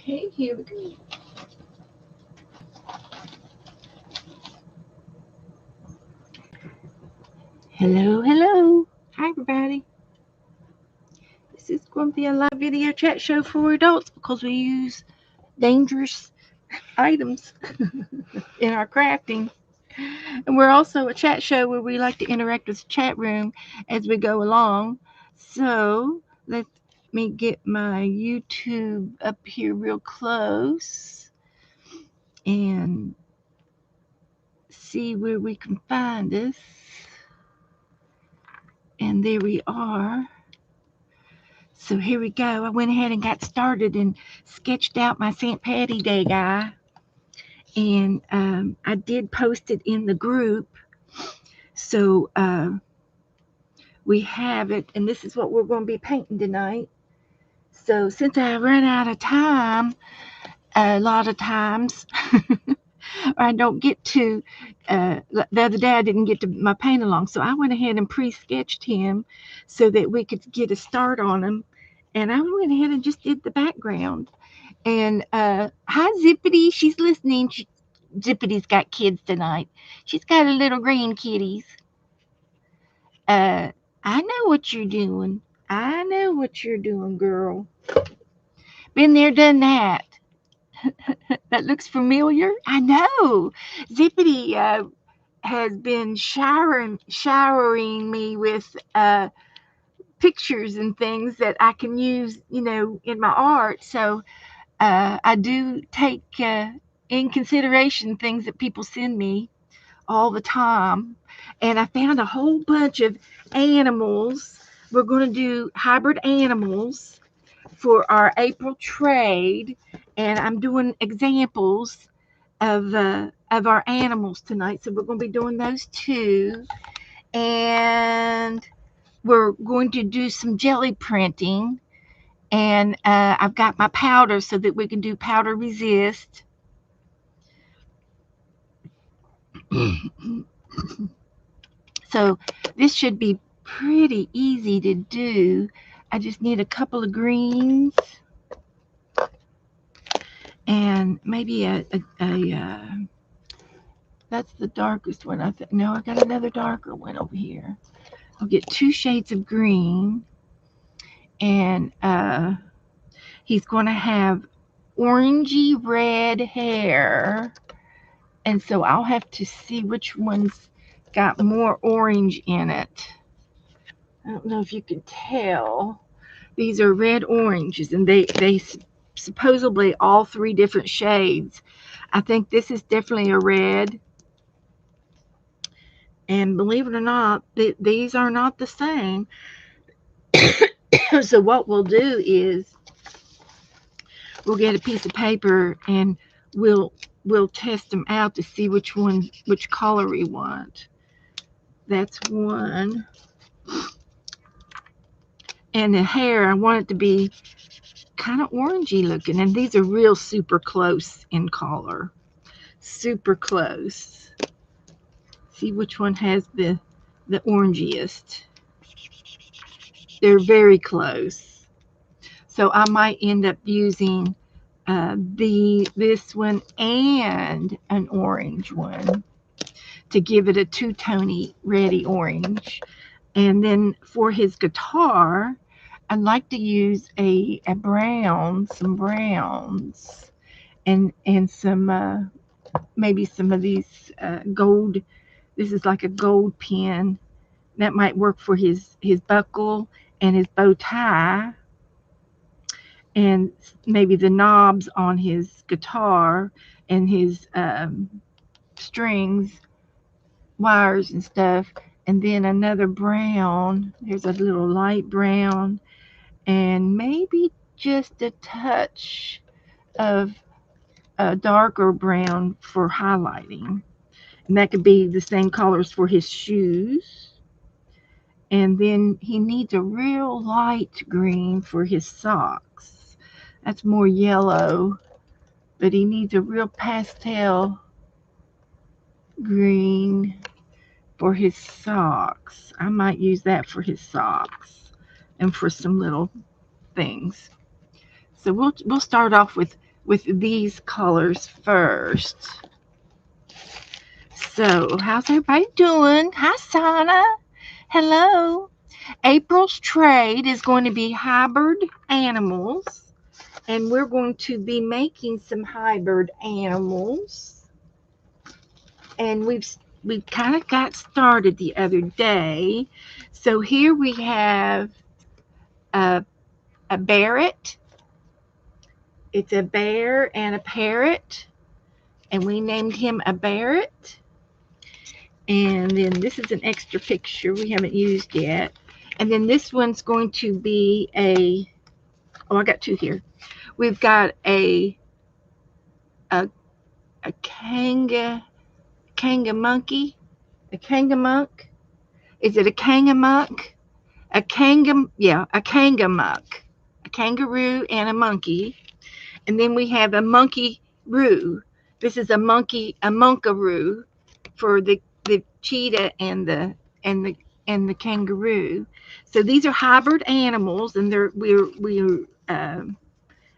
Okay, here we go. Hello, hello. Hi, everybody. This is going to be a live video chat show for adults because we use dangerous items in our crafting. And we're also a chat show where we like to interact with the chat room as we go along. So let me get my YouTube up here real close and see where we can find us. And there we are. So here we go. I went ahead and got started and sketched out my St. Paddy Day guy. And I did post it in the group. So we have it. And this is what we're going to be painting tonight. So since I run out of time, a lot of times, I don't get to, the other day I didn't get to my paint along. So I went ahead and pre-sketched him so that we could get a start on him. And I went ahead and just did the background. And hi, Zippity. She's listening. Zippity's got kids tonight. She's got a little grandkitties. I know what you're doing. I know what you're doing, girl. Been there, done that. That looks familiar. I know. Zippity has been showering me with pictures and things that I can use, in my art. So I do take in consideration things that people send me all the time. And I found a whole bunch of animals. We're going to do hybrid animals for our April trade. And I'm doing examples of our animals tonight. So we're going to be doing those too. And we're going to do some jelly printing. And I've got my powder so that we can do powder resist. So this should be pretty easy to do. I just need a couple of greens and maybe a that's the darkest one. I think. No, I got another darker one over here. I'll get 2 shades of green, and he's going to have orangey red hair, and so I'll have to see which one's got more orange in it. I don't know if you can tell. These are red oranges, and they supposedly all 3 different shades. I think this is definitely a red. And believe it or not, these are not the same. So what we'll do is we'll get a piece of paper and we'll test them out to see which color we want. That's one. And the hair, I want it to be kind of orangey looking. And these are real super close in color. Super close. See which one has the orangiest. They're very close. So I might end up using this one and an orange one to give it a two-tony reddy orange. And then for his guitar, I'd like to use a brown, some browns, and some maybe some of these gold. This is like a gold pin that might work for his buckle and his bow tie, and maybe the knobs on his guitar and his strings, wires and stuff. And then another brown. There's a little light brown, and maybe just a touch of a darker brown for highlighting. And that could be the same colors for his shoes. And then he needs a real light green for his socks. That's more yellow, but he needs a real pastel green for his socks. I might use that for his socks and for some little things. So we'll start off with with these colors first. So, how's everybody doing? Hi, Sana. Hello. April's trade is going to be hybrid animals, and we're going to be making some hybrid animals. And we kind of got started the other day. So here we have a Barrett. It's a bear and a parrot, and we named him a Barrett. And then this is an extra picture we haven't used yet. And then this one's going to be I got two here. We've got a kanga monkey, a kanga monk. Is it a kanga monk? A kanga monk, a kangaroo and a monkey. And then we have a monkey-roo. This is a monkaroo for the cheetah and the kangaroo. So these are hybrid animals, and we're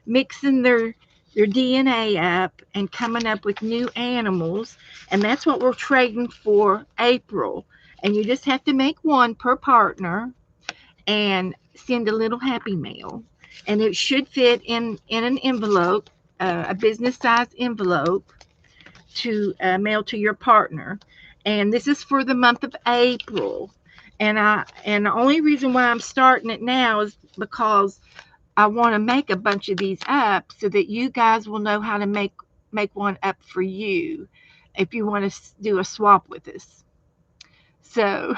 mixing their DNA up and coming up with new animals, and that's what we're trading for April. And you just have to make one per partner and send a little happy mail, and it should fit in an envelope, a business size envelope to mail to your partner. And this is for the month of April. And the only reason why I'm starting it now is because I want to make a bunch of these up so that you guys will know how to make one up for you if you want to do a swap with us. So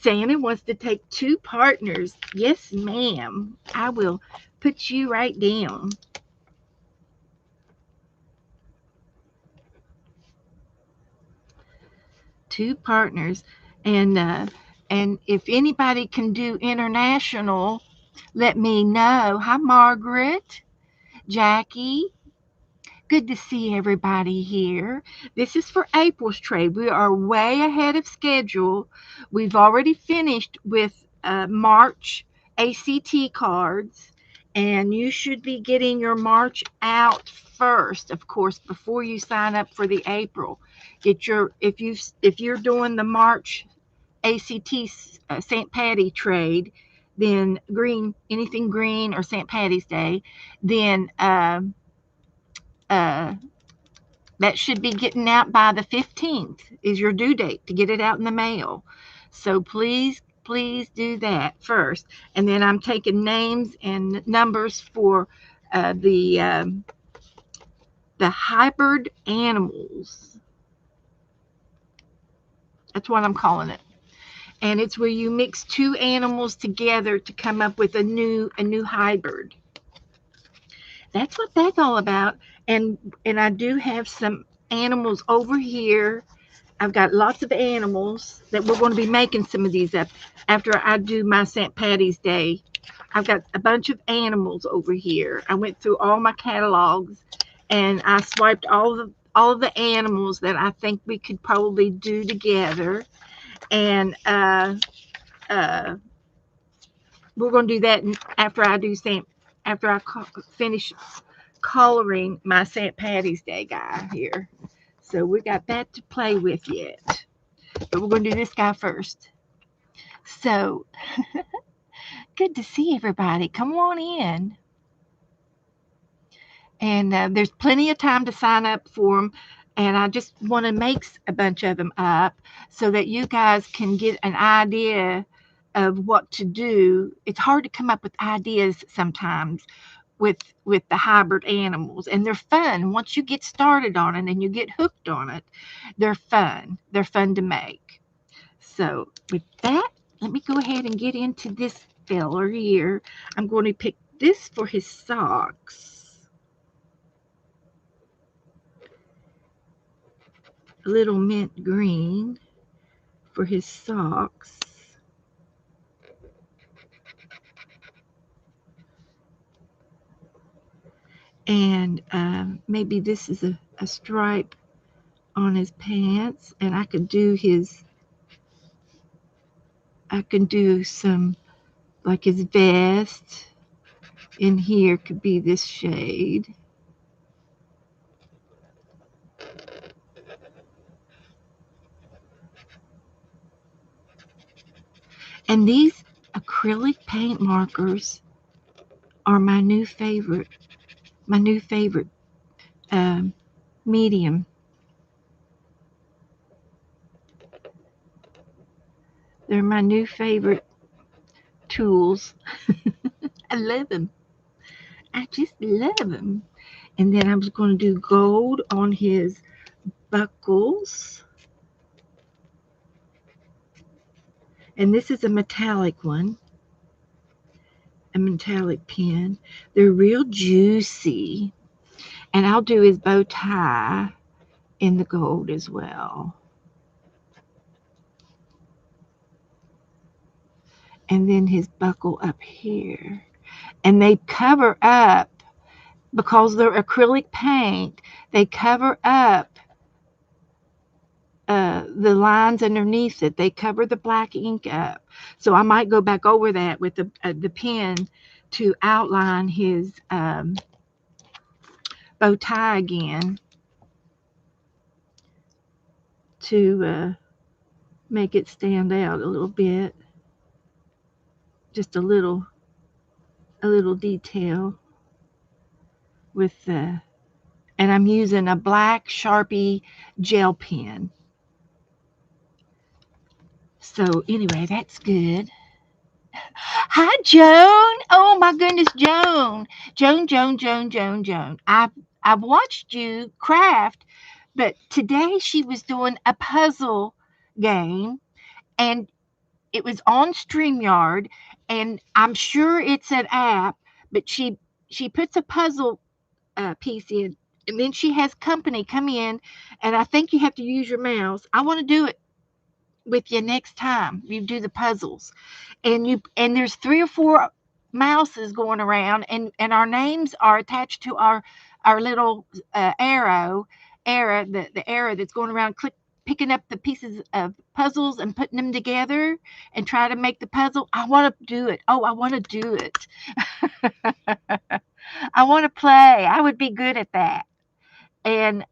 Santa wants to take two partners. Yes, ma'am. I will put you right down. Two partners. And if anybody can do international, let me know. Hi, Margaret, Jackie. Good to see everybody here. This is for April's trade. We are way ahead of schedule. We've already finished with March ACT cards, and you should be getting your March out first, of course, before you sign up for the April. Get your if you're doing the March ACT St. Patty trade, then anything green or St. Patty's Day, then that should be getting out by the 15th is your due date to get it out in the mail. So please do that first. And then I'm taking names and numbers for the hybrid animals. That's what I'm calling it. And it's where you mix two animals together to come up with a new hybrid. That's what that's all about. And I do have some animals over here. I've got lots of animals that we're going to be making some of these up after I do my St. Patty's Day. I've got a bunch of animals over here. I went through all my catalogs and I swiped all of the animals that I think we could probably do together. And we're going to do that after I finish coloring my St. Patty's Day guy here. So we got that to play with yet. But we're going to do this guy first. So good to see everybody. Come on in. And there's plenty of time to sign up for them. And I just want to make a bunch of them up so that you guys can get an idea of what to do. It's hard to come up with ideas sometimes with the hybrid animals, and they're fun. Once you get started on it and you get hooked on it, they're fun to make. So with that, let me go ahead and get into this fella here. I'm going to pick this for his socks, a little mint green for his socks. And maybe this is a stripe on his pants, and I can do some like his vest. in here could be this shade. And these acrylic paint markers are my new favorite. My new favorite medium. They're my new favorite tools. I love them. I just love them. And then I was going to do gold on his buckles. And this is a metallic one, a metallic pen. They're real juicy. And I'll do his bow tie in the gold as well. And then his buckle up here. And they cover up, because they're acrylic paint, they cover up the lines underneath it. They cover the black ink up. So I might go back over that with the pen to outline his bow tie again to make it stand out a little bit. Just a little detail with the, and I'm using a black Sharpie gel pen. So anyway, that's good. Hi, Joan. Oh my goodness, Joan. Joan. I've watched you craft, but today she was doing a puzzle game, and it was on StreamYard, and I'm sure it's an app, but she puts a puzzle piece in, and then she has company come in, and I think you have to use your mouse. I want to do it with you next time you do the puzzles, and there's 3 or 4 mouses going around, and our names are attached to our little arrow, the arrow that's going around picking up the pieces of puzzles and putting them together and try to make the puzzle. I want to do it. I want to do it. I want to play. I would be good at that. And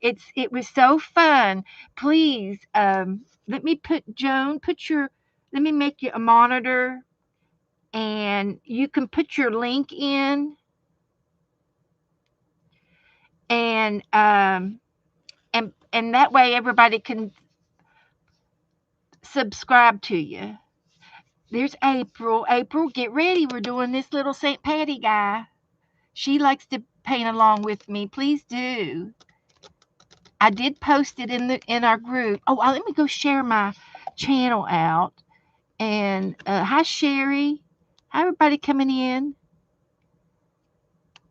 it was so fun. Please, let me let me make you a monitor, and you can put your link in, and and that way everybody can subscribe to you. There's April. April, get ready. We're doing this little St. Patty guy. She likes to paint along with me. Please do. I did post it in our group. Oh, let me go share my channel out. And hi, Sherry. Hi, everybody coming in.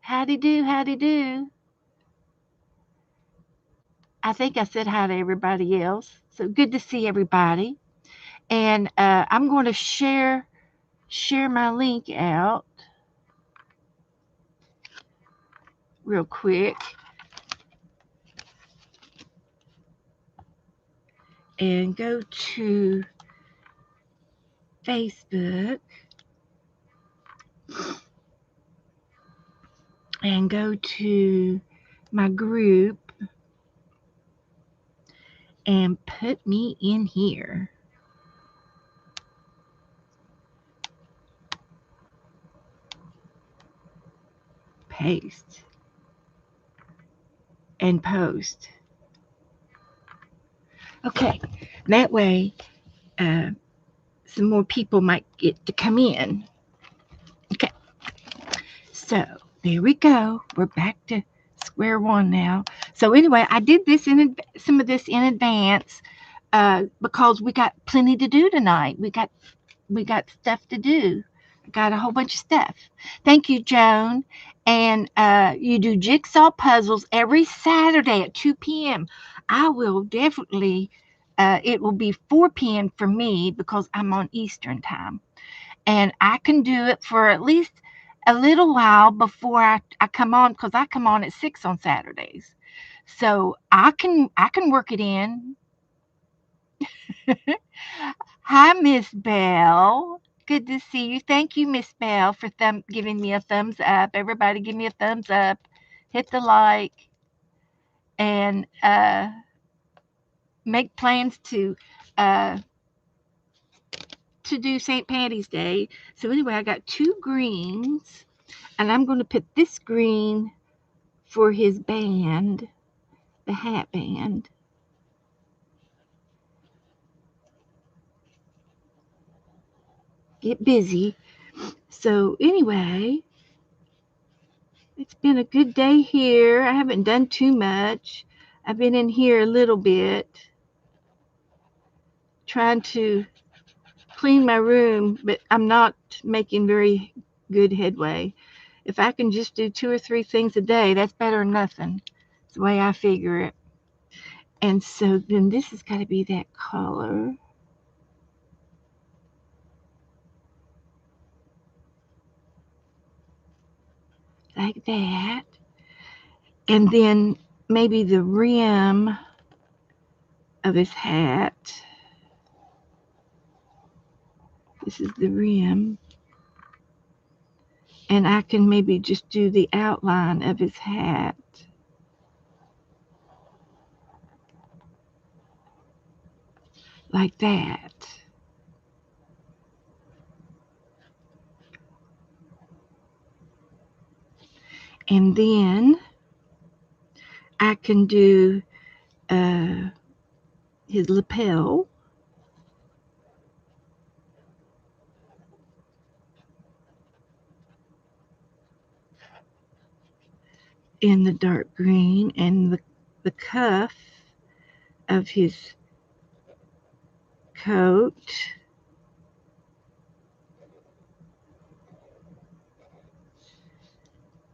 Howdy do, howdy do. I think I said hi to everybody else. So good to see everybody. And I'm going to share my link out real quick. And go to Facebook. And go to my group. And put me in here. Paste. And post. Okay, that way some more people might get to come in. Okay, so there we go. We're back to square one now. So anyway, I did this some of this in advance because we got plenty to do tonight. We got stuff to do. I got a whole bunch of stuff. Thank you, Joan. And you do jigsaw puzzles every Saturday at 2 p.m. I will definitely, it will be 4 p.m. for me because I'm on Eastern time. And I can do it for at least a little while before I come on, because I come on at 6 on Saturdays. So I can work it in. Hi, Miss Bell. good to see you. Thank you, Miss Bell, for giving me a thumbs up. Everybody give me a thumbs up. Hit the like. And make plans uh, to do St. Patty's Day. So anyway, I got 2 greens. And I'm going to put this green for his band, the hat band. Get busy. So anyway, it's been a good day here. I haven't done too much. I've been in here a little bit, trying to clean my room, but I'm not making very good headway. If I can just do 2 or 3 things a day, that's better than nothing. That's the way I figure it. And so then this has got to be that color. Like that. And then maybe the rim of his hat. This is the rim. And I can maybe just do the outline of his hat. Like that. And then I can do his lapel. In the dark green, and the cuff of his coat.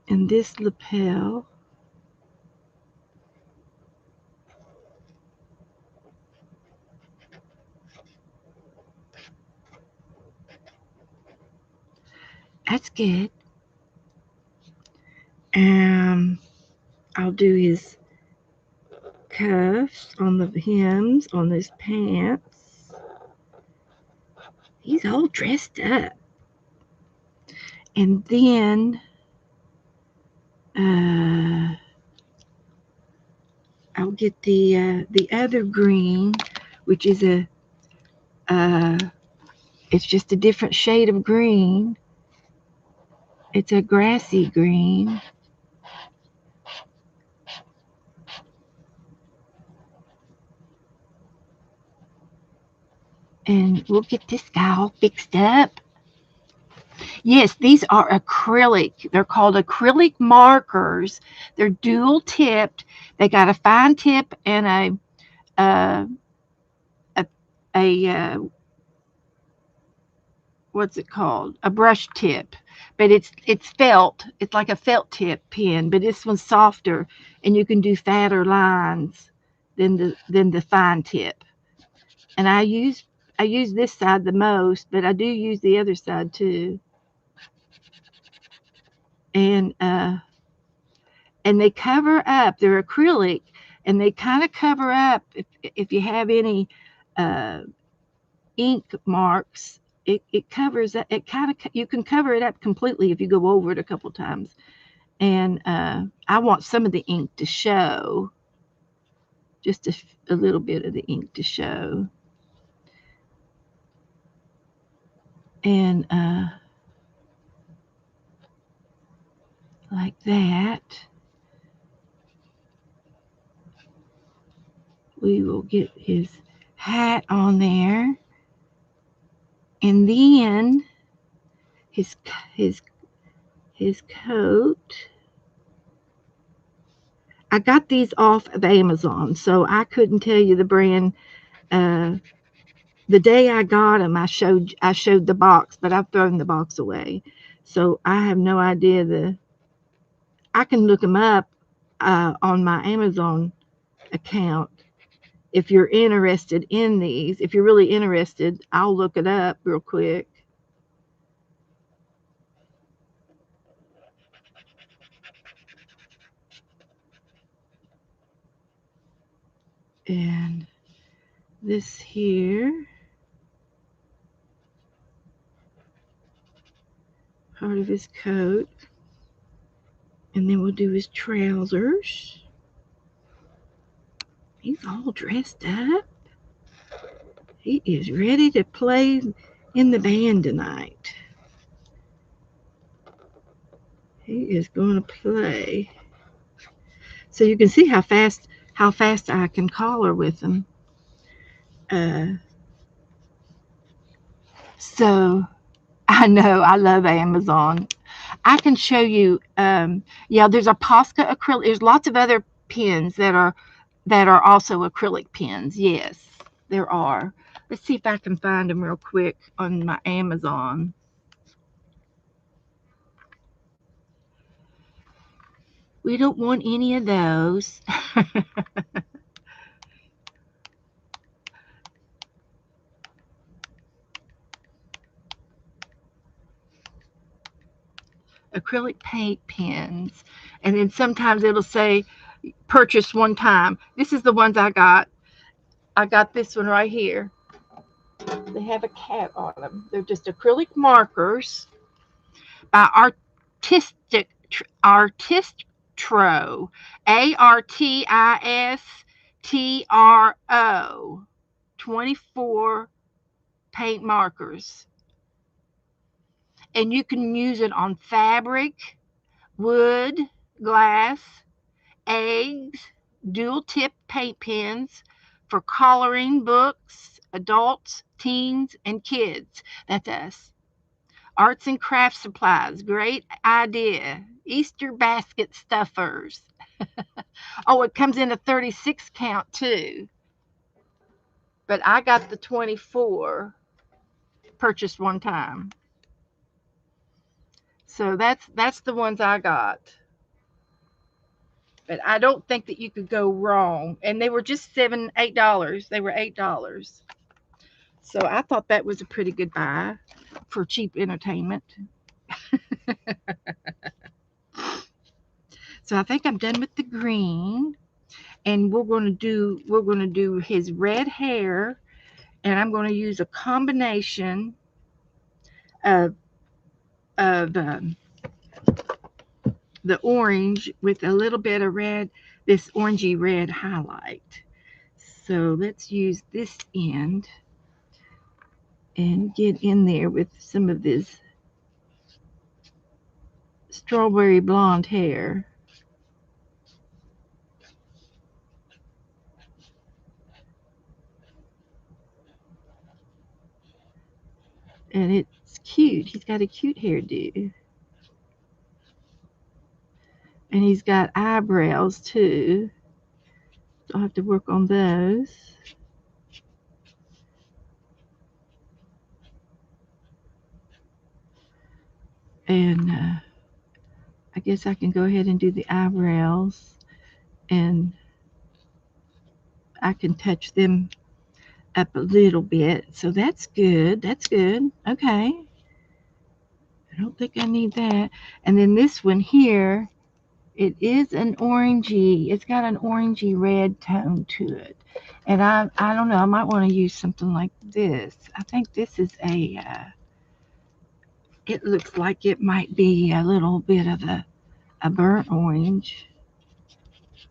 And this lapel. That's good. I'll do his cuffs on the hems on his pants. He's all dressed up. And then I'll get the other green, which is it's just a different shade of green. It's a grassy green. And we'll get this guy all fixed up. Yes, these are acrylic. They're called acrylic markers. They're dual tipped. They got a fine tip and a what's it called? A brush tip. But it's felt. It's like a felt tip pen, but this one's softer, and you can do fatter lines than the fine tip. And I use this side the most, but I do use the other side too. And they cover up. They're acrylic, and they kind of cover up if you have any ink marks. It covers it. It kind of, you can cover it up completely if you go over it a couple times. And I want some of the ink to show, just a little bit of the ink to show. And like that. We will get his hat on there, and then his coat. I got these off of Amazon, so I couldn't tell you the brand. The day I got them, I showed the box, but I've thrown the box away, so I have no idea. I can look them up on my Amazon account. If you're interested in these, if you're really interested, I'll look it up real quick. And this here part of his coat. And then we'll do his trousers. He's all dressed up. He is ready to play in the band tonight. He is going to play. So you can see how fast I can collar with him. So I know I love Amazon. I can show you. There's a Posca acrylic. There's lots of other pens that are also acrylic pens. Yes, there are. Let's see if I can find them real quick on my Amazon. We don't want any of those. Acrylic paint pens. And then sometimes it'll say purchase one time. This is the ones I got. I got this one right here. They have a cat on them. They're just acrylic markers by Artistro, Artistro, 24 paint markers. And you can use it on fabric, wood, glass, eggs, dual tip paint pens for coloring books, adults, teens, and kids. That's us. Arts and craft supplies, great idea. Easter basket stuffers. Oh, it comes in a 36 count too. But I got the 24 purchased one time. So that's the ones I got. But I don't think that you could go wrong. And they were just $8. They were $8. So I thought that was a pretty good buy for cheap entertainment. So I think I'm done with the green. And we're going to do his red hair, and I'm going to use a combination of the orange with a little bit of red, this orangey red highlight. So let's use this end and get in there with some of this strawberry blonde hair. And it's cute. He's got a cute hairdo. And he's got eyebrows too. I'll have to work on those. And I guess I can go ahead and do the eyebrows, and I can touch them up a little bit. So that's good. That's good. Okay. I don't think I need that. And then this one here, it is an orangey. It's got an orangey red tone to it. And I don't know. I might want to use something like this. I think this is it looks like it might be a little bit of a burnt orange.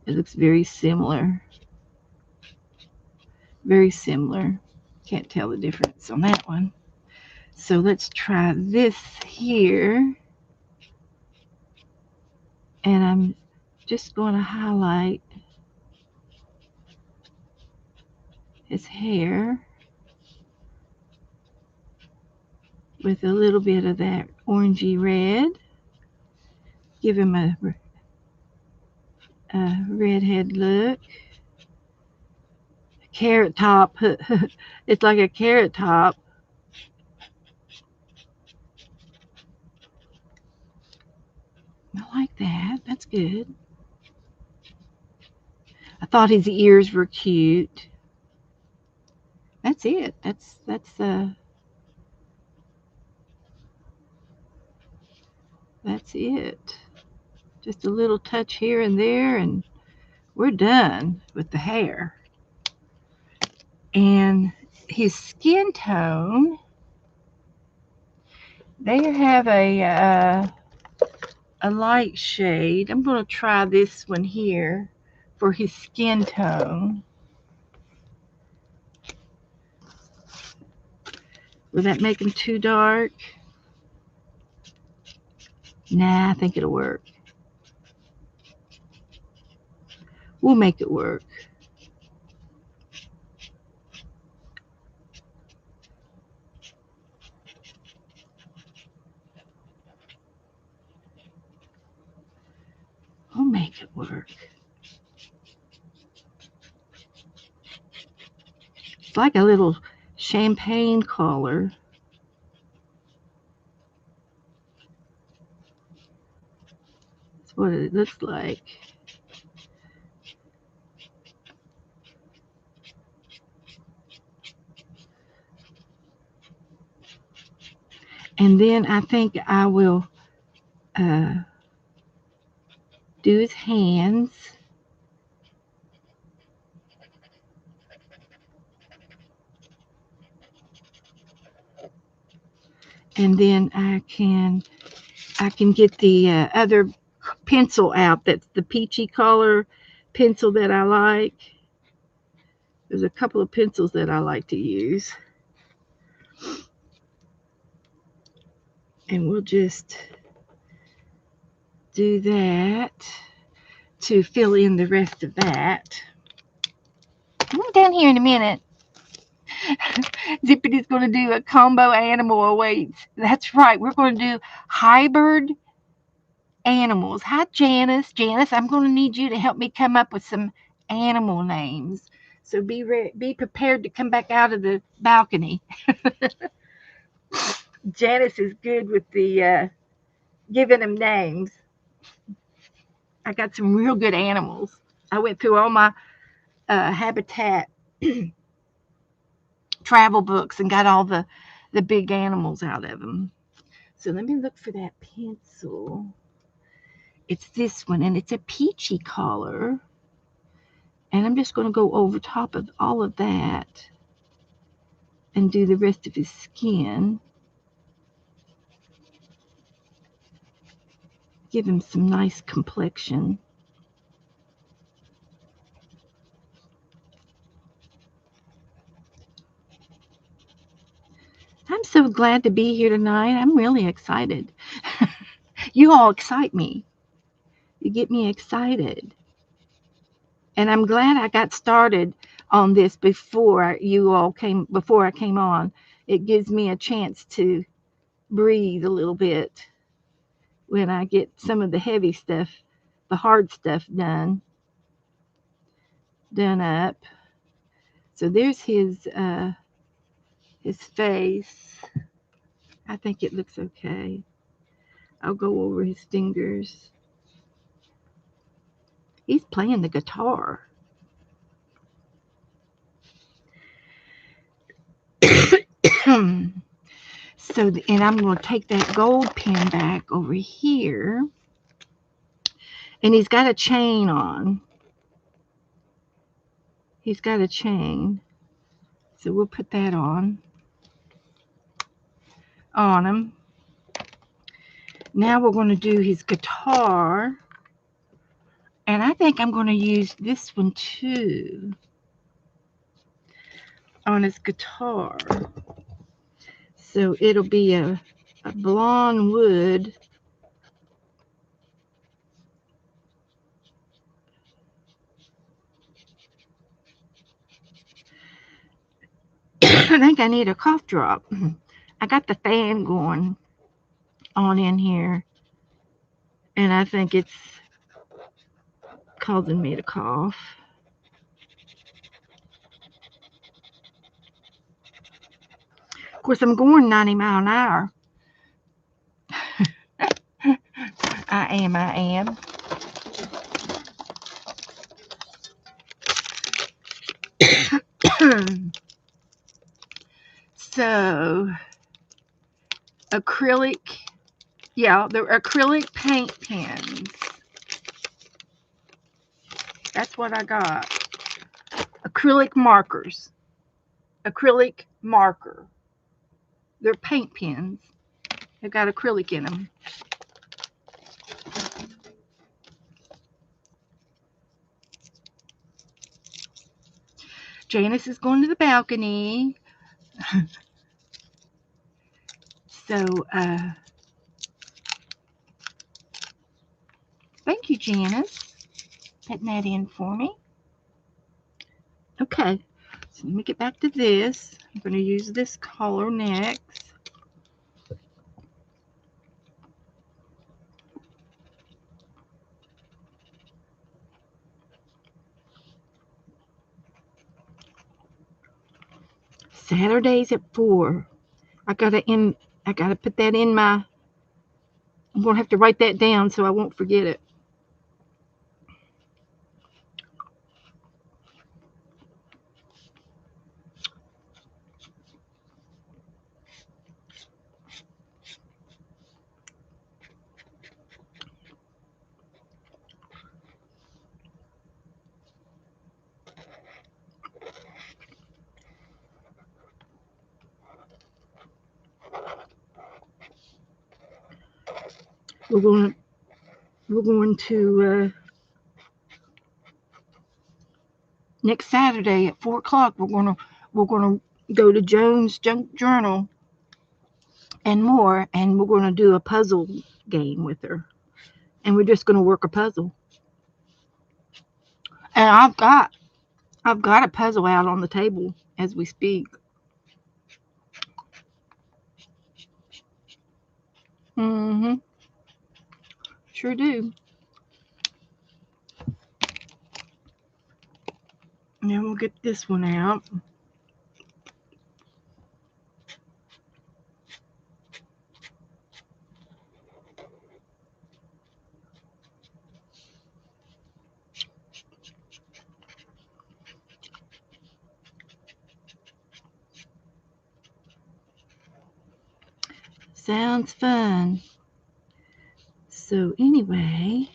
It looks very similar. Very similar. Can't tell the difference on that one. So let's try this here. And I'm just going to highlight his hair with a little bit of that orangey red. Give him a redhead look. Carrot top. It's like a carrot top. I like that. That's good. I thought his ears were cute. That's it. That's it. Just a little touch here and there, and we're done with the hair. And his skin tone, They have a light shade. I'm going to try this one here for his skin tone. Will that make him too dark? Nah, I think it'll work. We'll make it work. We'll make it work. It's like a little champagne color. That's what it looks like. And then I think I will do his hands. And then I can get the other pencil out. That's the peachy color pencil that I like. There's a couple of pencils that I like to use. And we'll just do that to fill in the rest of that. Come on down here in a minute. Zippy's going to do a combo animal awaits. That's right. We're going to do Hybird animals. Hi, Janice. Janice, I'm going to need you to help me come up with some animal names. So be prepared to come back out of the balcony. Janice is good with the giving them names. I got some real good animals. I went through all my habitat travel books and got all the big animals out of them. So let me look for that pencil. It's this one, and it's a peachy color. And I'm just going to go over top of all of that and do the rest of his skin. Give him some nice complexion. I'm so glad to be here tonight. I'm really excited. You all excite me. You get me excited. And I'm glad I got started on this before I came on. It gives me a chance to breathe a little bit when I get some of the heavy stuff, the hard stuff done up. So there's his face. I think it looks okay. I'll go over his fingers. He's playing the guitar. So, and I'm going to take that gold pen back over here. And he's got a chain on. He's got a chain. So we'll put that on him. Now we're going to do his guitar. And I think I'm going to use this one too on his guitar. So it'll be a blonde wood. I think I need a cough drop. I got the fan going on in here, and I think it's causing me to cough. Of course, I'm going 90 miles an hour. I am. So, acrylic, they're acrylic paint pens. That's what I got. Acrylic markers. Acrylic marker. They're paint pens. They've got acrylic in them. Janice is going to the balcony. So, thank you, Janice, putting that in for me. Okay, so let me get back to this. I'm going to use this color next. Saturdays at 4. I gotta put that in my. I'm gonna have to write that down so I won't forget it. We're going to next Saturday at 4 o'clock. We're gonna go to Jones Junk Journal and more, and we're gonna do a puzzle game with her, and we're just gonna work a puzzle. And I've got a puzzle out on the table as we speak. Mm-hmm. Sure do. And then we'll get this one out. Sounds fun. So anyway,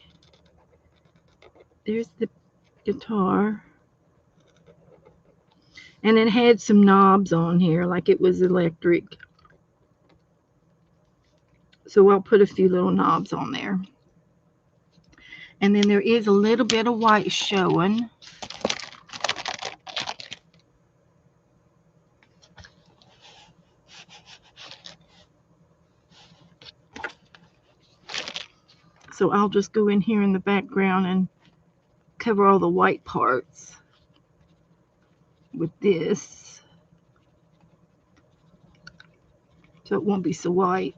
there's the guitar. And it had some knobs on here, like it was electric. So I'll put a few little knobs on there. And then there is a little bit of white showing. So I'll just go in here in the background and cover all the white parts with this, so it won't be so white.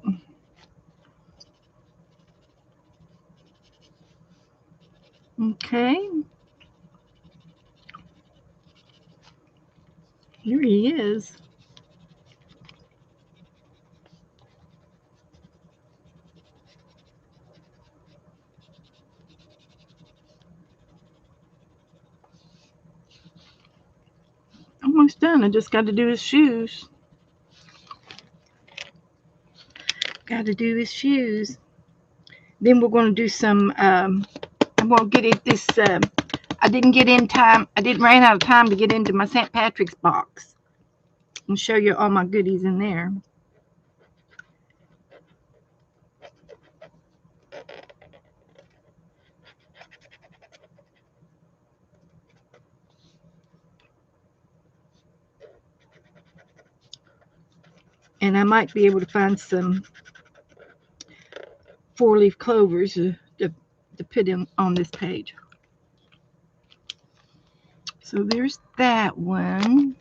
Okay. Here he is. Almost done. I just got to do his shoes. Got to do his shoes. Then we're going to do some, I'm going to get it this, I didn't get in time. I didn't ran out of time to get into my St. Patrick's box and show you all my goodies in there. And I might be able to find some 4-leaf clovers to put in on this page. So there's that one.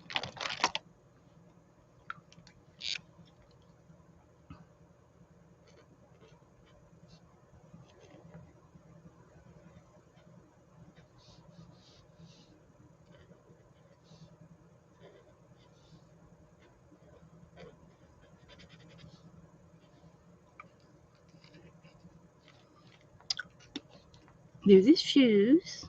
There's his shoes.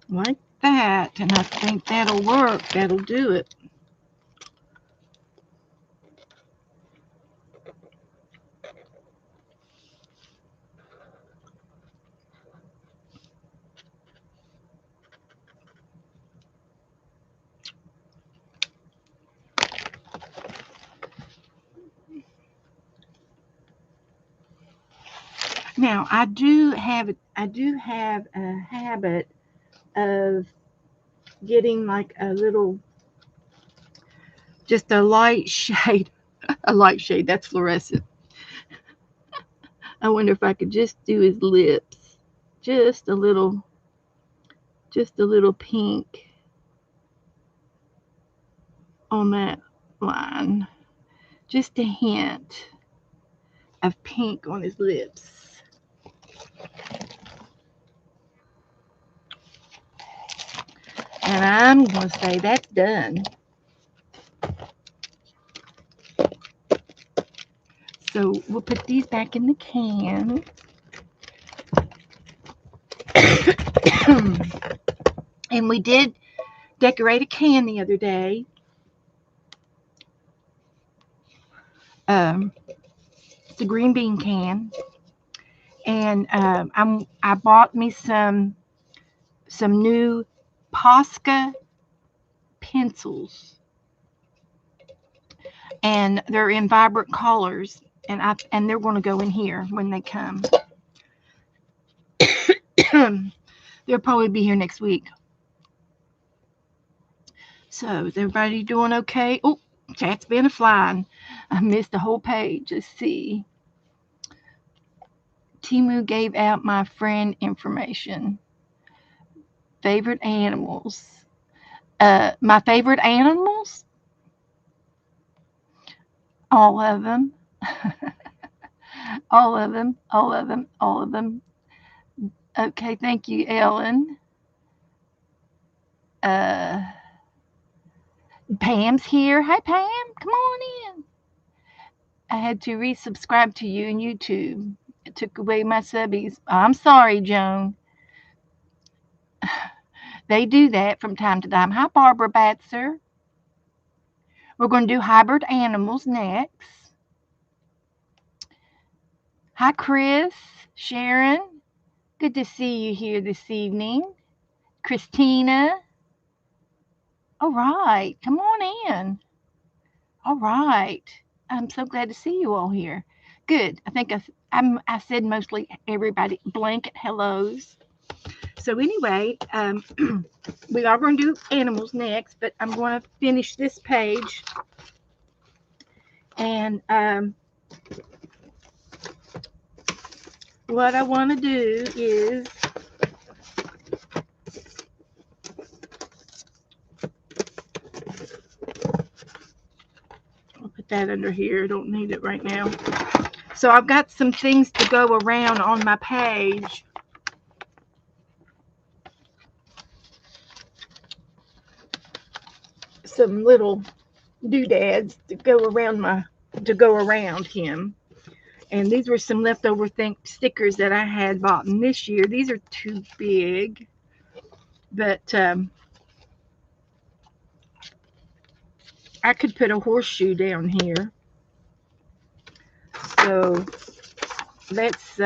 Like that. And I think that'll work. That'll do it. Now I do have a habit of getting like a little, just a light shade, a light shade that's fluorescent. I wonder if I could just do his lips, just a little, just a little pink on that line, just a hint of pink on his lips. And I'm going to say that's done. So we'll put these back in the can. And we did decorate a can the other day. It's a green bean can. And I bought me some new Posca pencils, and they're in vibrant colors, and they're going to go in here when they come. They'll probably be here next week. So is everybody doing okay? Oh, chat's been a flying. I missed the whole page. Let's see. Timu gave out my friend information. Favorite animals. My favorite animals? All of them. All of them. All of them. All of them. Okay, thank you, Ellen. Pam's here. Hi, Pam. Come on in. I had to resubscribe to you in YouTube. It took away my subbies. I'm sorry, Joan. They do that from time to time. Hi, Barbara Batzer. We're going to do hybrid animals next. Hi, Chris. Sharon. Good to see you here this evening. Christina. All right. Come on in. All right. I'm so glad to see you all here. Good. I think I said mostly everybody blanket hellos. So anyway, we are going to do animals next, but I'm going to finish this page. And what I want to do is I'll put that under here. I don't need it right now. So I've got some things to go around on my page. Some little doodads to go around him. And these were some leftover stickers that I had bought in this year. These are too big, but I could put a horseshoe down here. So let's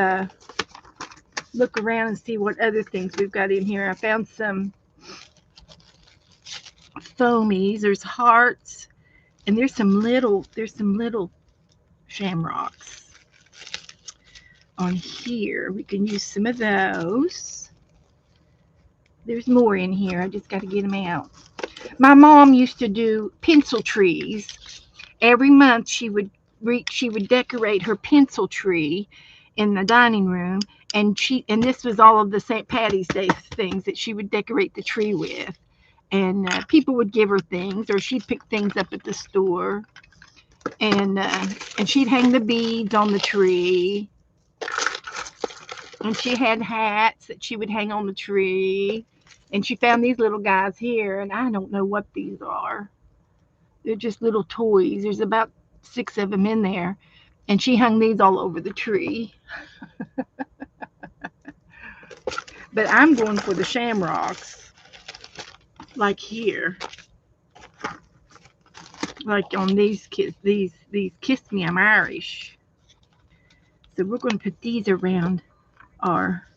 look around and see what other things we've got in here. I found some foamies. There's hearts, and there's some little shamrocks on here. We can use some of those. There's more in here. I just got to get them out. My mom used to do pencil trees. Every month she would decorate her pencil tree in the dining room, and this was all of the St. Paddy's Day things that she would decorate the tree with. And people would give her things, or she'd pick things up at the store, and she'd hang the beads on the tree. And she had hats that she would hang on the tree. And she found these little guys here, and I don't know what these are. They're just little toys. There's about 6 of them in there. And she hung these all over the tree. But I'm going for the shamrocks, like here. Like on these kids, these Kiss Me, I'm Irish. So we're going to put these around our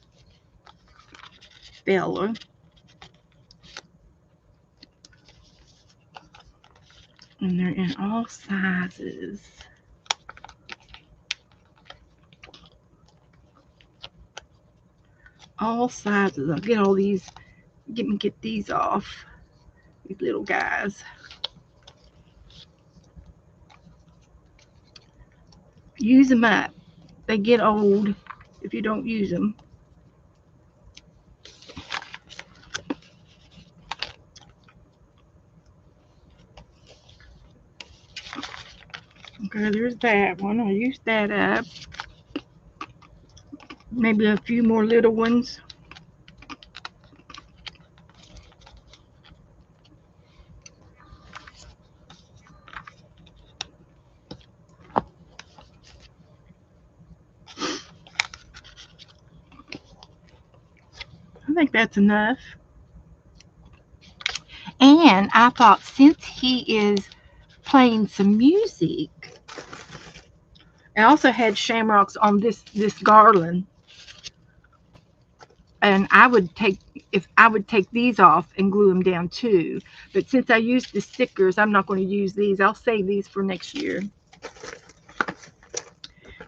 fella. And they're in all sizes. all sizes. I'll get all these, get these off, these little guys. Use them up. They get old if you don't use them. Okay, there's that one. I'll use that up. Maybe a few more little ones. I think that's enough. And I thought since he is playing some music, I also had shamrocks on this garland, and I would take these off and glue them down too. But since I used the stickers, I'm not going to use these. I'll save these for next year.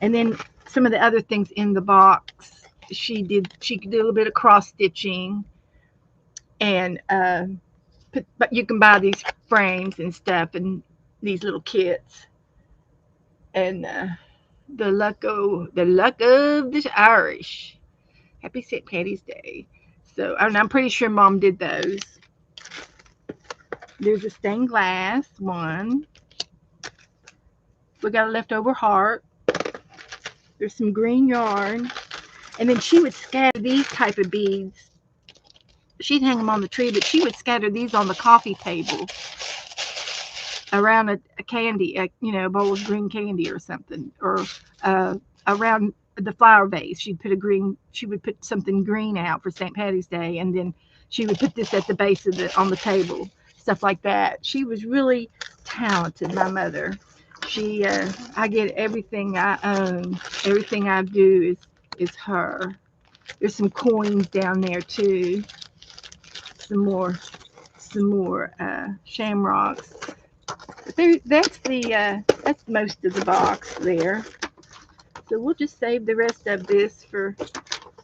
And then some of the other things in the box, she did a little bit of cross stitching, and but you can buy these frames and stuff and these little kits. And the luck of the Irish. Happy St. Patty's Day. So, and I'm pretty sure Mom did those. There's a stained glass one. We got a leftover heart. There's some green yarn. And then she would scatter these type of beads. She'd hang them on the tree, but she would scatter these on the coffee table around a candy, a bowl of green candy or something, or around the flower vase. She would put something green out for St. Patty's Day, and then she would put this at the base of on the table, stuff like that. She was really talented, my mother. I get everything I own, everything I do is her. There's some coins down there too. Some more shamrocks. But that's most of the box there. So we'll just save the rest of this for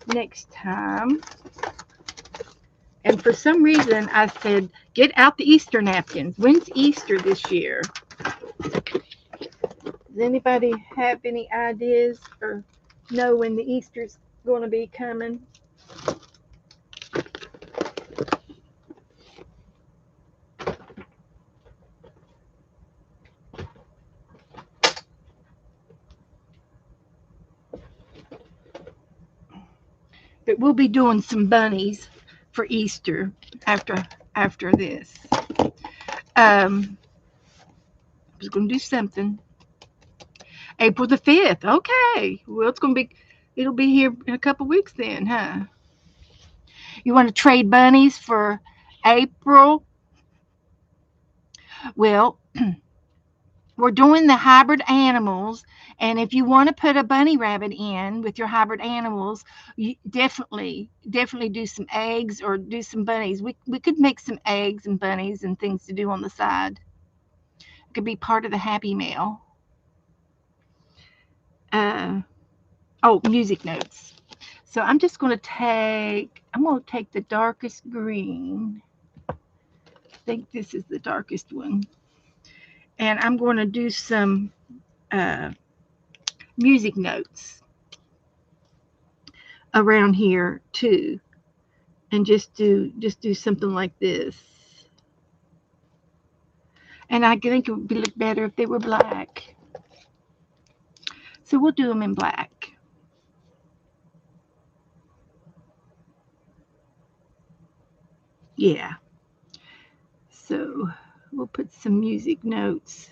next time. And for some reason, I said, get out the Easter napkins. When's Easter this year? Does anybody have any ideas or know when the Easter's going to be coming? But we'll be doing some bunnies for Easter after this. I was going to do something. April the 5th. Okay. Well, it'll be here in a couple weeks then, huh? You want to trade bunnies for April? Well, we're doing the hybrid animals, and if you want to put a bunny rabbit in with your hybrid animals, you definitely do some eggs or do some bunnies. We could make some eggs and bunnies and things to do on the side. It could be part of the happy mail. Music notes. So I'm just going to take the darkest green. I think this is the darkest one. And I'm going to do some music notes around here too. And just do something like this. And I think it would look better if they were black. So we'll do them in black. Yeah. So we'll put some music notes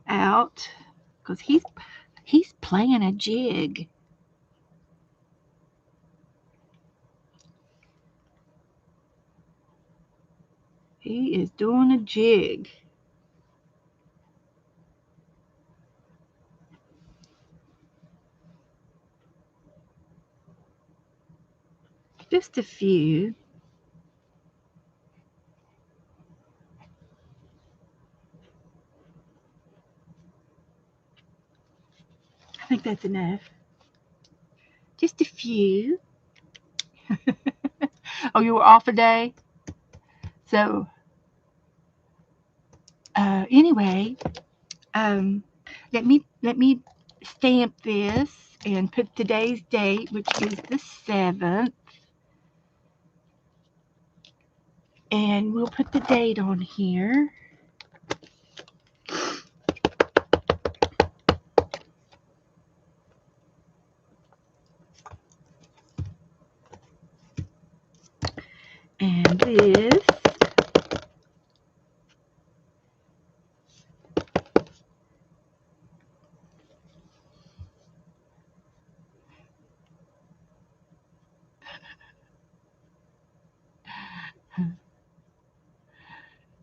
out because he's playing a jig. He is doing a jig. Just a few. I think that's enough. Just a few. Oh, you were off a day? So, anyway, um, let me stamp this and put today's date, which is the 7th. And we'll put the date on here. And this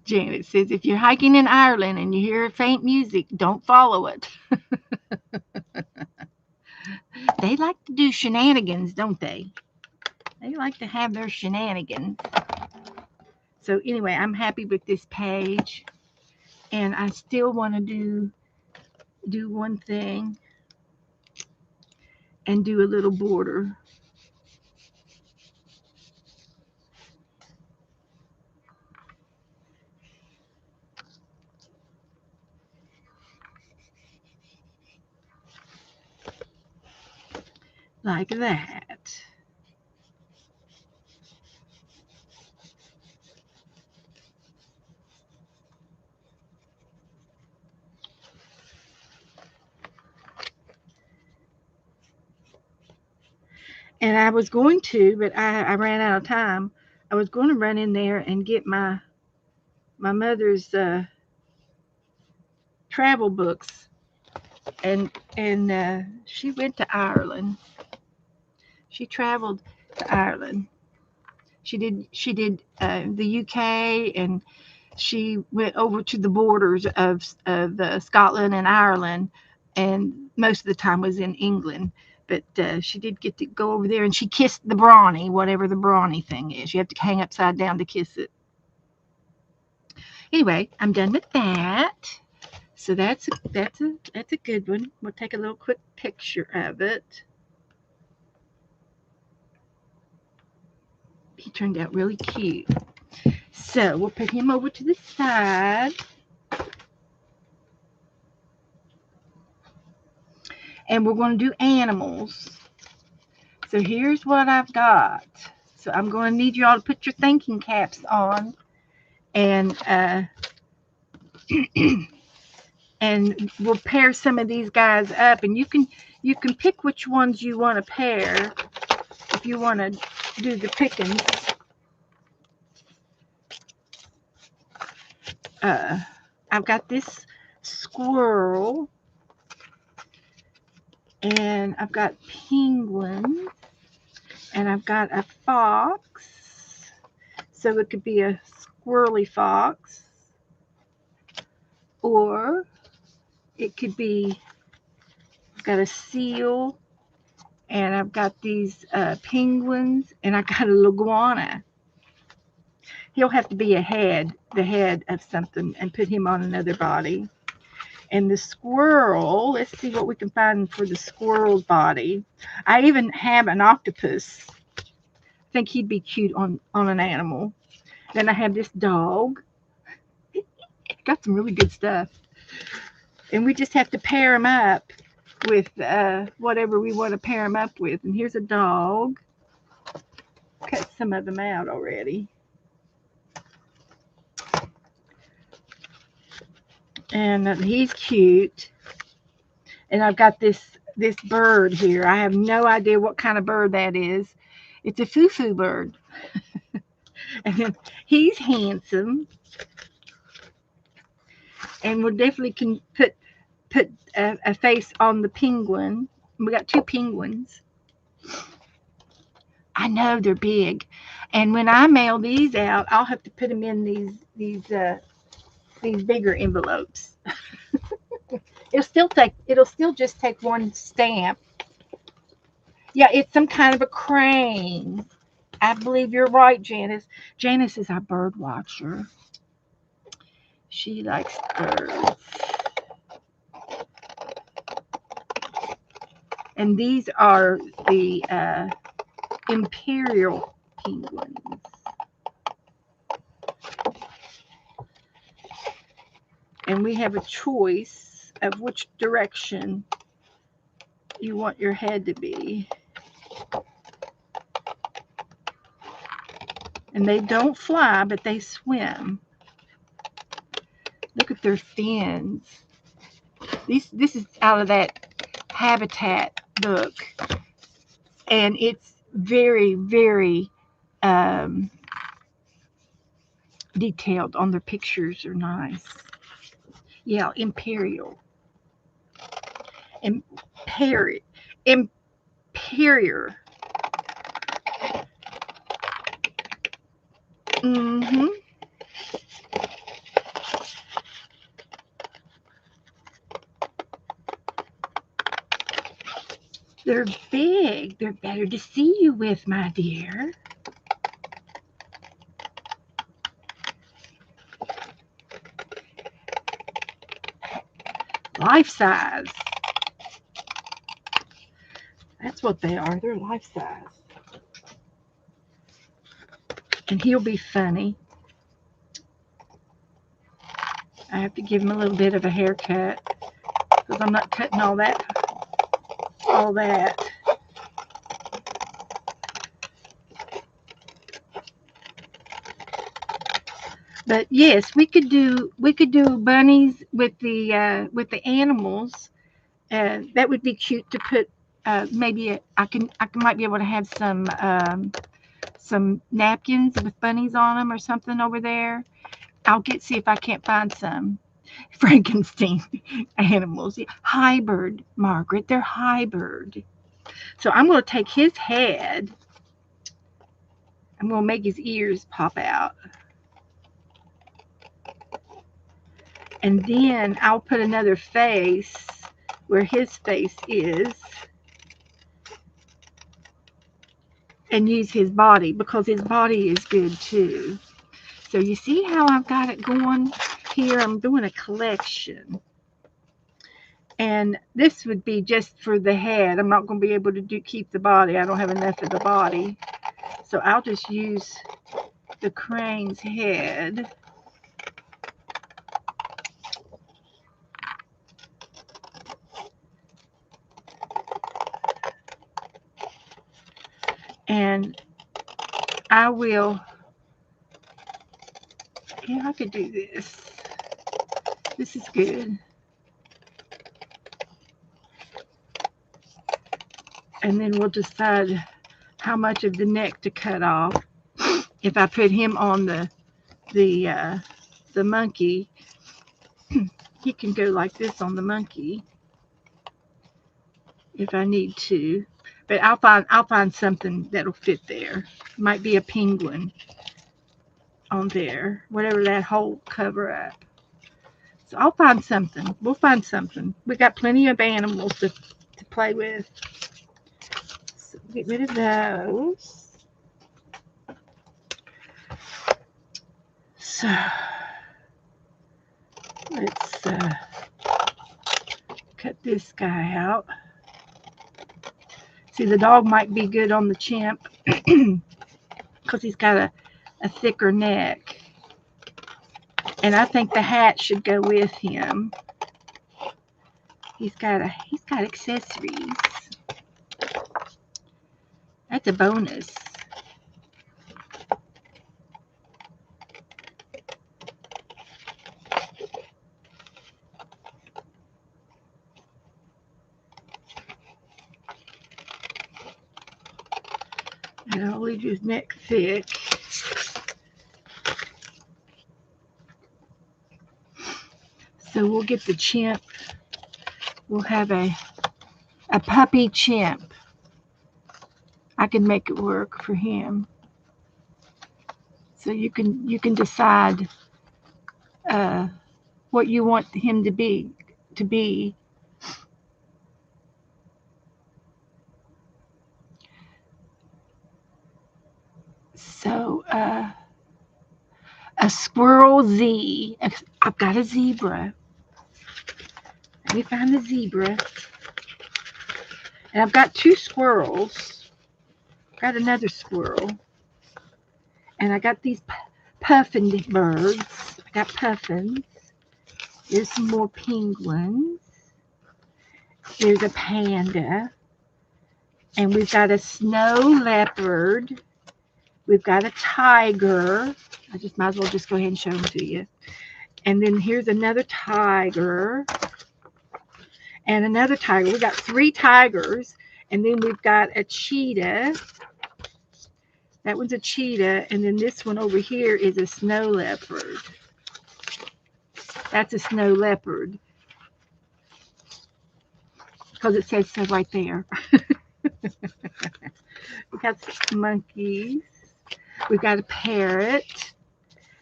Janet says, if you're hiking in Ireland and you hear faint music, don't follow it. They like to do shenanigans, don't they? They like to have their shenanigans. So anyway, I'm happy with this page. And I still want to do one thing and do a little border. Like that. And I was going to, but I ran out of time. I was going to run in there and get my mother's travel books, and she went to Ireland. She traveled to Ireland. She did the UK, and she went over to the borders of Scotland and Ireland, and most of the time was in England. But she did get to go over there, and she kissed the brawny, whatever the brawny thing is. You have to hang upside down to kiss it. Anyway, I'm done with that. So that's a good one. We'll take a little quick picture of it. He turned out really cute. So we'll put him over to the side. And we're going to do animals. So here's what I've got. So I'm going to need you all to put your thinking caps on. And and we'll pair some of these guys up. And you can pick which ones you want to pair if you want to do the pickings. I've got this squirrel, and I've got penguins, and I've got a fox. So it could be a squirrely fox, or it could be, I've got a seal, and I've got these penguins, and I've got a iguana. He'll have to be the head of something, and put him on another body. And the squirrel, let's see what we can find for the squirrel's body. I even have an octopus. I think he'd be cute on an animal. Then I have this dog. Got some really good stuff. And we just have to pair them up with whatever we want to pair them up with. And here's a dog. Cut some of them out already. And he's cute. And I've got this bird here. I have no idea what kind of bird that is. It's a foo-foo bird. And he's handsome. And we definitely can put a face on the penguin. We got 2 penguins. I know they're big. And when I mail these out, I'll have to put them in these bigger envelopes. It'll still just take one stamp. Yeah, it's some kind of a crane. I believe you're right, Janice. Janice is our bird watcher. She likes birds. And these are the imperial penguins. And we have a choice of which direction you want your head to be. And they don't fly, but they swim. Look at their fins. This is out of that Habitat book. And it's very, very detailed on their pictures. Are nice. Yeah, Imperial. Imperior. Mm-hmm. They're big. They're better to see you with, my dear. Life size. That's what they are. They're life size. And he'll be funny. I have to give him a little bit of a haircut because I'm not cutting all that. But yes, we could do bunnies with the animals. That would be cute to put. Maybe I might be able to have some napkins with bunnies on them or something over there. I'll see if I can't find some Frankenstein animals. Hybird, Margaret, they're Hybird. So I'm going to take his head. I'm going to make his ears pop out. And then I'll put another face where his face is. And use his body because his body is good too. So you see how I've got it going here? I'm doing a collection. And this would be just for the head. I'm not going to be able to keep the body. I don't have enough of the body. So I'll just use the crane's head. And I will, I could do this. This is good. And then we'll decide how much of the neck to cut off. If I put him on the monkey, he can go like this on the monkey if I need to. But I'll find something that'll fit there. Might be a penguin on there, whatever that whole cover up. So I'll find something. We'll find something. We got plenty of animals to play with. So get rid of those. So let's cut this guy out. See, the dog might be good on the chimp because he's got a thicker neck. And I think the hat should go with him. He's got accessories. That's a bonus. And I'll leave his neck thick. So we'll get the chimp. We'll have a puppy chimp. I can make it work for him. So you can decide what you want him to be. So a squirrel Z. I've got a zebra. Let me find the zebra. And I've got two squirrels. Got another squirrel. And I got these puffin birds. I got puffins. There's some more penguins. There's a panda. And we've got a snow leopard. We've got a tiger. I just might as well just go ahead and show them to you. And then here's another tiger. And another tiger. We got 3 tigers. And then we've got a cheetah. That one's a cheetah. And then this one over here is a snow leopard. That's a snow leopard. Because it says so right there. We've got some monkeys. We've got a parrot.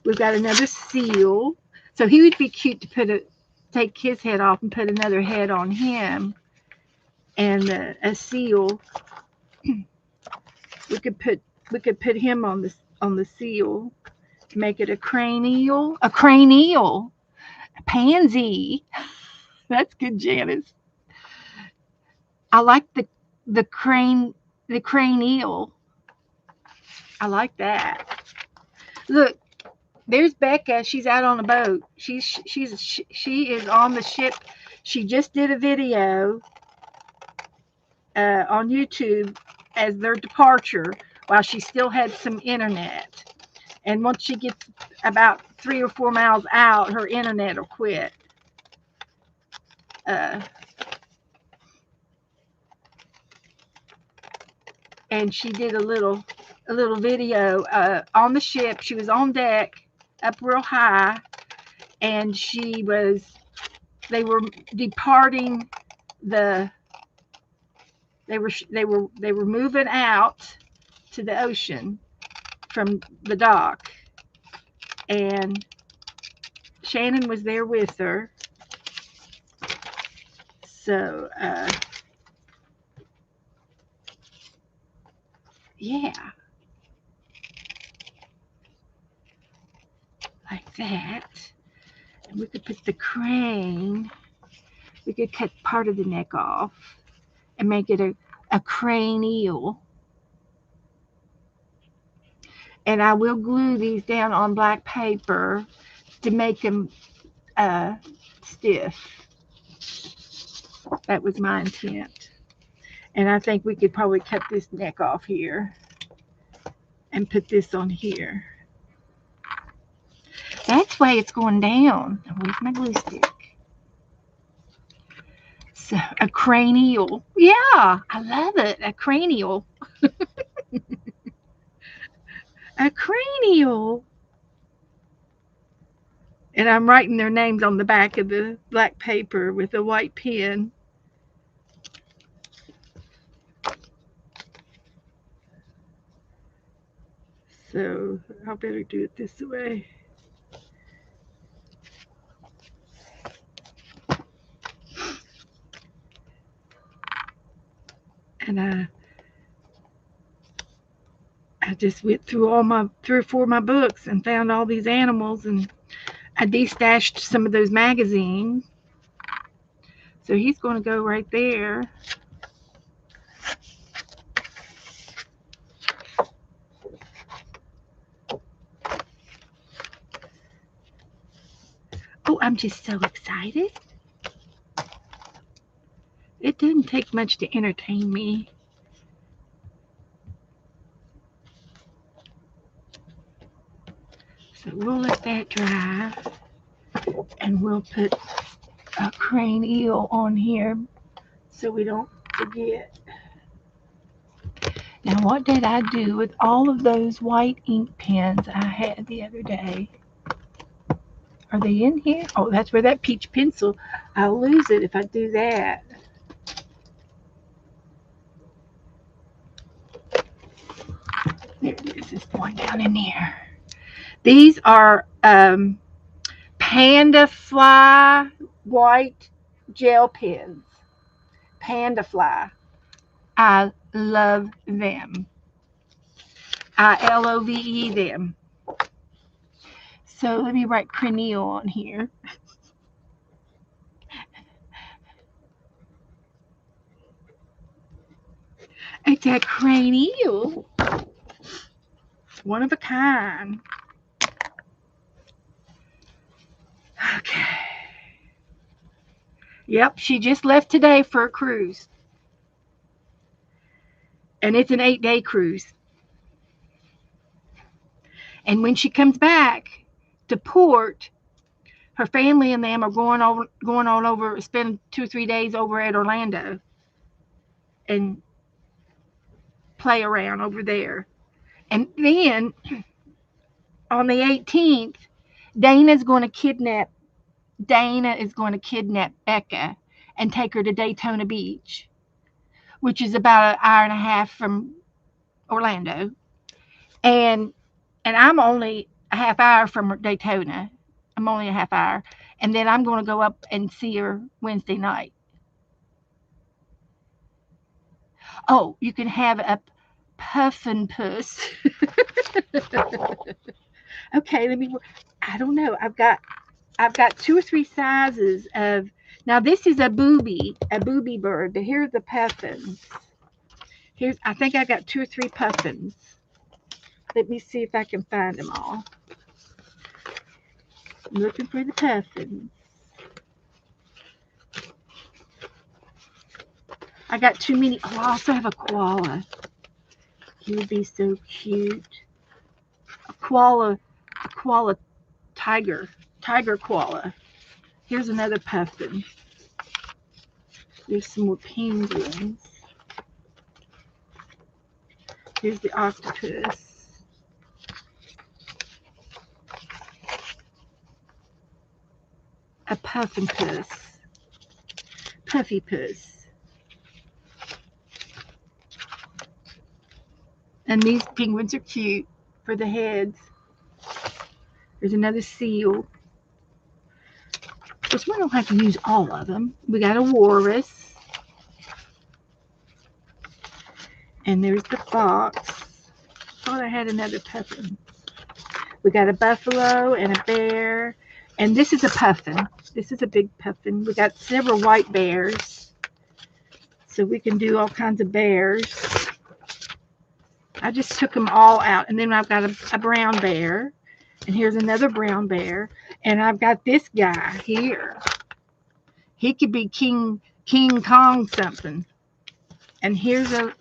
We've got another seal. So he would be cute to take his head off and put another head on him. And a seal. We could put him on the seal to make it a cranial. A cranial. A pansy. That's good, Janice. I like the cranial. I like that. Look, there's Becca. She's out on a boat. She is on the ship. She just did a video on YouTube as their departure while she still had some internet. And once she gets about 3 or 4 miles out, her internet will quit. And she did a little video on the ship. She was on deck, up real high, and they were departing they were moving out to the ocean from the dock, and Shannon was there with her. So yeah, like that. And we could put the crane. We could cut part of the neck off and make it a cranial. And I will glue these down on black paper to make them stiff. That was my intent. And I think we could probably cut this neck off here and put this on here. That's why it's going down. Where's my glue stick? So a cranial. Yeah, I love it. A cranial. A cranial. And I'm writing their names on the back of the black paper with a white pen. So I better do it this way. And I just went through all my 3 or 4 of my books and found all these animals, and I destashed some of those magazines. So he's going to go right there. Oh, I'm just so excited. It doesn't take much to entertain me. So we'll let that dry, and we'll put a cranial on here so we don't forget. Now, what did I do with all of those white ink pens I had the other day? Are they in here? Oh, that's where that peach pencil. I'll lose it if I do that. There it is. It's going down in here. These are Panda Fly white gel pens. Panda Fly. I love them. I love them. So let me write cranial on here. It's a cranial. One of a kind. Okay. Yep, she just left today for a cruise. And it's an 8-day cruise. And when she comes back to port, her family and them are going on over, spend 2 or 3 days over at Orlando and play around over there. And then on the 18th, Dana is going to kidnap Becca and take her to Daytona Beach, which is about an hour and a half from Orlando. And I'm only a half hour from Daytona. I'm only a half hour. And then I'm going to go up and see her Wednesday night. Oh, you can have a puffin puss. Okay, I don't know. I've got 2 or 3 sizes of. Now this is a booby bird, but here's the puffins. I think I got 2 or 3 puffins. Let me see if I can find them all. I'm looking for the puffins. I got too many. Oh, I also have a koala. He would be so cute. A koala tiger koala. Here's another puffin. There's some more penguins. Here's the octopus. A puffin puss. Puffy puss. And these penguins are cute for the heads. There's another seal. Of course, we don't have to use all of them. We got a walrus. And there's the fox. Thought I had another puffin. We got a buffalo and a bear. And this is a puffin. This is a big puffin. We got several white bears. So we can do all kinds of bears. I just took them all out. And then I've got a brown bear. And here's another brown bear. And I've got this guy here. He could be King Kong something. And here's a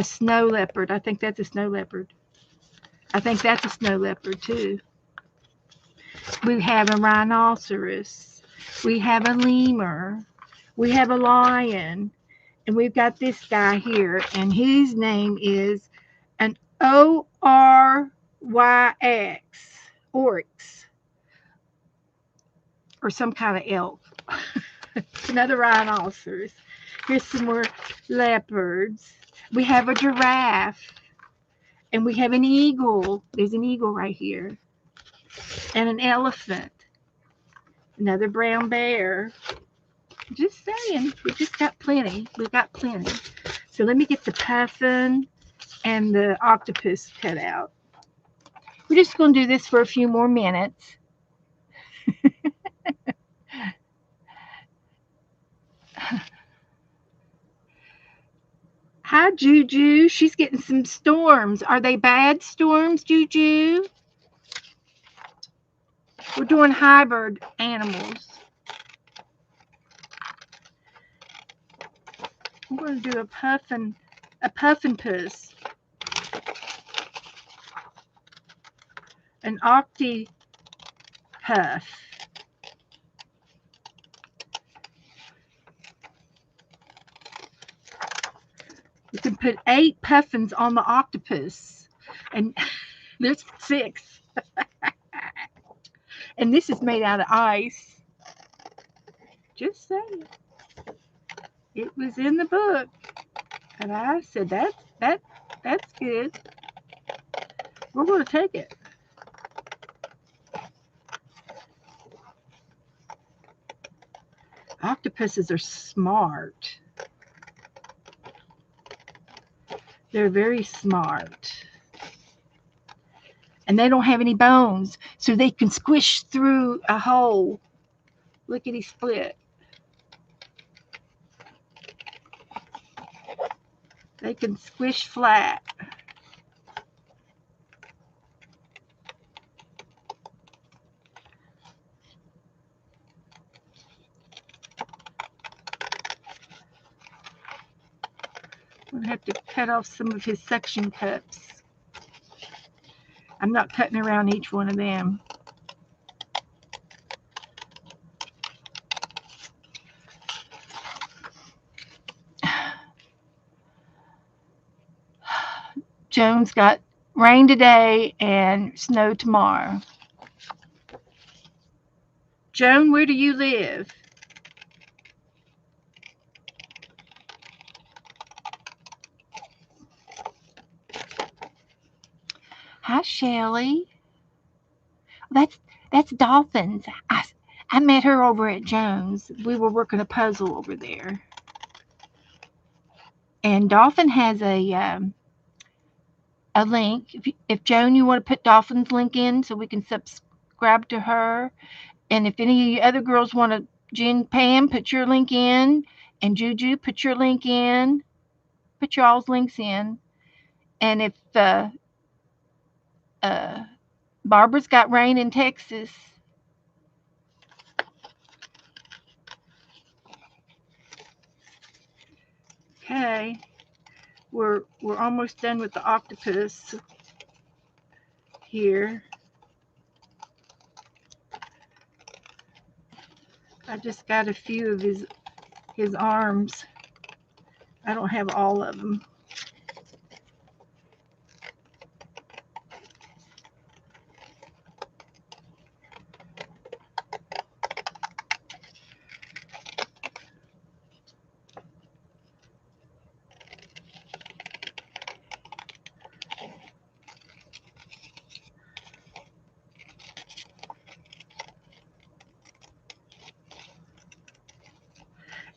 snow leopard. I think that's a snow leopard. I think that's a snow leopard too. We have a rhinoceros. We have a lemur. We have a lion. And we've got this guy here. And his name is an Oryx. Oryx. Or some kind of elk. Another rhinoceros. Here's some more leopards. We have a giraffe. And we have an eagle. There's an eagle right here. And an elephant. Another brown bear. Just saying. We just got plenty. We've got plenty. So let me get the puffin and the octopus cut out. We're just going to do this for a few more minutes. Hi, Juju. She's getting some storms. Are they bad storms, Juju? We're doing hybrid animals. I'm going to do a puffin puss. An octopuff. You can put 8 puffins on the octopus. And there's 6. And this is made out of ice. Just saying. It was in the book. And I said, that's good. We're going to take it. Octopuses are smart. They're very smart. And they don't have any bones, so they can squish through a hole. Lickety split. They can squish flat. We'll have to cut off some of his suction cups. I'm not cutting around each one of them. Jones got rain today and snow tomorrow. Joan, where do you live? Hi, Shelly. That's Dolphins. I met her over at Jones. We were working a puzzle over there. And Dolphin has a link. If Joan, you want to put Dolphin's link in so we can subscribe to her. And if any of you other girls want to, Jen, Pam, put your link in. And Juju, put your link in. Put your all's links in. And if Barbara's got rain in Texas. Okay. We're almost done with the octopus here. I just got a few of his arms. I don't have all of them.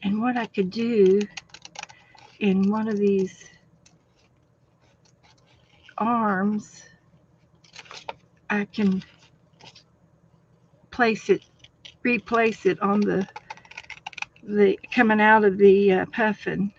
And what I could do in one of these arms, I can replace it on the coming out of the puffin.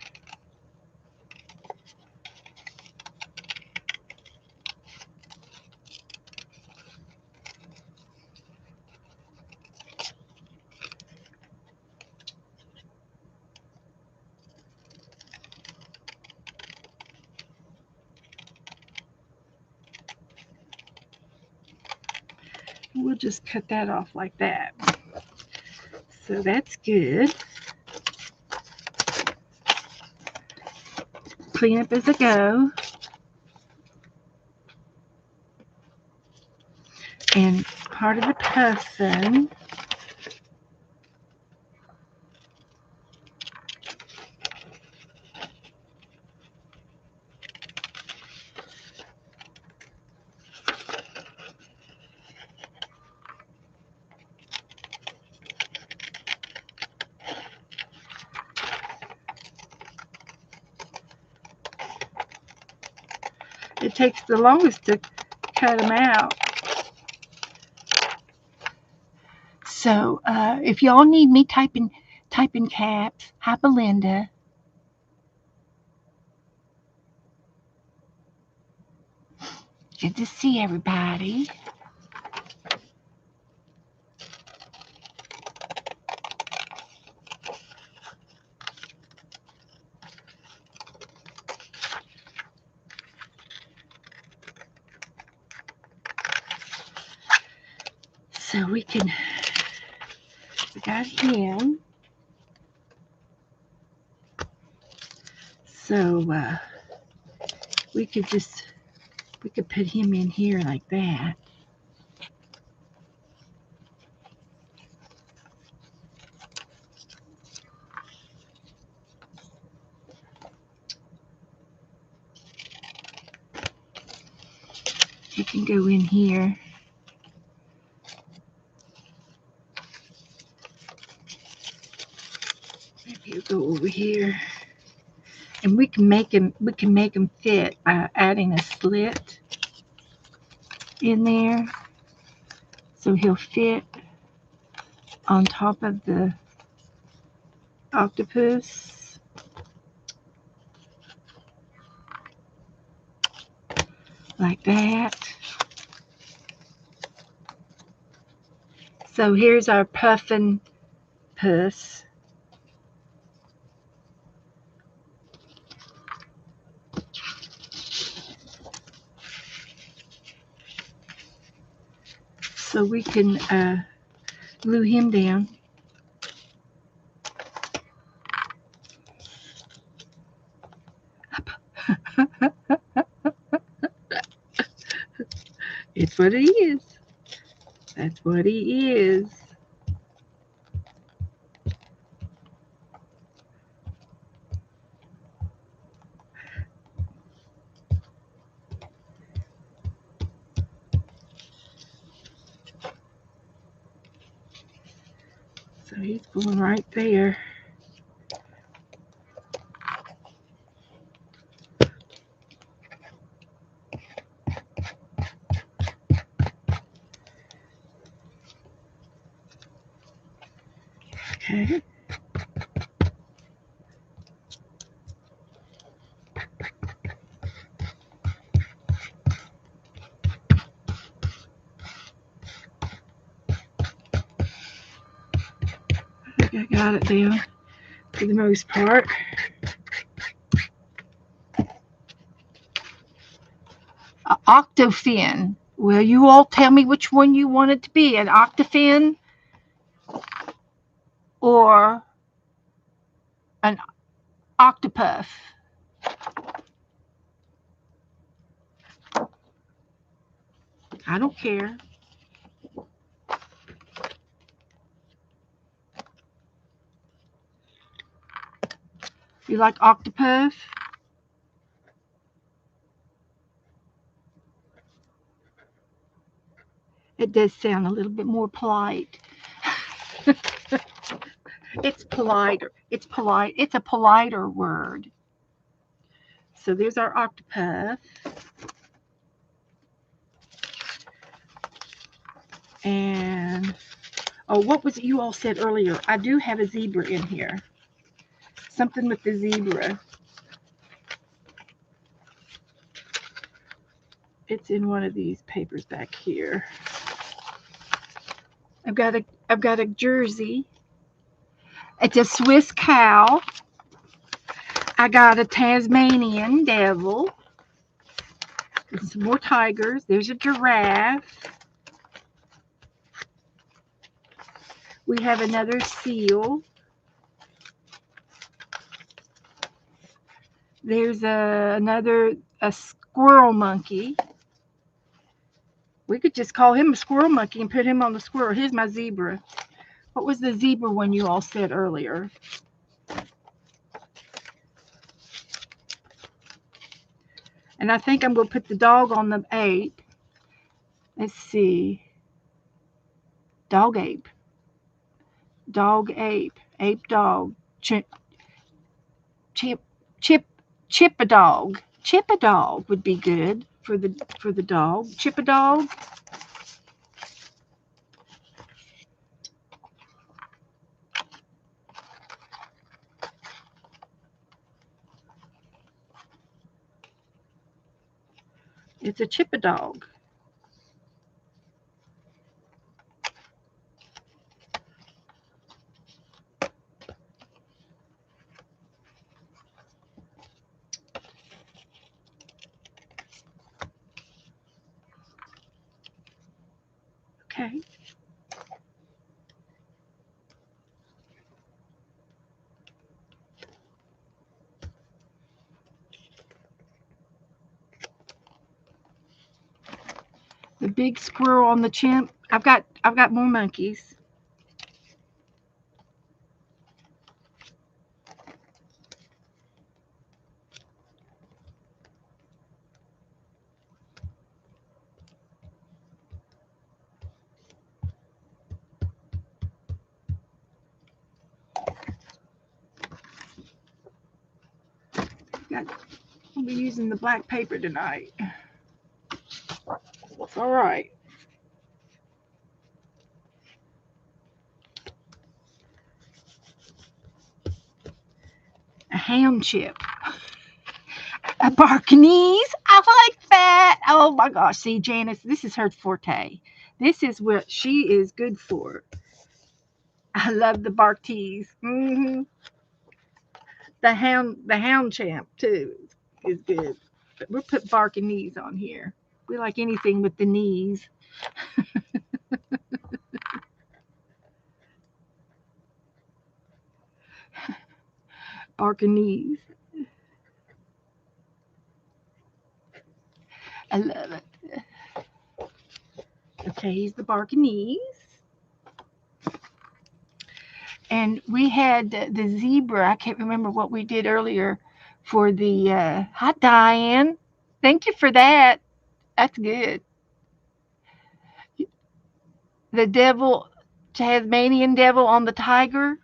We'll just cut that off like that. So that's good. Clean up as I go. And part of the puffin, it takes the longest to cut them out. So if y'all need me typing caps, hi Belinda. Good to see everybody. So we got him. So we could put him in here like that. He can go in here. Maybe you go over here. And we can make him fit by adding a slit in there. So he'll fit on top of the octopus. like that. So here's our puffin puss. So we can glue him down. It's what he is. That's what he is. So he's going right there. Okay. I think I got it down for the most part. Octofin. Well, you all tell me which one you want it to be, an octofin or an octopuff. I don't care. You like octopuff? It does sound a little bit more polite. It's politer. It's polite. It's a politer word. So there's our octopuff. And, oh, what was it you all said earlier? I do have a zebra in here. Something with the zebra. It's in one of these papers back here. I've got a jersey. It's a Swiss cow. I got a Tasmanian devil. There's some more tigers. There's a giraffe. We have another seal. There's another squirrel monkey. We could just call him a squirrel monkey and put him on the squirrel. Here's my zebra. What was the zebra one you all said earlier? And I think I'm going to put the dog on the ape. Let's see. Dog ape. Dog ape. Ape dog. Chip a dog. Chip a dog would be good for the dog. Chip a dog. It's a chip a dog. Okay. The big squirrel on the chimp. I've got more monkeys. I'll be using the black paper tonight. It's all right. A ham chip. A Barkanese. I like that. Oh my gosh. See, Janice, this is her forte. This is what she is good for. I love the Barktees. The hound champ too is good. But we'll put Barkanese on here. We like anything with the knees. Barkanese. I love it. Okay, he's the Barkanese. And we had the zebra. I can't remember what we did earlier for the. Hi, Diane. Thank you for that. That's good. The devil, Tasmanian devil on the tiger.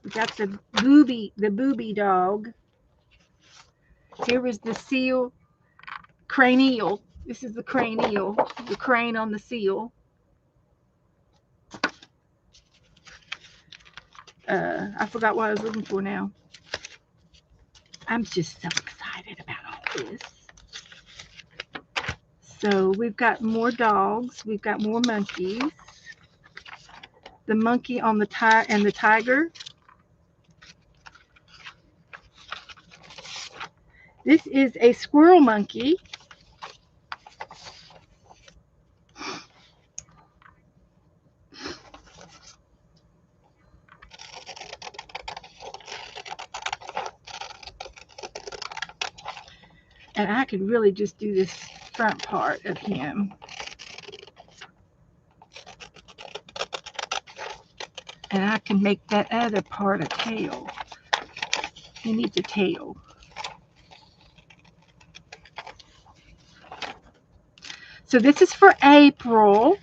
We got the booby dog. Here was the seal, cranial. This is the cranial, the crane on the seal. I forgot what I was looking for now. I'm just so excited about all this. So we've got more dogs. We've got more monkeys. The monkey on the and the tiger. This is a squirrel monkey. And I could really just do this front part of him. And I can make that other part a tail. He needs a tail. So this is for April.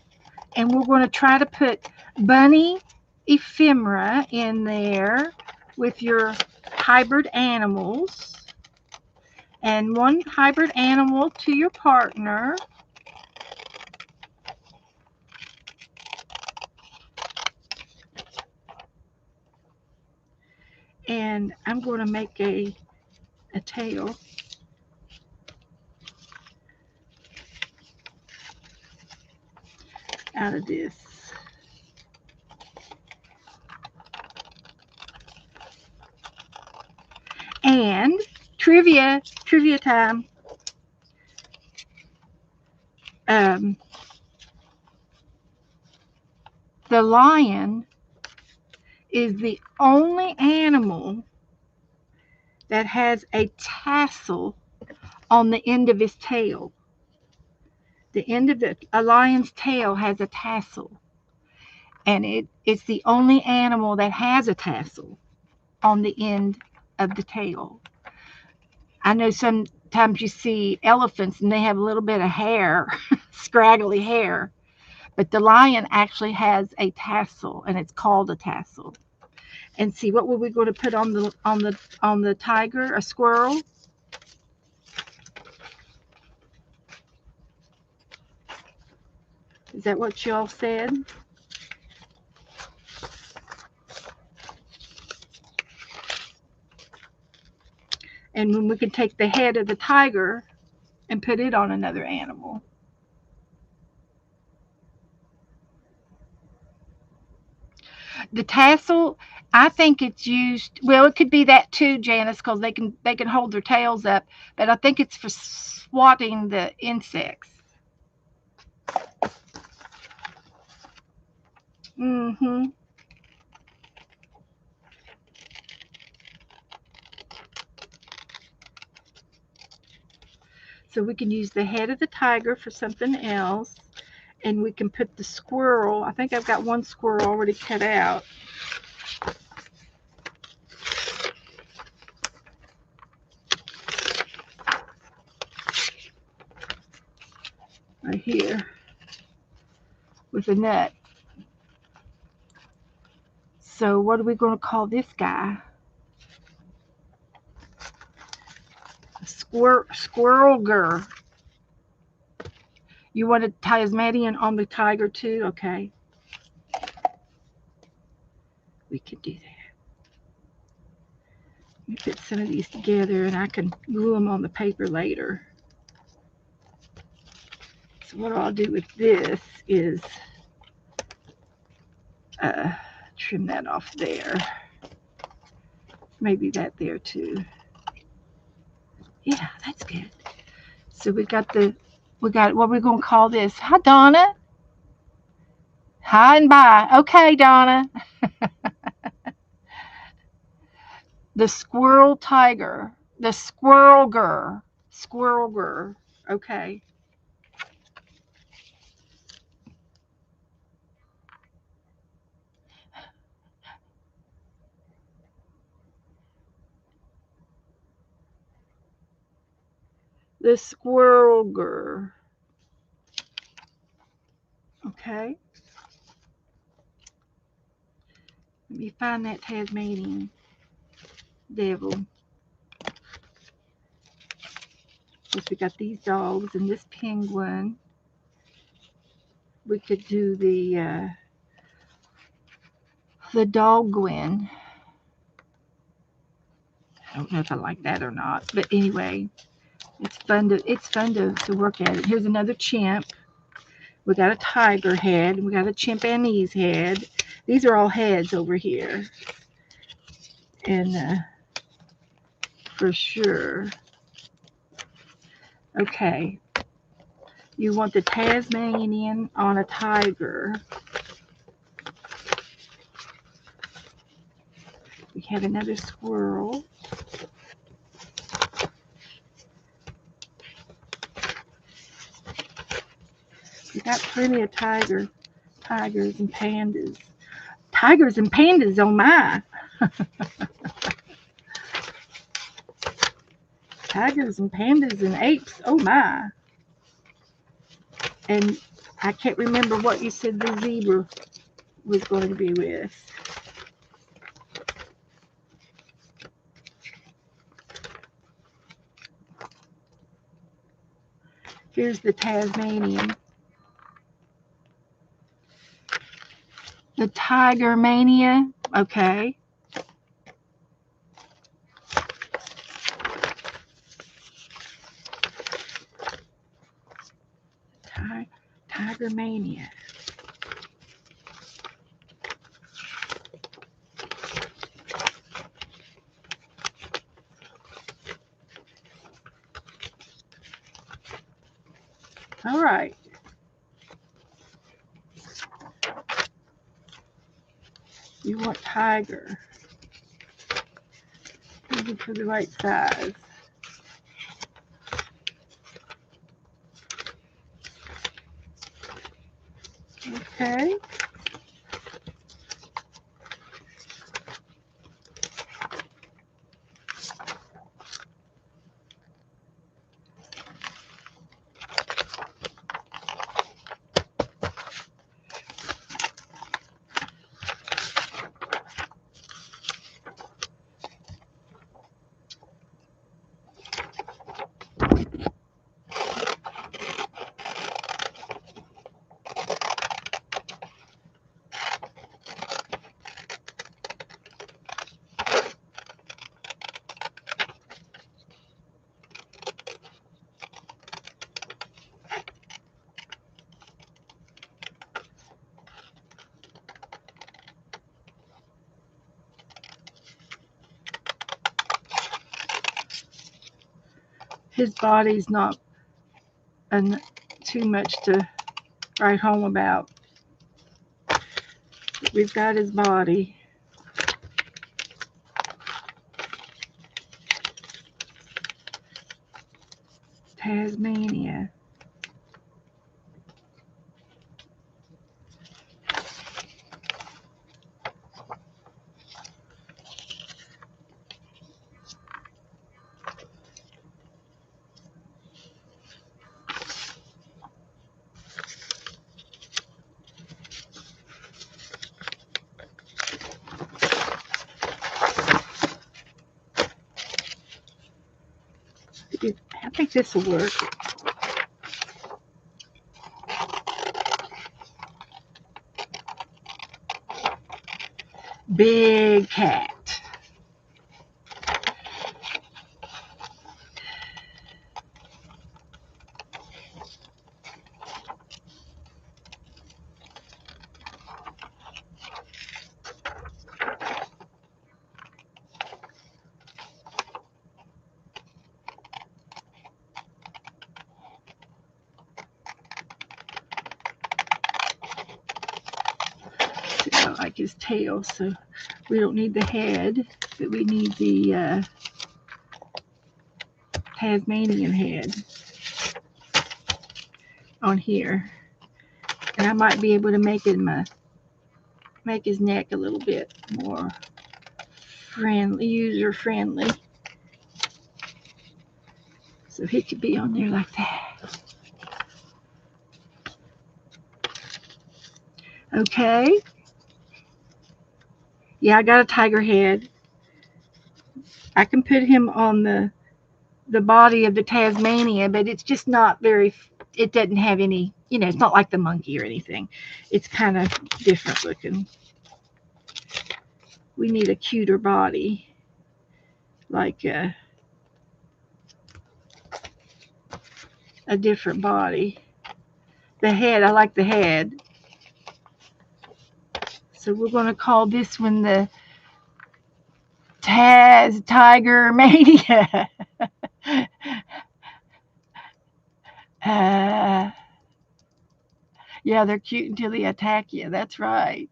And we're going to try to put bunny ephemera in there with your hybrid animals. And one hybrid animal to your partner. And I'm going to make a tail out of this. And trivia time. The lion is the only animal that has a tassel on the end of his tail. The end of a lion's tail has a tassel. And it's the only animal that has a tassel on the end of the tail. I know sometimes you see elephants and they have a little bit of hair, scraggly hair. But the lion actually has a tassel, and it's called a tassel. And see, what were we going to put on the tiger? A squirrel. Is that what y'all said? And then we can take the head of the tiger and put it on another animal. The tassel, I think it's used. Well, it could be that too, Janice, because they can hold their tails up. But I think it's for swatting the insects. Mm-hmm. So we can use the head of the tiger for something else. And we can put the squirrel. I think I've got one squirrel already cut out. Right here with a nut. So what are we going to call this guy? Squirrelger. You want a Tasmanian on the tiger too? Okay. We can do that. Let me put some of these together and I can glue them on the paper later. So what I'll do with this is trim that off there. Maybe that there too. Yeah, that's good. So we got what we're going to call this. Hi, Donna. Hi and bye. Okay, Donna. The squirrel tiger. The squirrel girl. Squirrel girl. Okay. The squirrel girl. Okay. Let me find that Tasmanian devil. Because we got these dogs and this penguin. We could do the dog Gwen. I don't know if I like that or not, but anyway, it's fun to work at it. Here's another chimp. We got a tiger head. We got a chimpanzee's head. These are all heads over here, and for sure. Okay, you want the Tasmanian on a tiger. We have another squirrel. We got plenty of tigers and pandas. Tigers and pandas, oh my. Tigers and pandas and apes, oh my. And I can't remember what you said the zebra was going to be with. Here's the Tasmanian. The Tiger Mania. Okay. Tiger Mania. All right. You want tiger. Looking for the right size. Okay. His body's not too much to write home about. We've got his body. Tasmania. I think this will work. big cat. I like his tail, so we don't need the head, but we need the Tasmanian head on here. And I might be able to make his neck a little bit more friendly, user friendly. So he could be on there like that. Okay. Yeah, I got a tiger head. I can put him on the body of the Tasmania, but it's just not very, it doesn't have any, it's not like the monkey or anything. It's kind of different looking. We need a cuter body, like a different body. The head, I like the head. So we're going to call this one the Tiger Mania. Yeah, they're cute until they attack you. That's right.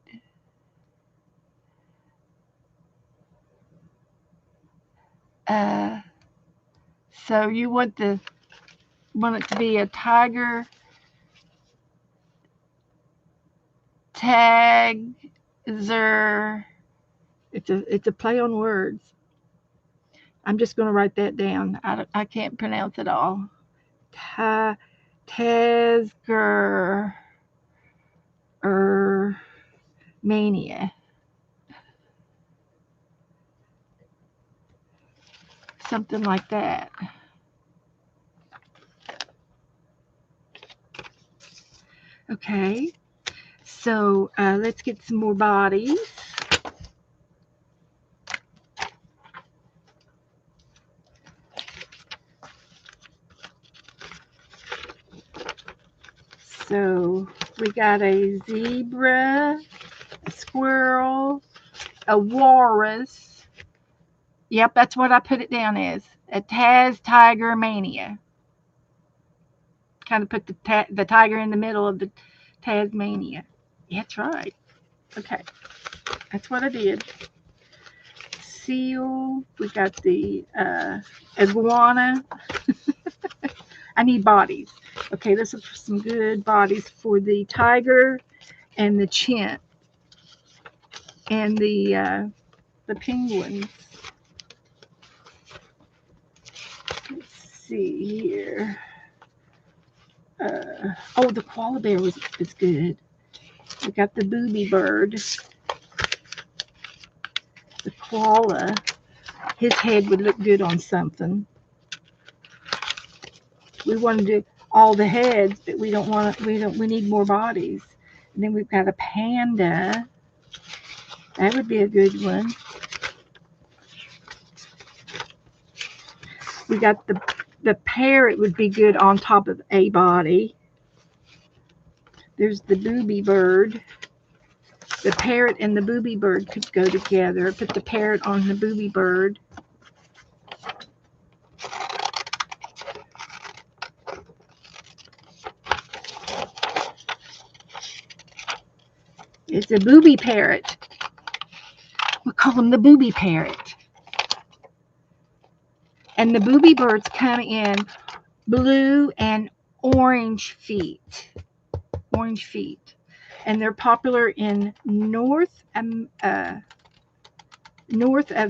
So you want it to be a tiger tagzer. It's a play on words. I'm just going to write that down. I can't pronounce it all. Tasger mania. Something like that. Okay. So let's get some more bodies. So we got a zebra, a squirrel, a walrus. Yep, that's what I put it down as. A Tiger Mania. Kind of put the tiger in the middle of the Tasmania. That's right. Okay. That's what I did. Seal. We got the iguana. I need bodies. Okay, this is some good bodies for the tiger and the chimp and the penguins. Let's see here. The koala bear is good. We got the booby bird. The koala. His head would look good on something. We want to do all the heads, but we need more bodies. And then we've got a panda. That would be a good one. We got the parrot would be good on top of a body. There's the booby bird. The parrot and the booby bird could go together. Put the parrot on the booby bird. It's a booby parrot. We call him the booby parrot. And the booby birds come in blue and orange feet. Orange feet. And they're popular in north of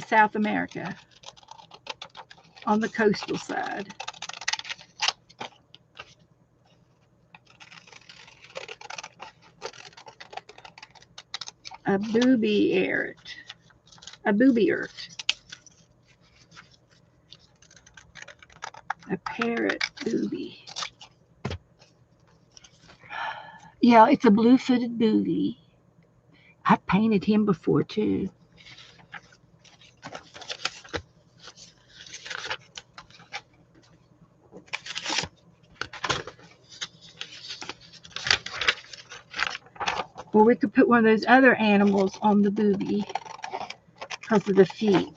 South America on the coastal side. A booby parrot. A parrot booby. Yeah, it's a blue-footed booby. I've painted him before too. Or we could put one of those other animals on the booby because of the feet.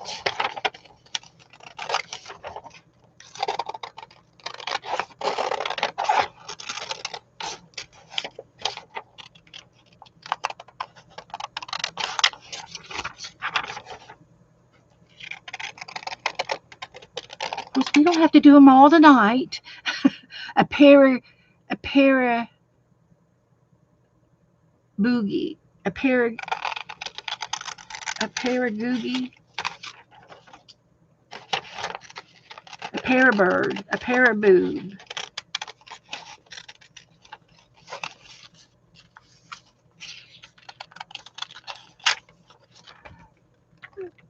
Of course, we don't have to do them all tonight. a para boogie, a paragoogie, a parabird, a paraboob.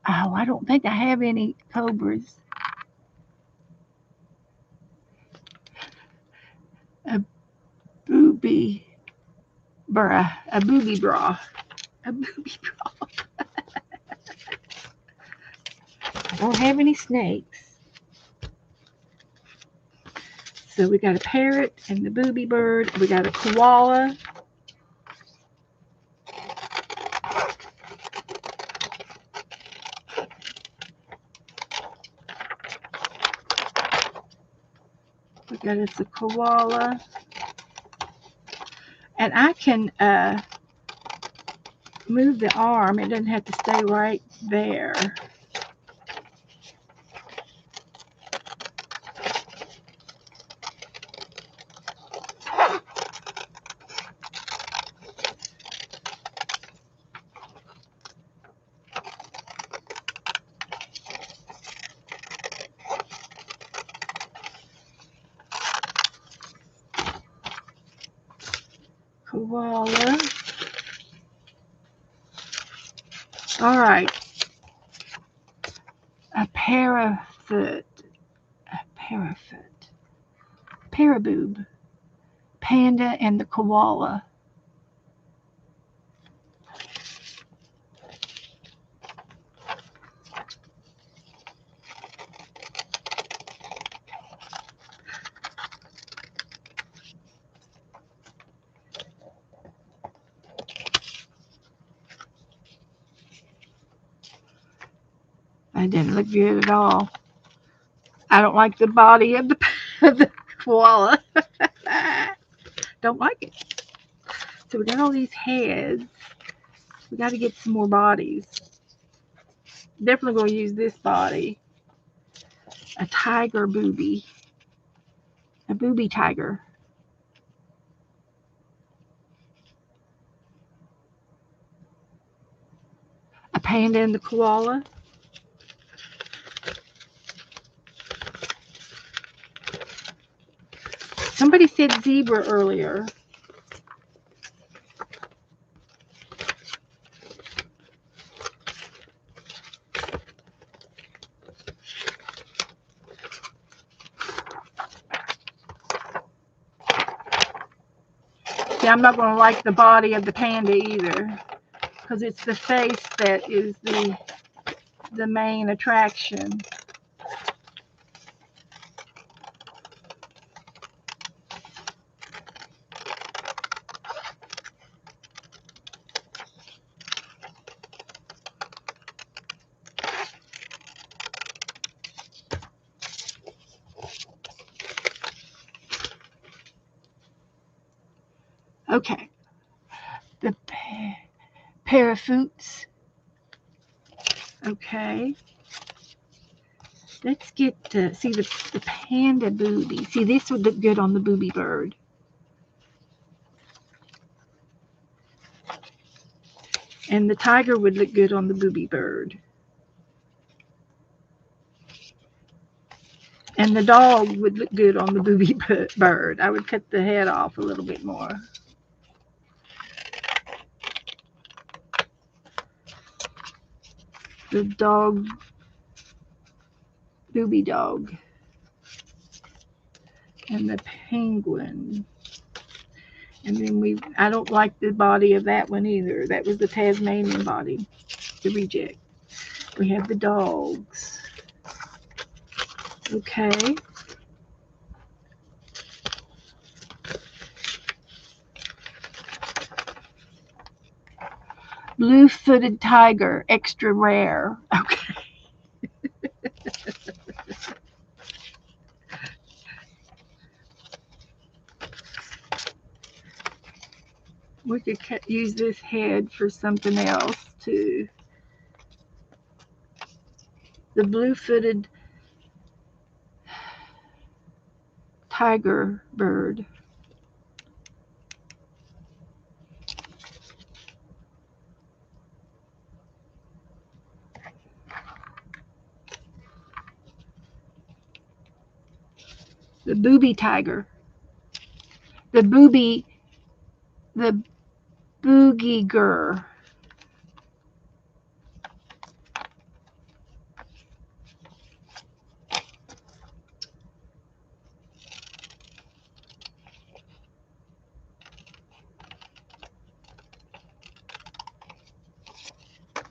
Oh, I don't think I have any cobras. A booby bra, a booby bra, a booby bra. I don't have any snakes. So we got a parrot and the booby bird. We got a koala. We got us a koala. And I can move the arm. It doesn't have to stay right there. Koala. All right. A parafoot. A parafoot. Paraboob. Panda and the koala. That didn't look good at all. I don't like the body of the koala. Don't like it. So we got all these heads. We got to get some more bodies. Definitely going to use this body. A tiger booby. A booby tiger. A panda and the koala. Somebody said zebra earlier. See, I'm not going to like the body of the panda either, because it's the face that is the main attraction. Okay, the parafoots. Okay, let's get to see the panda booby. See, this would look good on the booby bird. And the tiger would look good on the booby bird. And the dog would look good on the booby bird. I would cut the head off a little bit more. The dog, booby dog. And the penguin. And then I don't like the body of that one either. That was the Tasmanian body, the reject. We have the dogs. Okay. blue-footed tiger, extra rare. Okay. We could use this head for something else too. The blue-footed tiger bird. The booby tiger. The boogie gur.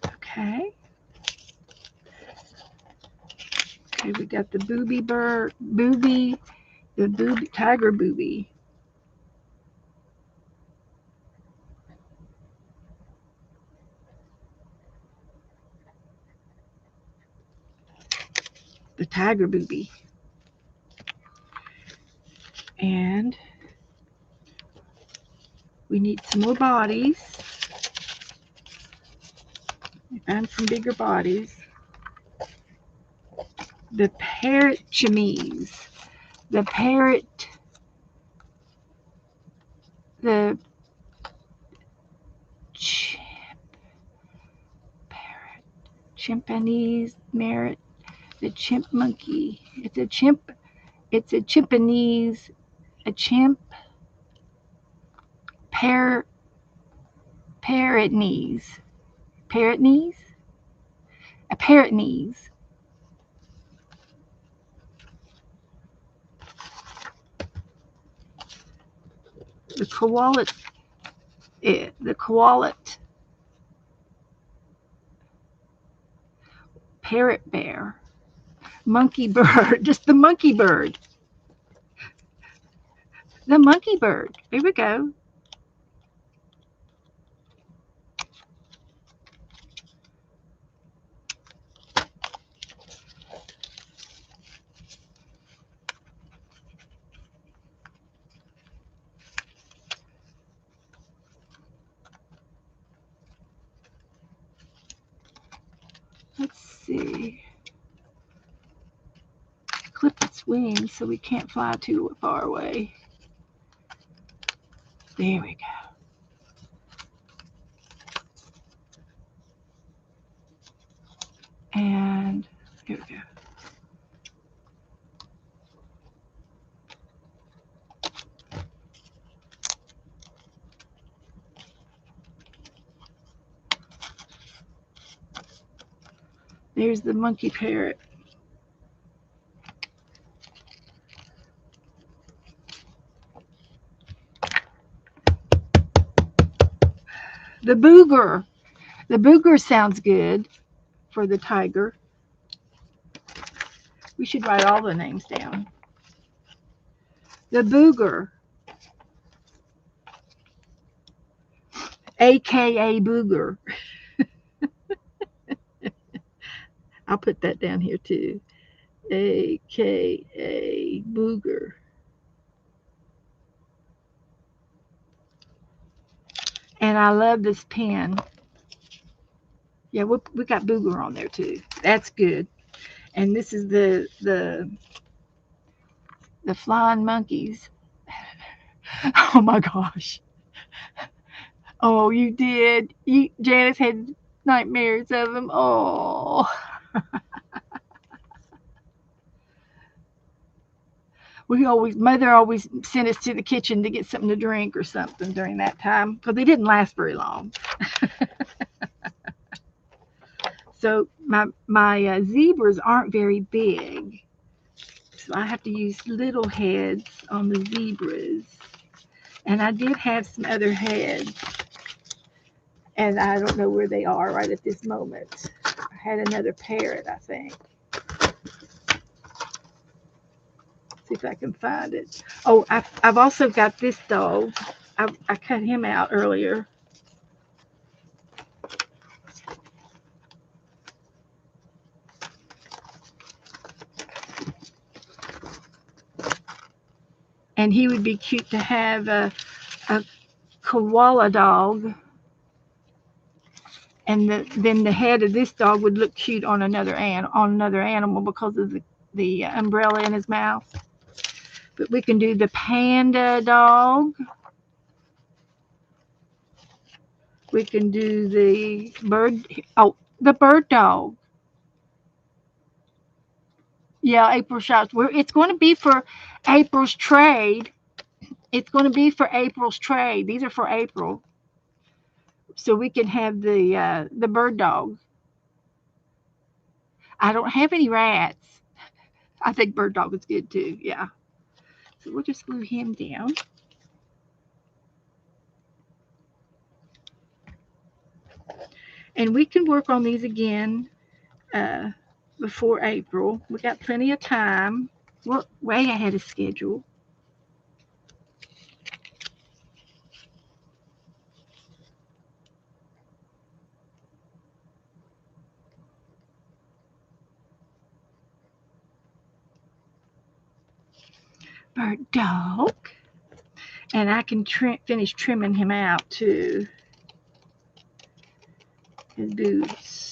Okay. Okay, we got the booby bird, the booby tiger booby. The tiger booby. And we need some more bodies. We found some bigger bodies. The parrot chemise. The parrot. The parrot. Chimpanese merit. The chimp monkey. It's a chimp. It's a chimpanese. A chimp. Parrot knees. Parrot knees? A parrot knees. The koala. The koala. Parrot bear. Monkey bird. Just the monkey bird. The monkey bird. Here we go. Let's see. Clip its wings so we can't fly too far away. There we go. And here we go. There's the monkey parrot. The booger. The booger sounds good for the tiger. We should write all the names down. The booger. AKA booger. I'll put that down here too. AKA booger. And I love this pen. Yeah, we got booger on there too. That's good. And this is the flying monkeys. Oh my gosh. Oh, you did. Janice had nightmares of them. Oh. Mother always sent us to the kitchen to get something to drink or something during that time because they didn't last very long. So my zebras aren't very big, so I have to use little heads on the zebras. And I did have some other heads, and I don't know where they are right at this moment. I had another parrot, I think. See if I can find it. Oh, I've also got this dog. I cut him out earlier. And he would be cute to have a koala dog. And then the head of this dog would look cute on another animal because of the umbrella in his mouth. But we can do the panda dog. We can do the bird dog. Yeah, April shots. It's going to be for April's trade. It's going to be for April's trade. These are for April. So we can have the bird dog. I don't have any rats. I think bird dog is good too. Yeah. So we'll just glue him down. And we can work on these again before April. We got plenty of time. We're way ahead of schedule. Bird dog. And I can finish trimming him out too. His boots.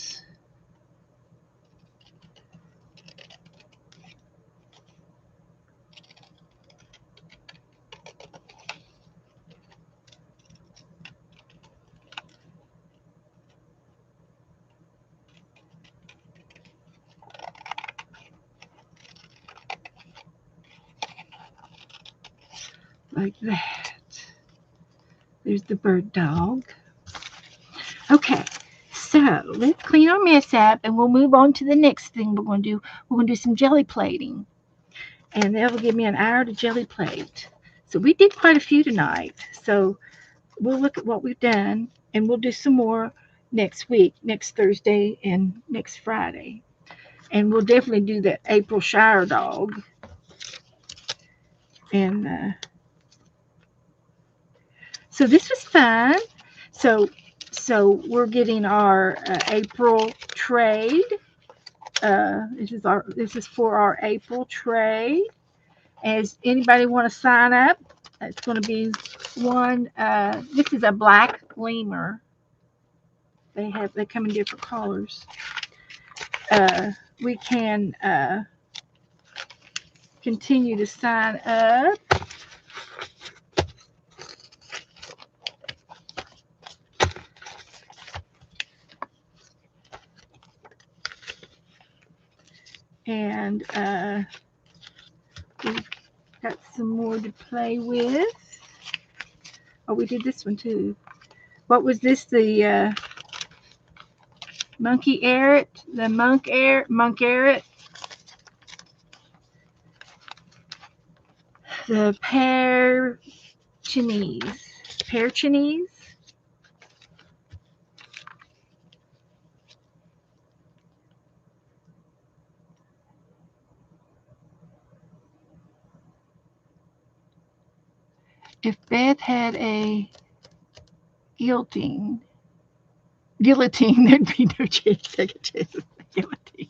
Like that. There's the bird dog. Okay, so let's clean our mess up and we'll move on to the next thing we're going to do. We're going to do some jelly plating. And that will give me an hour to jelly plate. So we did quite a few tonight. So we'll look at what we've done and we'll do some more next week, next Thursday and next Friday. And we'll definitely do the April Shire dog. And so this was fun. So we're getting our April trade. This is for our April trade. As anybody want to sign up, it's going to be one. This is a black lemur. They come in different colors. We can continue to sign up. And we've got some more to play with. Oh, we did this one too. What was this? The monkey errant? The monk errant? The pear Chinese. If Beth had a guillotine, there'd be no chance to take a chance with the guillotine.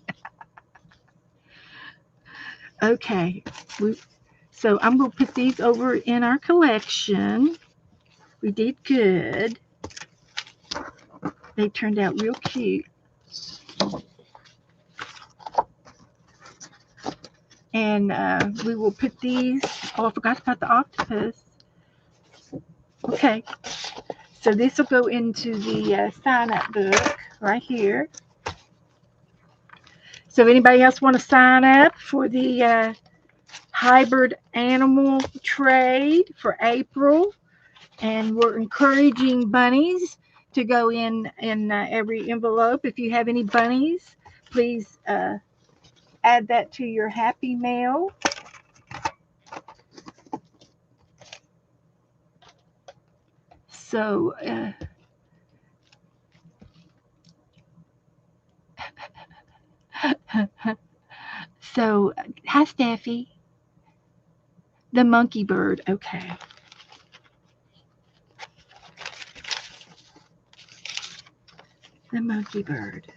Okay, so I'm going to put these over in our collection. We did good. They turned out real cute. And we will put these. Oh, I forgot about the octopus. Okay, so this will go into the sign-up book right here. So if anybody else want to sign up for the Hybird animal trade for April, and we're encouraging bunnies to go in every envelope. If you have any bunnies, please add that to your happy mail. So so hi Steffi. The monkey bird. Okay. The monkey bird.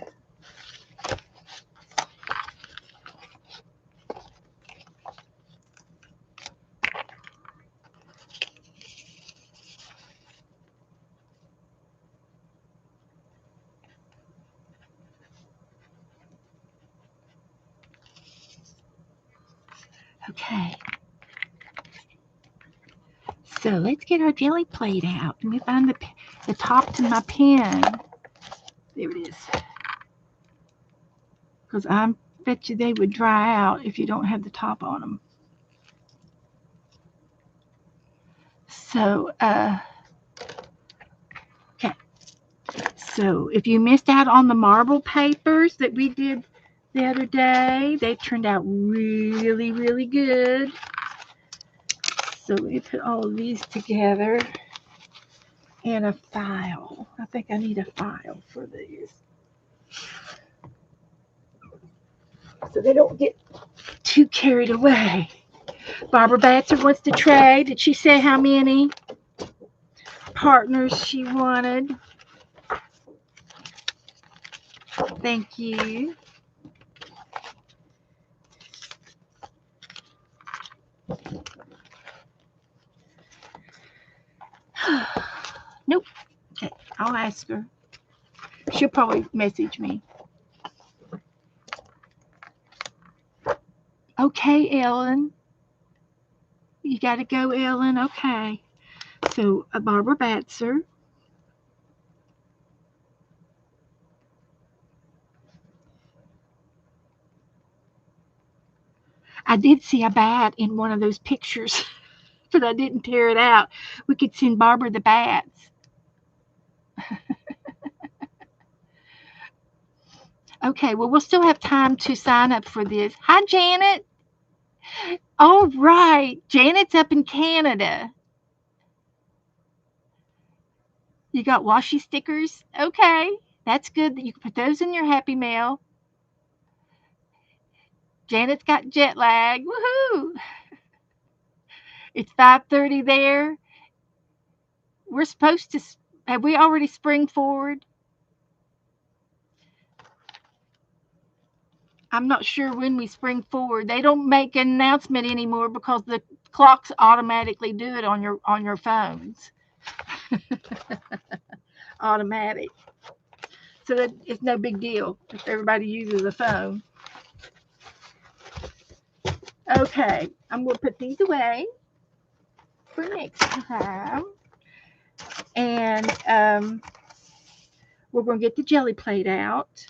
Okay. So let's get our jelly plate out. Let me find the top to my pen. There it is. Because I bet you they would dry out if you don't have the top on them. So, okay. So if you missed out on the marble papers that we did the other day, they turned out really, really good. So let me put all of these together in a file. I think I need a file for these, so they don't get too carried away. Barbara Batzer wants to trade. Did she say how many partners she wanted? Thank you. Nope. Okay, I'll ask her. She'll probably message me. Okay, Ellen. You got to go, Ellen. Okay. So, Barbara Batzer. I did see a bat in one of those pictures, but I didn't tear it out. We could send Barbara the bats. Okay, well, we'll still have time to sign up for this. Hi, Janet. All right. Janet's up in Canada. You got washi stickers? Okay. That's good. You can put those in your Happy Mail. Janet's got jet lag. Woohoo! It's 5:30 there. We're supposed to, have we already spring forward? I'm not sure when we spring forward. They don't make an announcement anymore because the clocks automatically do it on your phones. Automatic. So that it's no big deal if everybody uses a phone. Okay, I'm going to put these away for next time. And we're going to get the jelly plate out.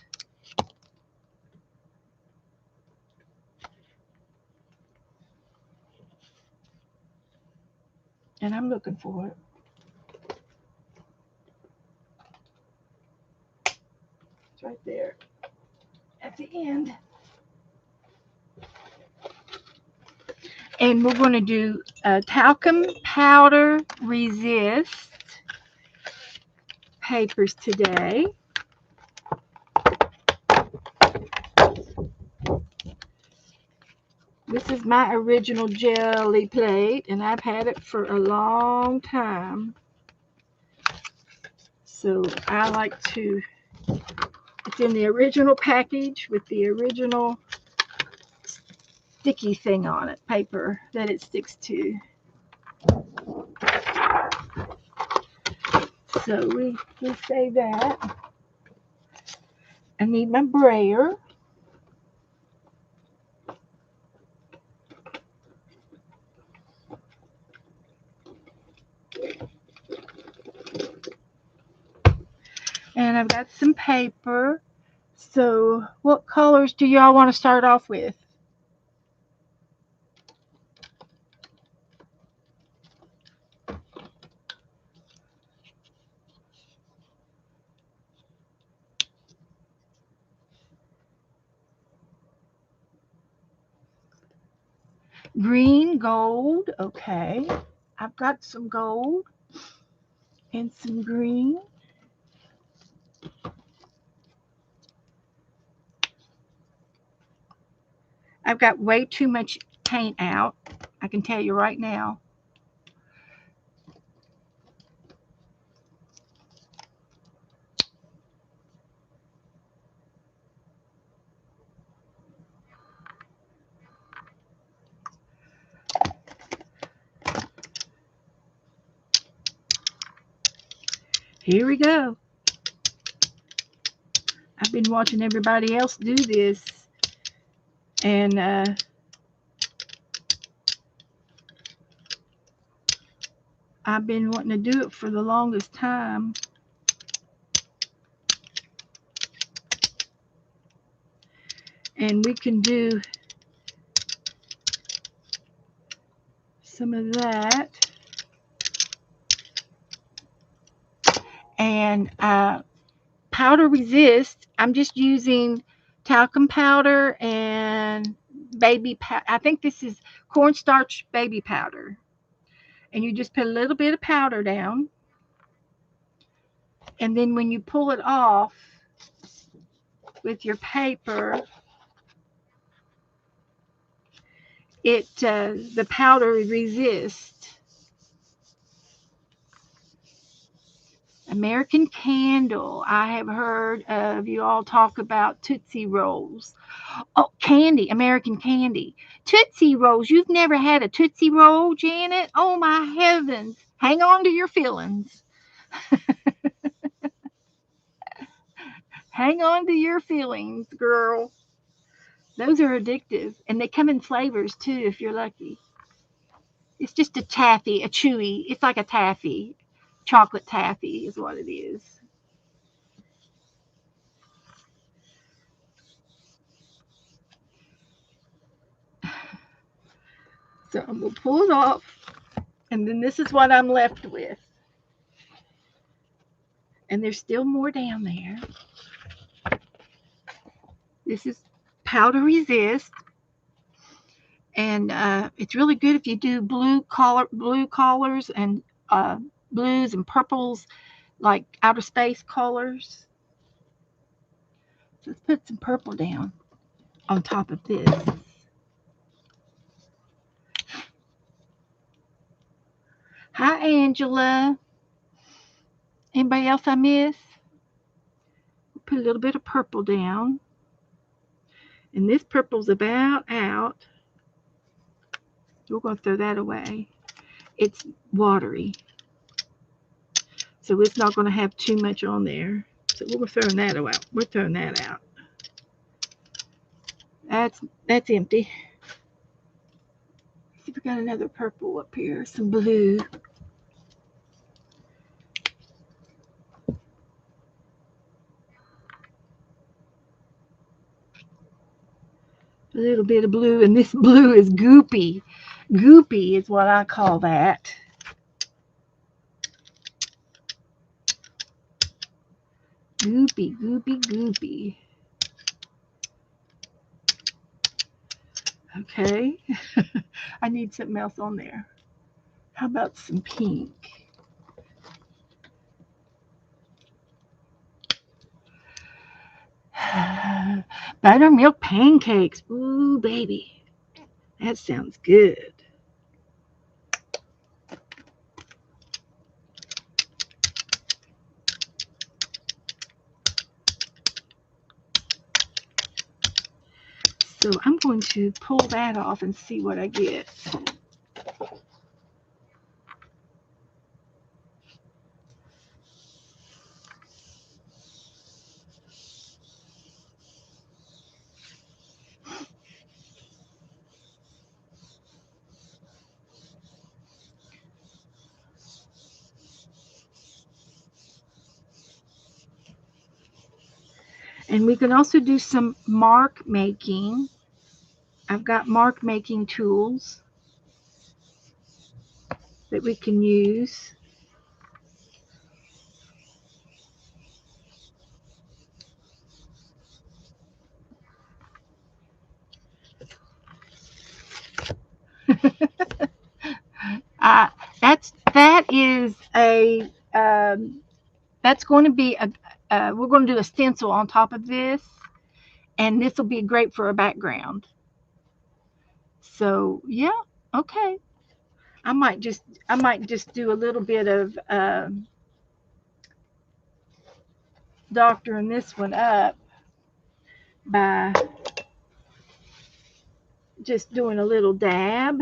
And I'm looking for it. It's right there at the end. And we're going to do talcum powder resist papers today. This is my original jelly plate, and I've had it for a long time. So I like to, it's in the original package with the original sticky thing on it, paper that it sticks to. So we save that. I need my brayer. And I've got some paper. So what colors do y'all want to start off with? Green, gold. Okay. I've got some gold and some green. I've got way too much paint out. I can tell you right now. Here we go. I've been watching everybody else do this, and I've been wanting to do it for the longest time. And we can do some of that. And powder resist, I'm just using talcum powder and baby powder. I think this is cornstarch baby powder. And you just put a little bit of powder down. And then when you pull it off with your paper, the powder resists. American Candle. I have heard of you all talk about Tootsie Rolls. Oh, candy, American candy. Tootsie Rolls. You've never had a Tootsie Roll, Janet? Oh, my heavens. Hang on to your feelings. Hang on to your feelings, girl. Those are addictive. And they come in flavors, too, if you're lucky. It's just a taffy, a chewy. It's like a taffy. Chocolate taffy is what it is. So I'm going to pull it off. And then this is what I'm left with. And there's still more down there. This is powder resist. And it's really good if you do blue collars and blues and purples, like outer space colors. So let's put some purple down on top of this. Hi, Angela. Anybody else I miss? Put a little bit of purple down. And this purple's about out. We're going to throw that away. It's watery. So it's not going to have too much on there. So we're throwing that out. We're throwing that out. That's empty. Let's see if we got another purple up here. Some blue. A little bit of blue. And this blue is goopy. Goopy is what I call that. Goopy, goopy, goopy. Okay. I need something else on there. How about some pink? Buttermilk pancakes. Ooh, baby. That sounds good. So I'm going to pull that off and see what I get. And we can also do some mark making. I've got mark making tools that we can use. That is a that's going to be we're going to do a stencil on top of this, and this will be great for a background. So yeah, okay. I might just do a little bit of doctoring this one up by just doing a little dab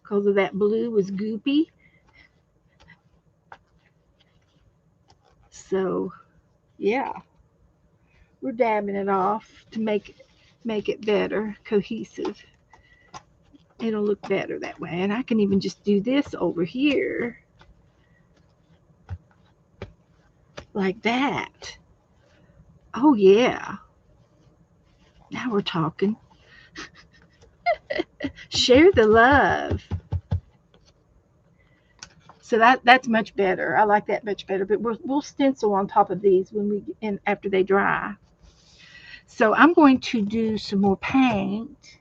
because of that blue was goopy. So yeah, we're dabbing it off to make it better, cohesive. It'll look better that way. And I can even just do this over here like that. Oh, yeah. Now we're talking. Share the love. So that's much better. I like that much better. But we'll stencil on top of these after they dry. So I'm going to do some more paint,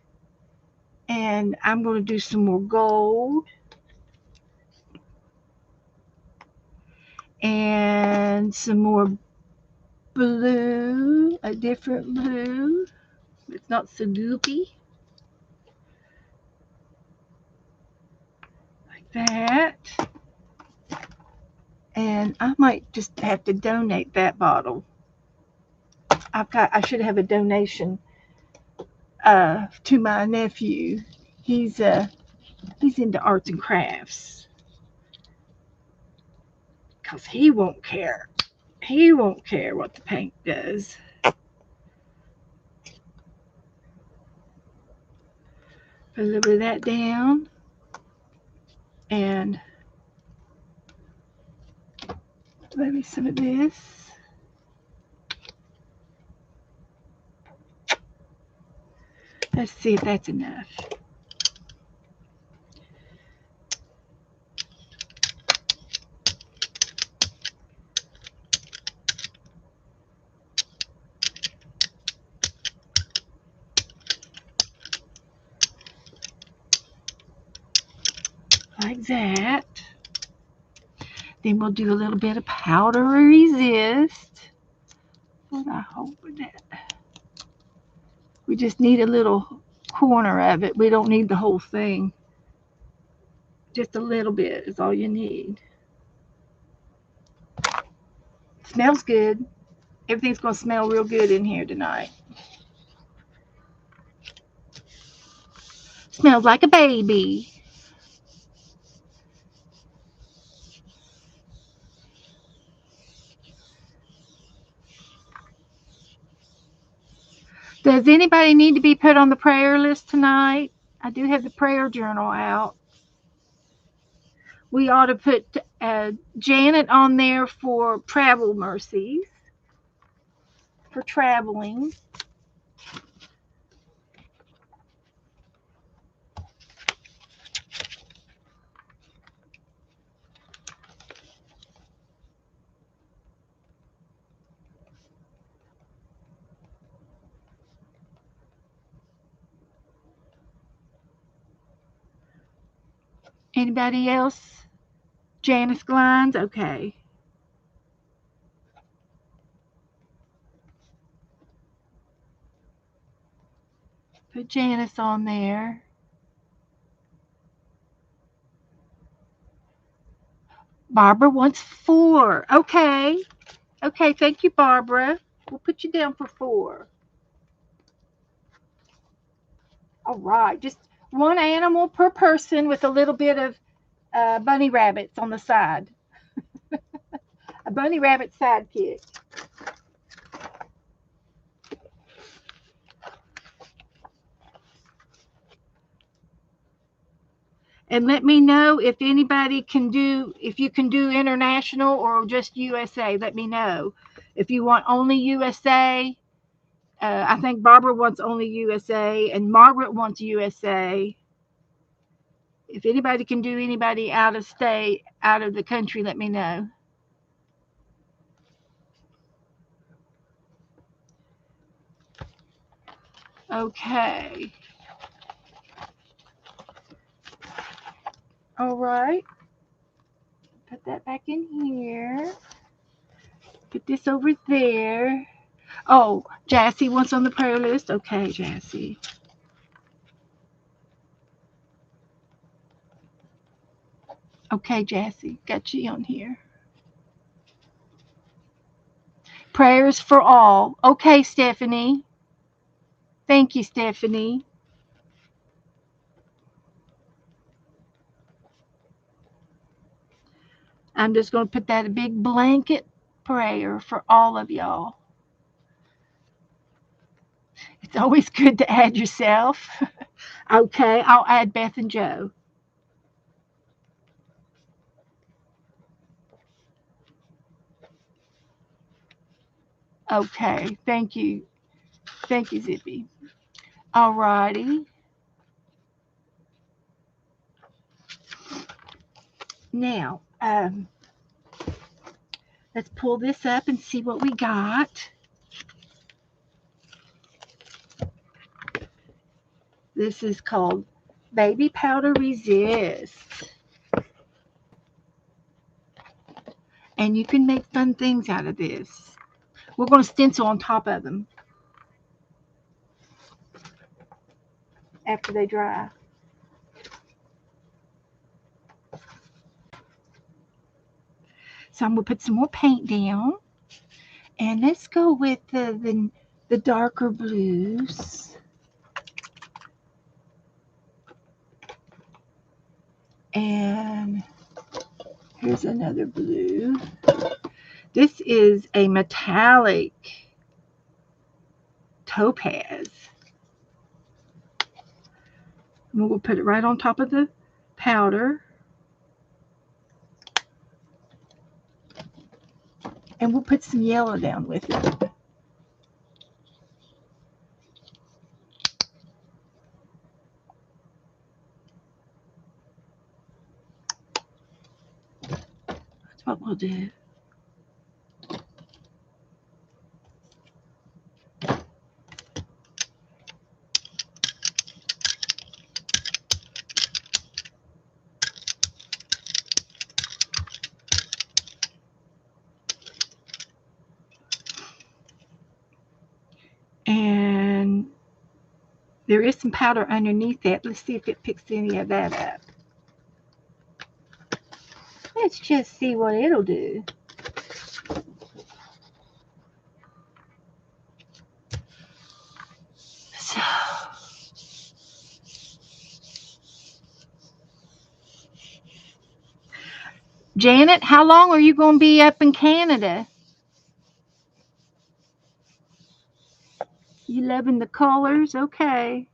and I'm going to do some more gold, and some more blue, a different blue. It's not so goopy. Like that. And I might just have to donate that bottle. I should have a donation to my nephew. He's into arts and crafts. Because he won't care. He won't care what the paint does. Put a little bit of that down. And maybe some of this. Let's see if that's enough. Like that. Then we'll do a little bit of powder resist. What I hope with that. We just need a little corner of it. We don't need the whole thing. Just a little bit is all you need. Smells good. Everything's going to smell real good in here tonight. Smells like a baby. Does anybody need to be put on the prayer list tonight? I do have the prayer journal out. We ought to put Janet on there for travel mercies, for traveling. Anybody else? Janice Glines? Okay. Put Janice on there. Barbara wants 4. Okay. Okay, thank you, Barbara. We'll put you down for 4. All right. Just one animal per person with a little bit of bunny rabbits on the side. A bunny rabbit sidekick. And let me know if anybody can do, if you can do international or just USA. Let me know. If you want only USA, I think Barbara wants only USA and Margaret wants USA. If anybody can do anybody out of state, out of the country, let me know. Okay. All right. Put that back in here. Put this over there. Oh, Jassy wants on the prayer list. Okay, Jassy. Okay, Jassy. Got you on here. Prayers for all. Okay, Stephanie. Thank you, Stephanie. I'm just going to put that a big blanket prayer for all of y'all. It's always good to add yourself. Okay, I'll add Beth and Joe. Okay, thank you. Thank you, Zippy. All righty. Now, let's pull this up and see what we got. This is called Baby Powder Resist. And you can make fun things out of this. We're going to stencil on top of them after they dry. So I'm going to put some more paint down. And let's go with the darker blues. And here's another blue. This is a metallic topaz. And we'll put it right on top of the powder. And we'll put some yellow down with it. That's what we'll do. And there is some powder underneath that. Let's see if it picks any of that up. Let's just see what it'll do. So, Janet, how long are you going to be up in Canada? You loving the colors? Okay.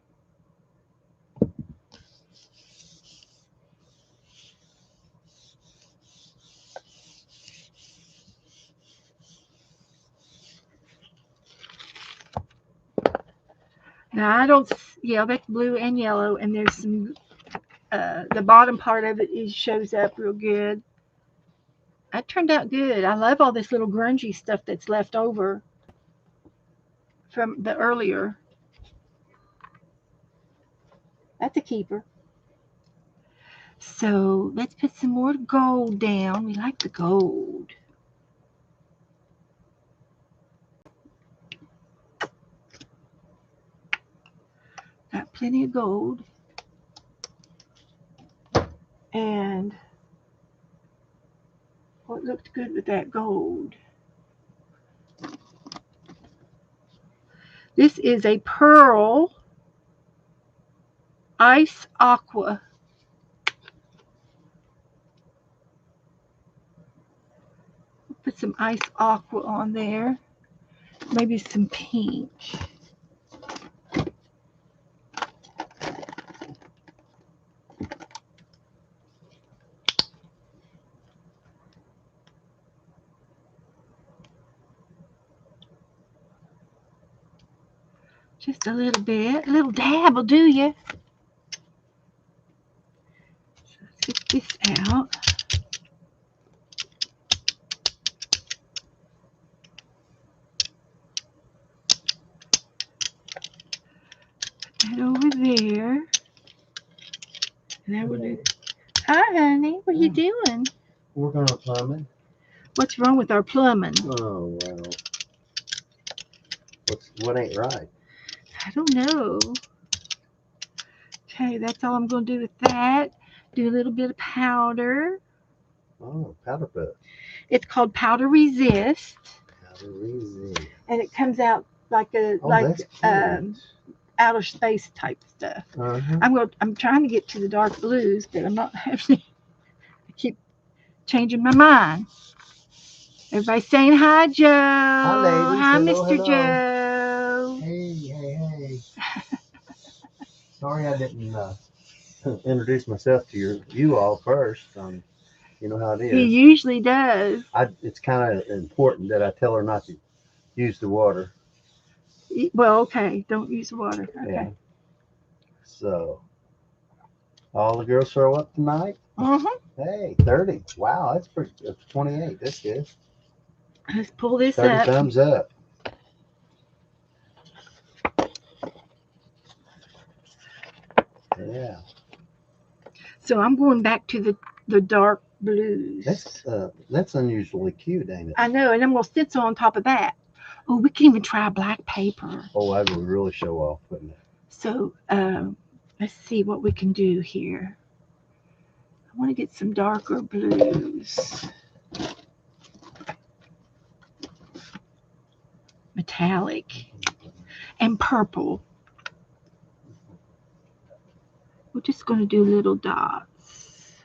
Now I don't, yeah, that's blue and yellow, and there's some, the bottom part of it shows up real good. That turned out good. I love all this little grungy stuff that's left over from the earlier. That's a keeper. So let's put some more gold down. We like the gold. Got plenty of gold. And what looked good with that gold? This is a pearl ice aqua. Put some ice aqua on there. Maybe some pink. Just a little bit. A little dab will do you. So let's get this out. Put that over there. And that will do. Hi, honey. What are you doing? Working on plumbing. What's wrong with our plumbing? Oh, well. What ain't right? I don't know. Okay, that's all I'm going to do with that. Do a little bit of powder. Oh, powder puff. It's called Powder Resist. Powder resist. And it comes out like a outer space type stuff. Uh-huh. I'm trying to get to the dark blues, but I'm not having. I keep changing my mind. Everybody saying hi, Joe. Hi, ladies. Hi, Hello, Mr. hello. Joe. Hey. Sorry I didn't introduce myself to you all first. You know how it is. He usually does. It's kind of important that I tell her not to use the water. Well, okay. Don't use the water. Okay. Yeah. So, all the girls throw up tonight? Mm-hmm. Hey, 30. Wow, that's pretty good. 28. That's good. Let's pull this 30 up. thumbs up. Yeah. So I'm going back to the dark blues. That's unusually cute, ain't it? I know, and I'm going to stencil on top of that. Oh, we can even try black paper. Oh, that would really show off, wouldn't it? So let's see what we can do here. I want to get some darker blues. Metallic. And purple. We're just going to do little dots.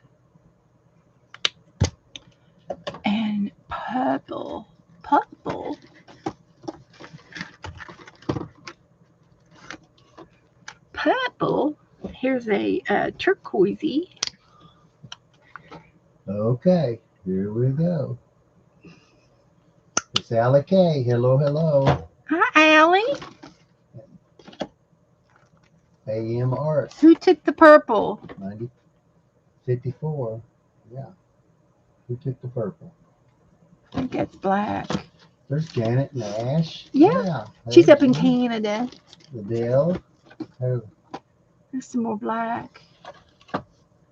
And purple. Purple. Purple. Here's a turquoisey. Okay, here we go. It's Allie K. Hello, hello. Hi, Allie. AM Art. Who took the purple? 54. Yeah. Who took the purple? I think that's black. There's Janet Nash. Yeah. She's up in Canada. Adele. There's some more black.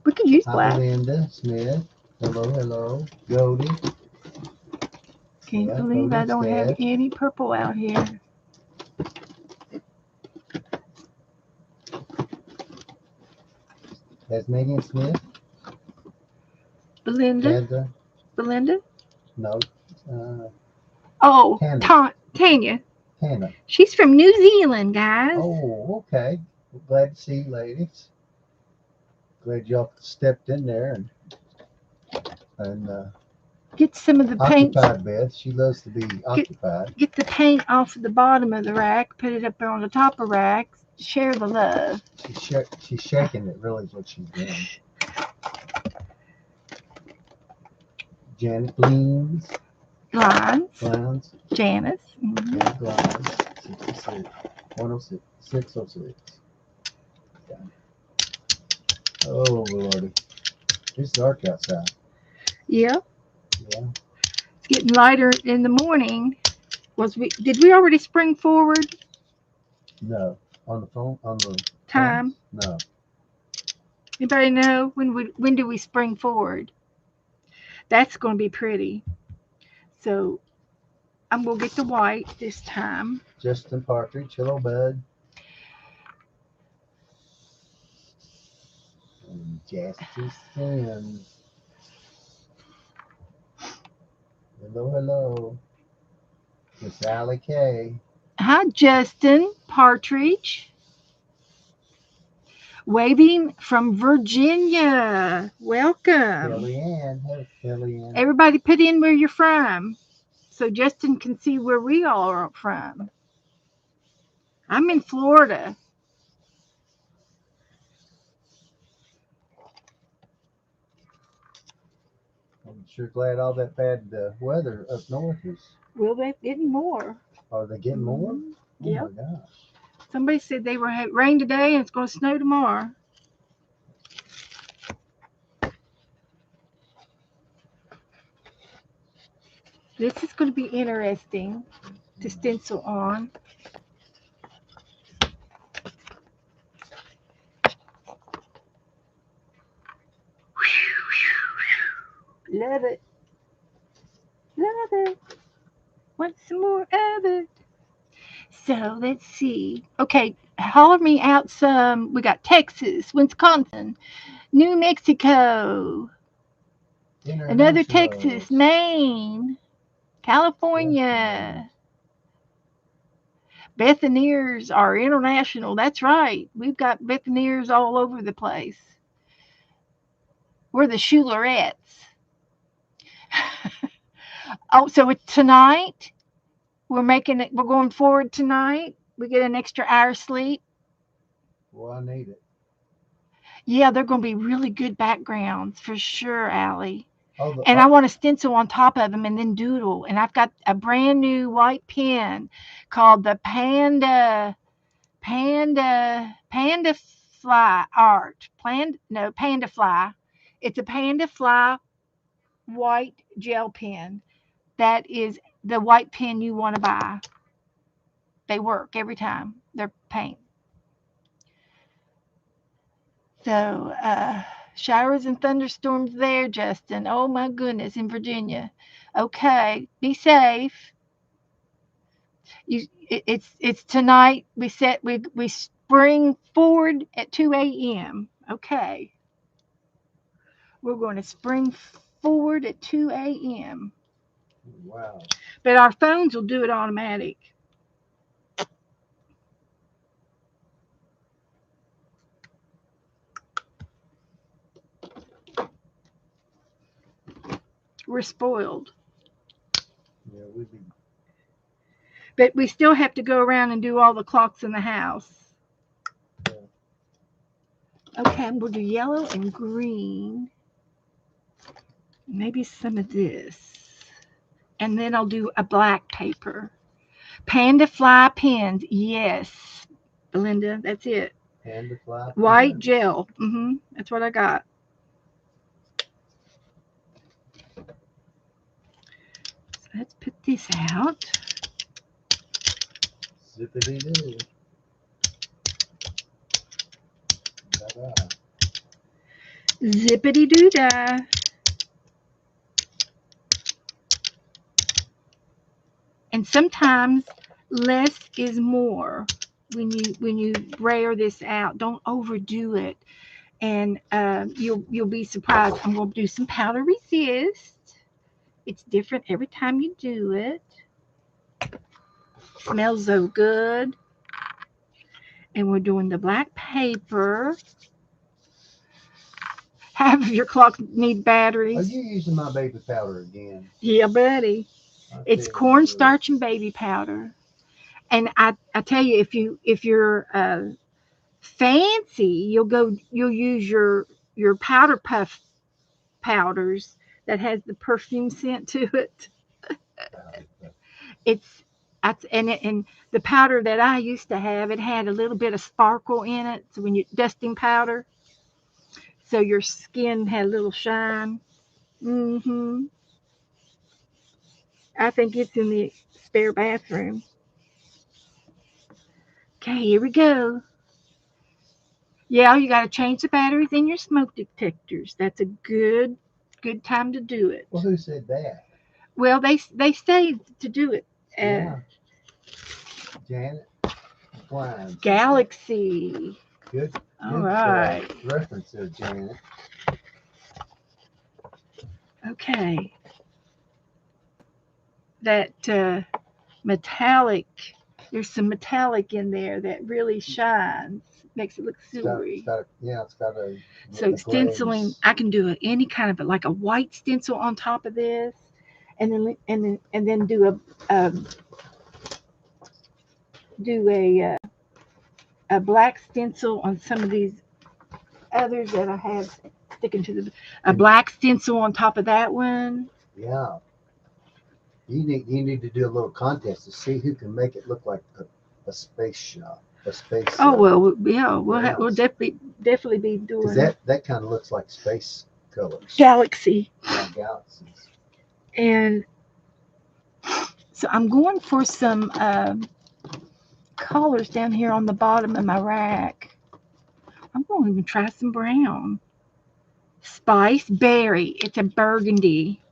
We could use black. Linda Smith. Hello, hello. Jody. Can't believe I don't have any purple out here. Tasmanian Smith. Belinda. Belinda? No. Oh, Tanya. Hannah. She's from New Zealand, guys. Oh, okay. Well, glad to see you, ladies. Glad y'all stepped in there and get some of the paint. Occupied Beth. She loves to be occupied. Get the paint off of the bottom of the rack. Put it up there on the top of rack. Share the love. She's shaking it. Really, is what she's doing. Janet Gleams. Glines. Janice. Mm-hmm. Janet Glines. 66. 106. 606. Okay. Oh, Lordy. It's dark outside. Yeah. Yeah. It's getting lighter in the morning. Did we already spring forward? No. On the phone? On the time? Phones? No. Anybody know when do we spring forward? That's going to be pretty. So I'm going to get the white this time. Justin Partridge. Hello, bud. And Justice Sims. Hello, hello. Miss Allie K. Hi, Justin Partridge. Waving from Virginia. Welcome. Kellyanne. Hey, Kellyanne. Everybody put in where you're from so Justin can see where we all are from. I'm in Florida. I'm sure glad all that bad weather up north is. Well, they're getting more. Are they getting more? Oh, yep. My gosh. Somebody said they were having rain today and it's going to snow tomorrow. This is going to be interesting to stencil on. Love it. Love it. Want some more of it. So let's see. Okay, holler me out some. We got Texas, Wisconsin, New Mexico, another Texas, Maine, California. Bethaniers are international. That's right. We've got Bethaniers all over the place. We're the Schulerettes. Oh, so tonight we're going forward tonight. We get an extra hour sleep. Well, I need it. Yeah, they're going to be really good backgrounds for sure, Allie. And I want to stencil on top of them and then doodle. And I've got a brand new white pen called the Panda Fly Art. Panda Fly. It's a Panda Fly white gel pen. That is the white pen you want to buy. They work every time. They're paint. So, showers and thunderstorms there, Justin. Oh my goodness, in Virginia. Okay, be safe. It's tonight. We spring forward at 2 a.m. Okay, we're going to spring forward at 2 a.m. Wow. But our phones will do it automatic. We're spoiled. Yeah, we'd be. But we still have to go around and do all the clocks in the house. Yeah. Okay, we'll do yellow and green. Maybe some of this. And then I'll do a black paper. Panda Fly pens. Yes, Belinda, that's it. Panda Fly White pens. gel. That's what I got. So let's put this out. Zippity doo. Da-da. Zippity doo dah. And sometimes less is more when you brayer this out. Don't overdo it, and you'll be surprised. I'm going to do some powder resist. It's different every time you do it. Smells so good. And we're doing the black paper. Half of your clocks need Are batteries. you using my baby powder again? Yeah, buddy. It's cornstarch and baby powder. And I tell you, if you're fancy, you'll use your powder puff powders that has the perfume scent to it. It's and the powder that I used to have, it had a little bit of sparkle in it. So when you're dusting powder, so your skin had a little shine. I think it's in the spare bathroom. Okay, here we go. Yeah, you got to change the batteries in your smoke detectors. That's a good time to do it. Well, who said that? Well, they say to do it. Yeah. Janet Wines. Galaxy. Good. All right. Reference there, Janet. Okay. That metallic. There's some metallic in there that really shines, makes it look silvery. It's got a. So stenciling, I can do any kind of like a white stencil on top of this, and then do a black stencil on some of these others that I have sticking to a black stencil on top of that one. Yeah. You need to do a little contest to see who can make it look like a space shop. A space. Oh well, yeah, we'll definitely be doing. Because that kind of looks like space colors. Galaxy. Yeah, galaxies. And so I'm going for some colors down here on the bottom of my rack. I'm going to even try some brown. Spice berry. It's a burgundy.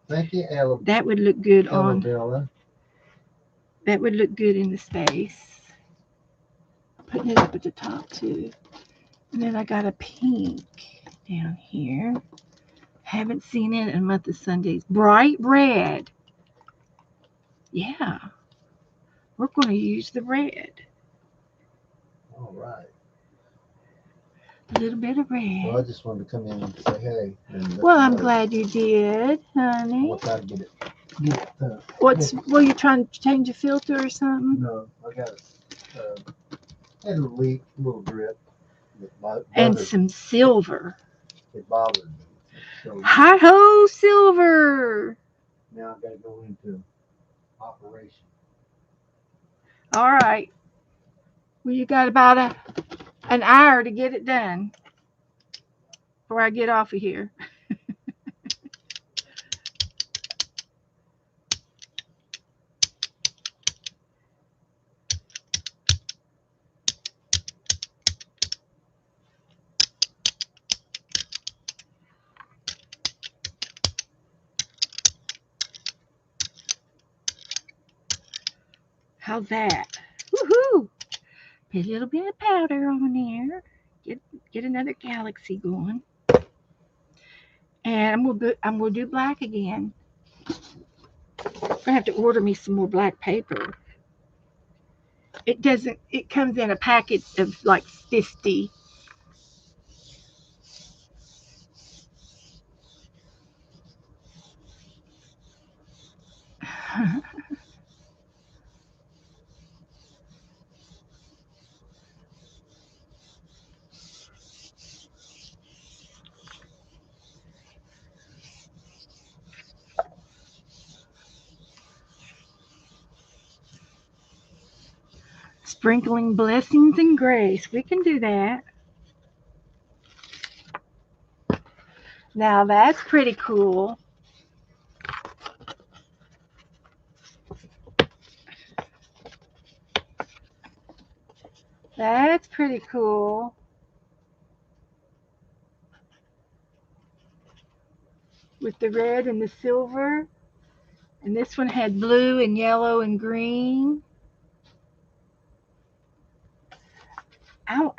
Thank you, Ella. That would look good on. Bella. That would look good in the space. I'm putting it up at the top too. And then I got a pink down here. Haven't seen it in a month of Sundays. Bright red. Yeah. We're going to use the red. All right. A little bit of red. Well, I just wanted to come in and say hey. Well, I'm glad you did, honey. We'll try to get it. Were you trying to change a filter or something? No, I got it. Had a leak, a little drip. And some silver. It bothered me. So Hi-ho, silver. now I got to go into operation. All right. Well, you got about an hour to get it done before I get off of here. How's that? Woohoo! Put a little bit of powder on there. Get another galaxy going. And I'm gonna do black again. I'm gonna have to order me some more black paper. It doesn't. It comes in a packet of like 50. Sprinkling blessings and grace. We can do that. Now that's pretty cool. That's pretty cool. With the red and the silver. And this one had blue and yellow and green.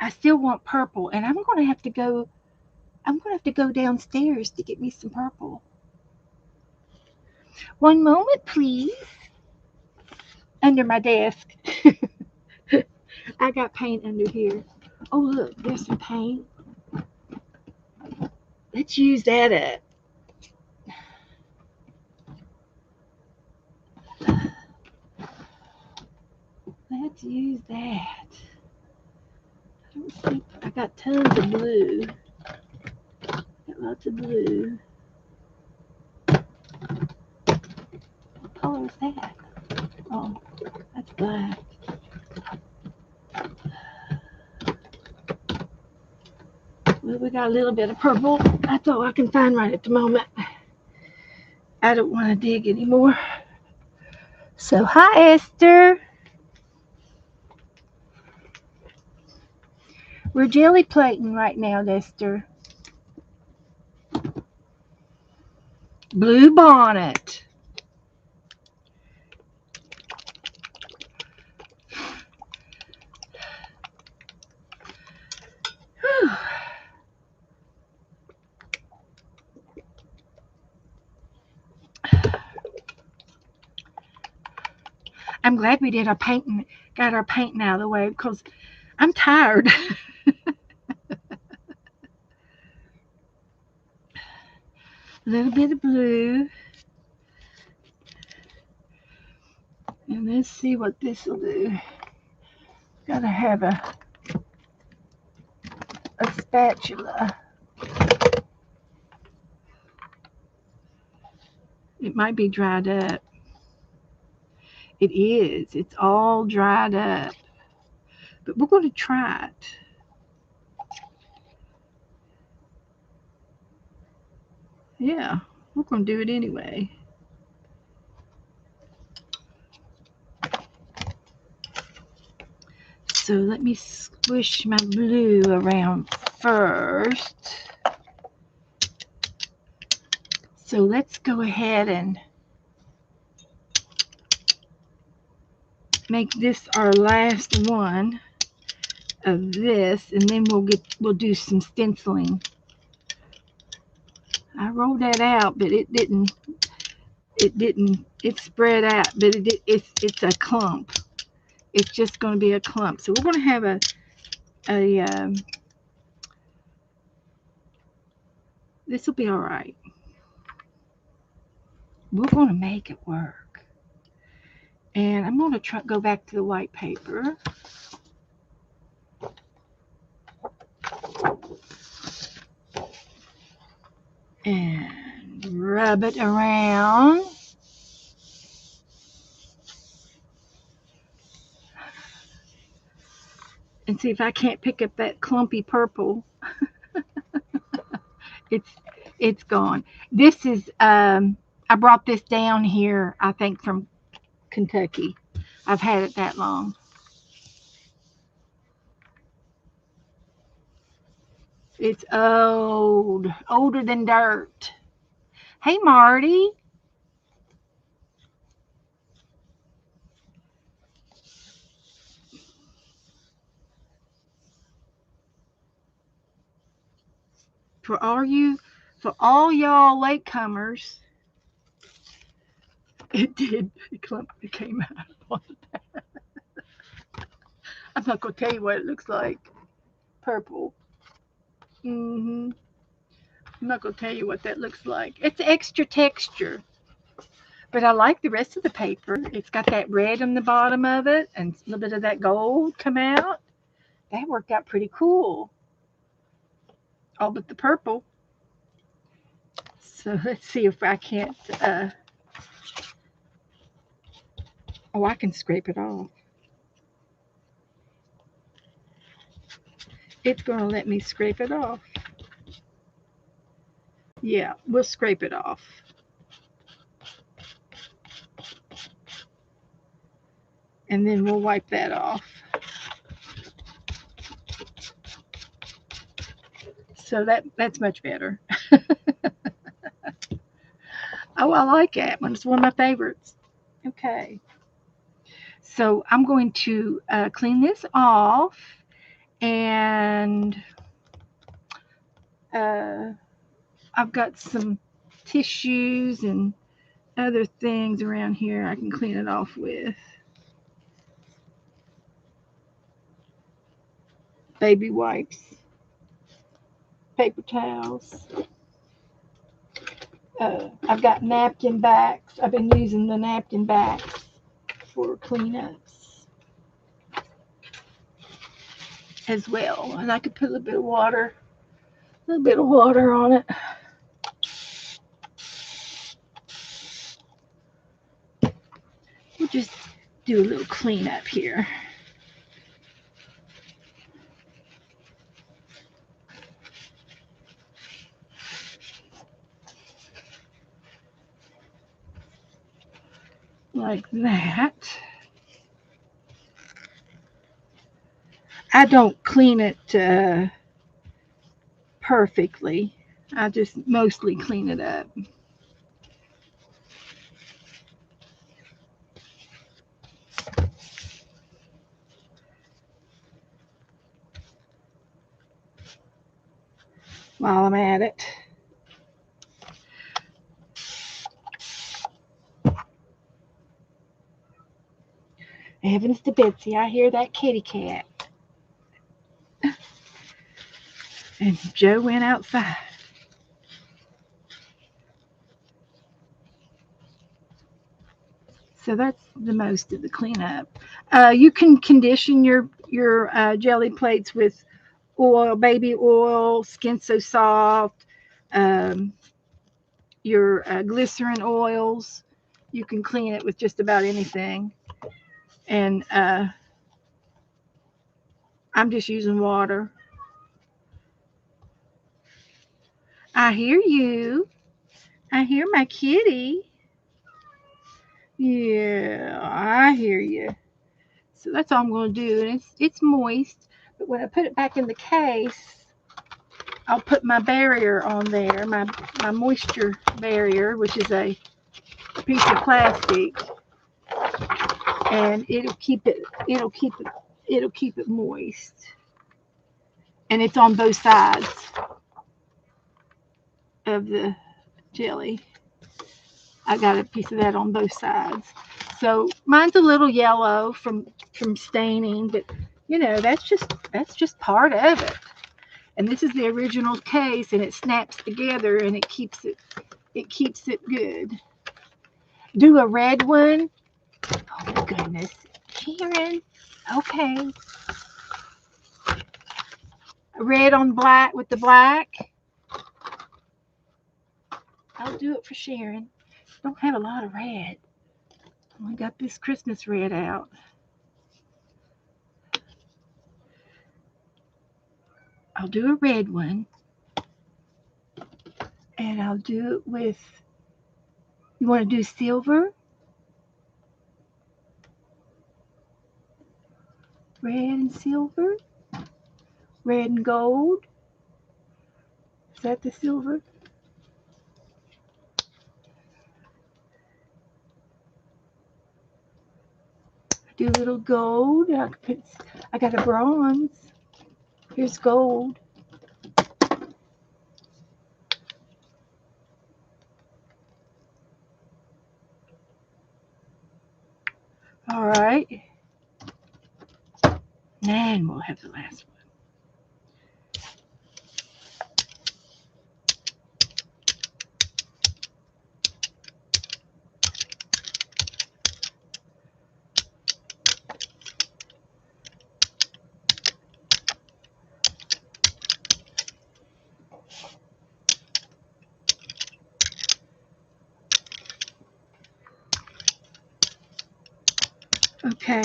I still want purple, and I'm gonna have to go. I'm gonna have to go downstairs to get me some purple. One moment, please. Under my desk. I got paint under here. Oh look, there's some paint. Let's use that up. Let's use that. I don't see. I got tons of blue. Got lots of blue. What color is that? Oh, that's black. Well, we got a little bit of purple. That's all I can find right at the moment. I don't want to dig anymore. So, hi, Esther. We're jelly plating right now, Esther. Blue bonnet. Whew. I'm glad we did our painting, got our painting out of the way because I'm tired. A little bit of blue. And let's see what this will do. Gotta have a spatula. It might be dried up. It is. It's all dried up. But we're going to try it. Yeah, we're going to do it anyway. So let me squish my blue around first. So let's go ahead and make this our last one of this, and then we'll do some stenciling. I rolled that out, but it didn't. It spread out, but it's a clump. It's just going to be a clump. So we're going to have a this will be all right. We're going to make it work. And I'm going to go back to the white paper. and rub it around. And see if I can't pick up that clumpy purple. It's it's gone. This is I brought this down here, I think from Kentucky. I've had it that long. It's old, older than dirt. Hey, Marty. For all you, for all y'all latecomers, it did. It came out. I'm not gonna tell you what it looks like. Purple. I'm not gonna tell you what that looks like. It's extra texture, but I like the rest of the paper. It's got that red on the bottom of it, and a little bit of that gold come out. That worked out pretty cool. All but the purple. So let's see if I can't. Oh, I can scrape it off. It's gonna let me scrape it off. Yeah, we'll scrape it off. And then we'll wipe that off. So that's much better. Oh, I like it. It's one of my favorites. Okay. So I'm going to clean this off, and I've got some tissues and other things around here I can clean it off with. Baby wipes, paper towels. I've got napkin backs. I've been using the napkin backs for cleanups as well. And I could put a little bit of water on it. We'll just do a little cleanup here. Like that. I don't clean it perfectly. I just mostly clean it up. While I'm at it. Heavens to Betsy, I hear that kitty cat. And Joe went outside. So that's the most of the cleanup. You can condition your jelly plates with oil, baby oil, Skin So Soft, um, your glycerin oils. You can clean it with just about anything. And I'm just using water. I hear you. I hear my kitty. Yeah, I hear you. So that's all I'm going to do. And it's moist. But when I put it back in the case, I'll put my barrier on there, my moisture barrier, which is a piece of plastic, and it'll keep it moist. And it's on both sides of the jelly. I got a piece of that on both sides. So mine's a little yellow from staining, but that's just part of it. And this is the original case, and it snaps together, and it keeps it good. Do a red one. Oh my goodness, Sharon. Okay. Red on black with the black. I'll do it for Sharon. Don't have a lot of red. I got this Christmas red out. I'll do a red one. And I'll do it with, you want to do silver? Red and silver? Red and gold? Is that the silver? Do a little gold. I got a bronze. Here's gold. All right. And we'll have the last one. Okay.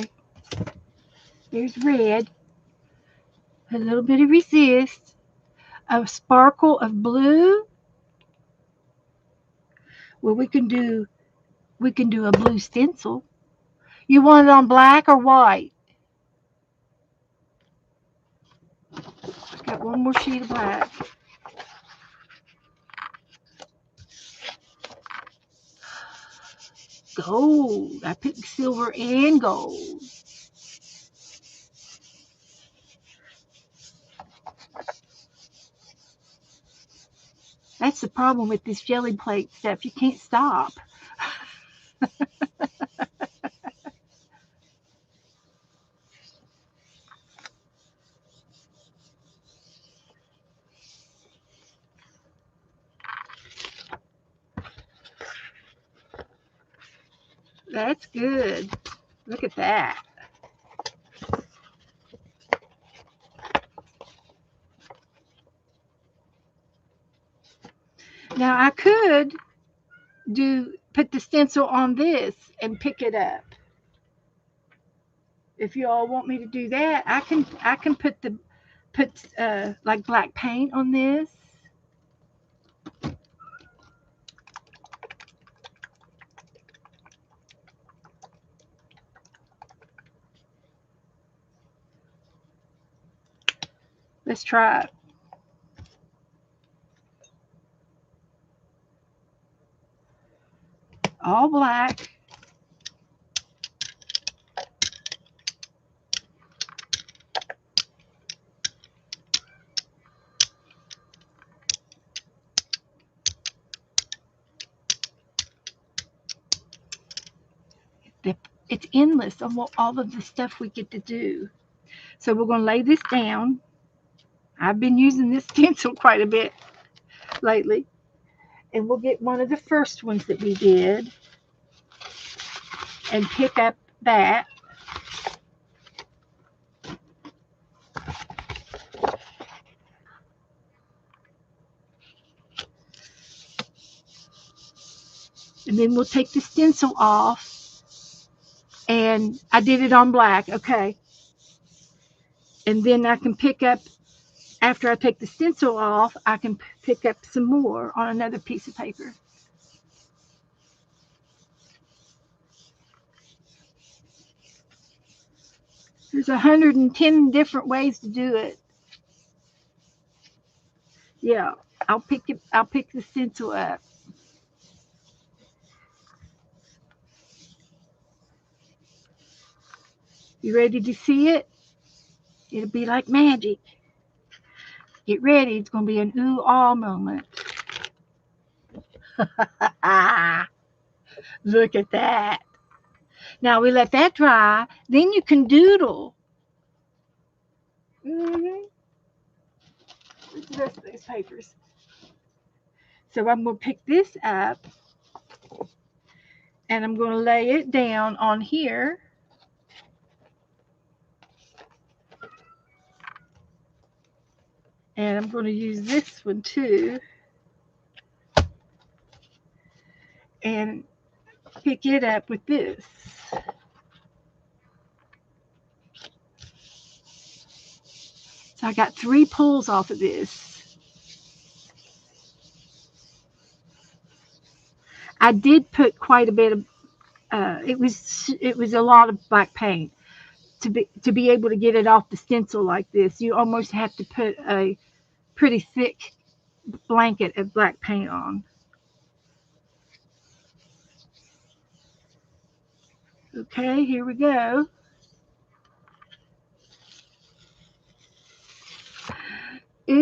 There's red. A little bit of resist. A sparkle of blue. Well, we can do a blue stencil. You want it on black or white? I got one more sheet of black. Gold. I picked silver and gold. That's the problem with this jelly plate stuff. You can't stop. That's good. Look at that. Now I could put the stencil on this and pick it up. If you all want me to do that, I can put like black paint on this. Let's try it. All black. It's endless on all of the stuff we get to do. So we're going to lay this down. I've been using this stencil quite a bit lately. And we'll get one of the first ones that we did and pick up that. And then we'll take the stencil off. And I did it on black, okay. And then I can pick up, after I take the stencil off, I can pick up some more on another piece of paper. There's 110 different ways to do it. Yeah, I'll pick the stencil up. You ready to see it? It'll be like magic. Get ready. It's going to be an ooh-ah moment. Look at that. Now we let that dry. Then you can doodle. Where's the rest of these papers? So I'm going to pick this up. And I'm going to lay it down on here. And I'm going to use this one too. and pick it up with this. So I got 3 pulls off of this. I did put quite a bit of it was a lot of black paint to be able to get it off the stencil like this. You almost have to put a pretty thick blanket of black paint on. Okay, here we go. Ew.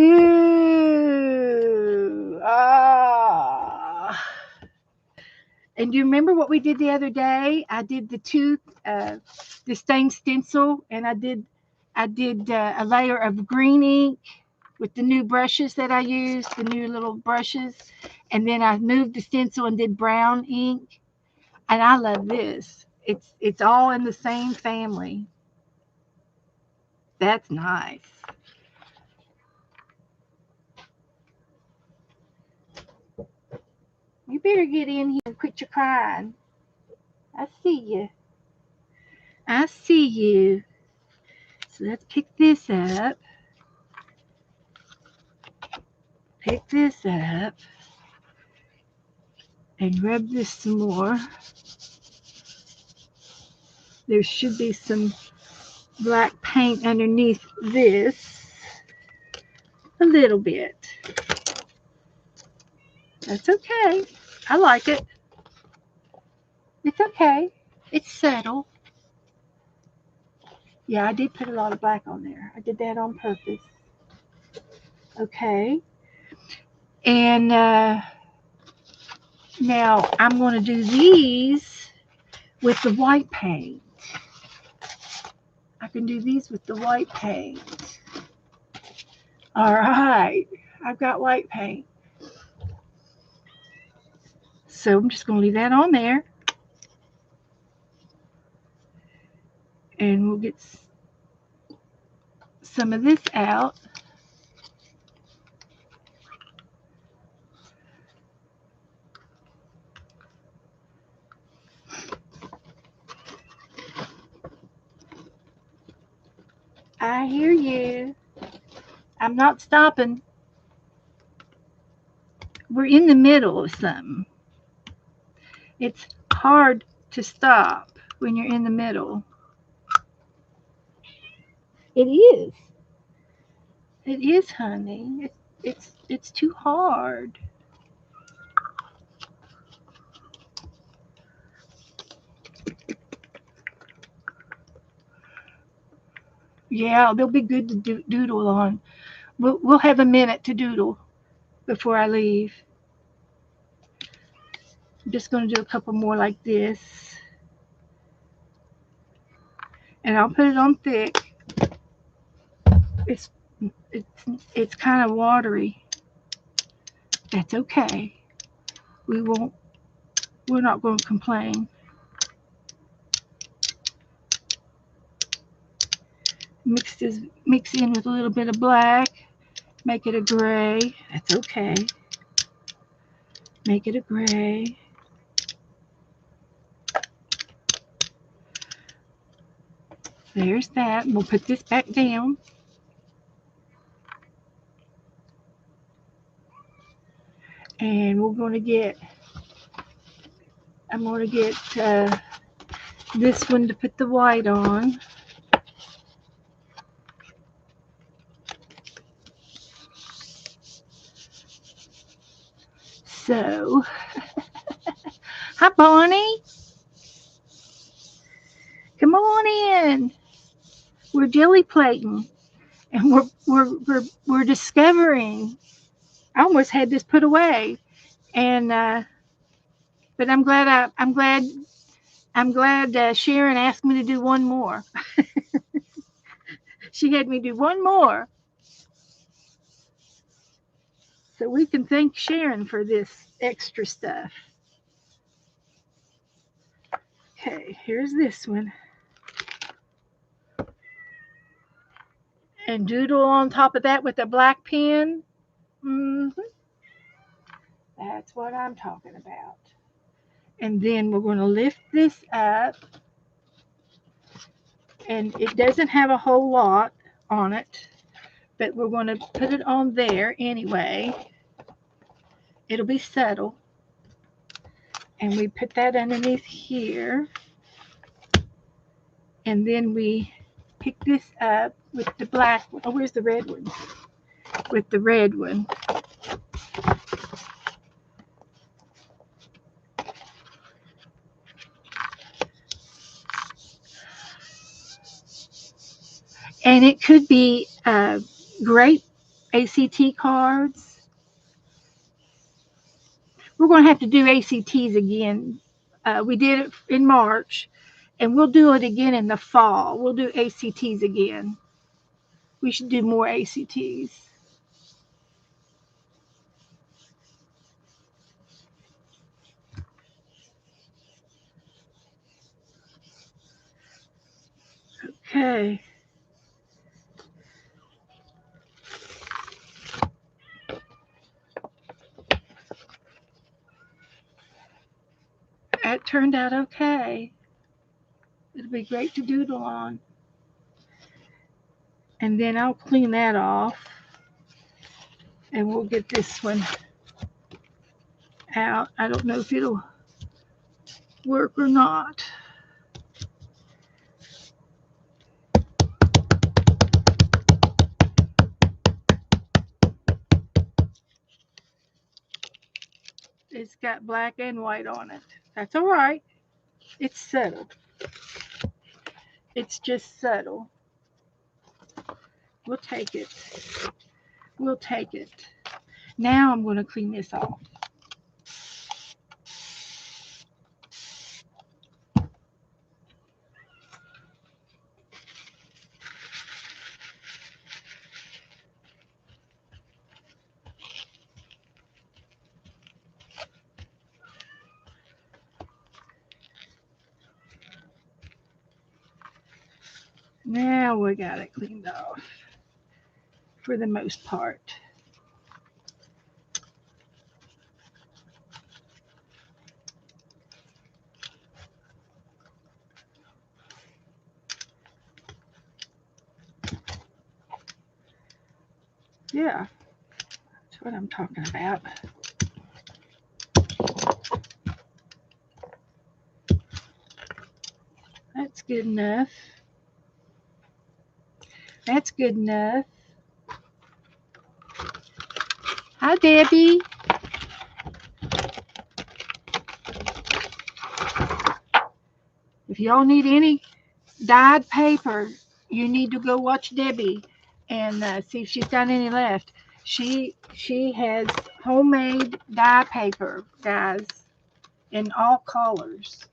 Ah. And do you remember what we did the other day? I did the stained stencil, and I did a layer of green ink with the new brushes that I used, the new little brushes, and then I moved the stencil and did brown ink. And I love this. It's all in the same family. That's nice. You better get in here and quit your crying. I see you. I see you. So let's pick this up. Pick this up. And rub this some more. There should be some black paint underneath this. A little bit. That's okay. I like it. It's okay. It's subtle. Yeah, I did put a lot of black on there. I did that on purpose. Okay. And now I'm going to do these with the white paint. I can do these with the white paint. All right. I've got white paint. So I'm just going to leave that on there. And we'll get some of this out. I hear you. I'm not stopping. We're in the middle of something. It's hard to stop when you're in the middle. It is. It is, honey. It's too hard. Yeah, they'll be good to doodle on. We'll have a minute to doodle before I leave. I'm just going to do a couple more like this. And I'll put it on thick. It's it's it's kind of watery. That's okay. We're not going to complain. Mix in with a little bit of black. Make it a gray. That's okay. Make it a gray. There's that. We'll put this back down. And I'm going to get this one to put the white on. So, hi Bonnie. Come on in. We're jelly plating, and we're discovering. I almost had this put away, and but I'm glad Sharon asked me to do one more. She had me do one more. So we can thank Sharon for this extra stuff. Okay, here's this one. And doodle on top of that with a black pen. Mm-hmm. That's what I'm talking about. And then we're going to lift this up. And it doesn't have a whole lot on it, but we're going to put it on there anyway. It'll be subtle. And we put that underneath here. And then we pick this up with the black one. Oh, where's the red one? With the red one. And it could be great ACT cards. We're going to have to do ACTs again. We did it in March, and we'll do it again in the fall. We'll do ACTs again. We should do more ACTs. Okay. That turned out okay. It'll be great to doodle on. And then I'll clean that off. And we'll get this one out. I don't know if it'll work or not. It's got black and white on it. That's all right. It's subtle. It's just subtle. We'll take it. We'll take it. Now I'm going to clean this off. Now we got it cleaned off for the most part. Yeah, that's what I'm talking about. That's good enough. That's good enough. Hi, Debbie. If y'all need any dyed paper, you need to go watch Debbie and see if she's got any left. She has homemade dye paper, guys, in all colors.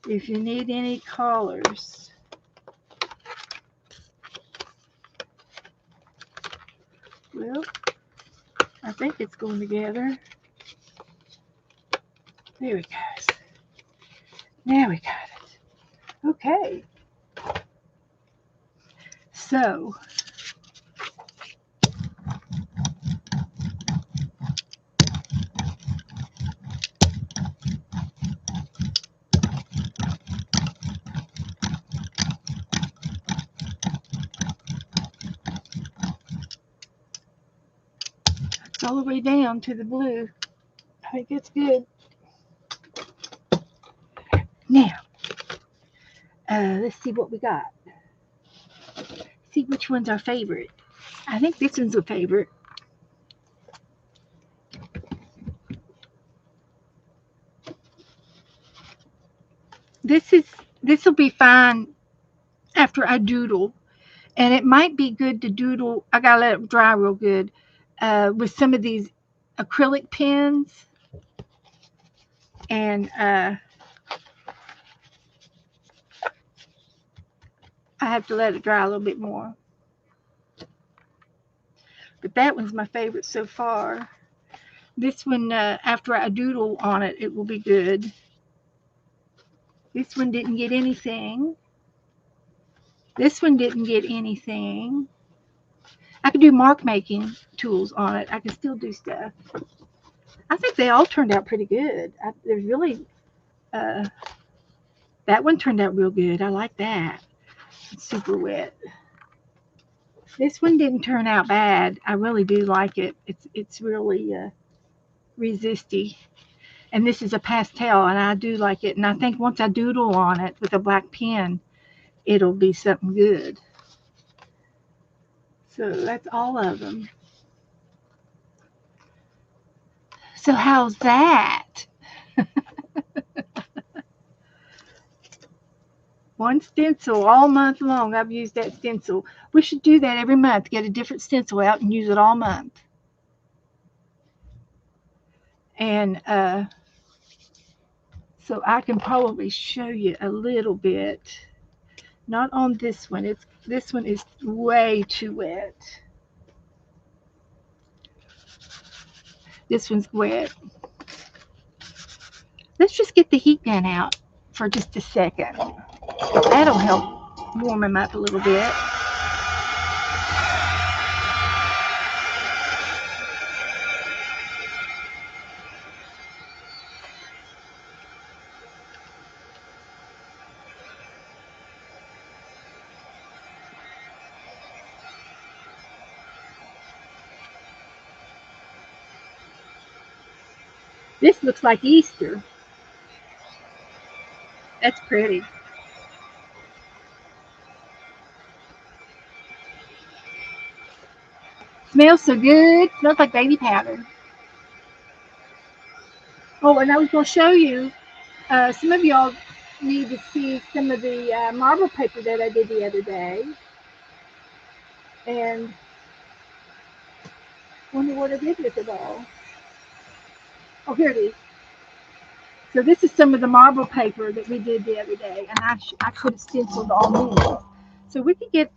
If you need any colors. Well, I think it's going together. There we go. Now we got it. Okay. So, it's all the way down to the blue. I think it's good. Now, let's see what we got. See which one's our favorite. I think this one's a favorite. This will be fine after I doodle, and it might be good to doodle. I gotta let it dry real good with some of these acrylic pens, and I have to let it dry a little bit more. But that one's my favorite so far. This one, after I doodle on it, it will be good. This one didn't get anything. This one didn't get anything. I could do mark making tools on it. I could still do stuff. I think they all turned out pretty good. There's really, uh, that one turned out real good. I like that. It's super wet. This one didn't turn out bad. I really do like it. It's really resisty. And this is a pastel, and I do like it. And I think once I doodle on it with a black pen, it'll be something good. So that's all of them. So how's that? One stencil all month long. I've used that stencil. We should do that every month. Get a different stencil out and use it all month. And so I can probably show you a little bit. Not on this one. This one is way too wet. This one's wet. Let's just get the heat gun out for just a second. That'll help warm them up a little bit. This looks like Easter. That's pretty. Smells so good. Smells like baby powder. Oh, and I was going to show you. Some of y'all need to see some of the marble paper that I did the other day. And wonder what I did with it all. Oh, here it is. So this is some of the marble paper that we did the other day, and I could have stenciled all these. So we could get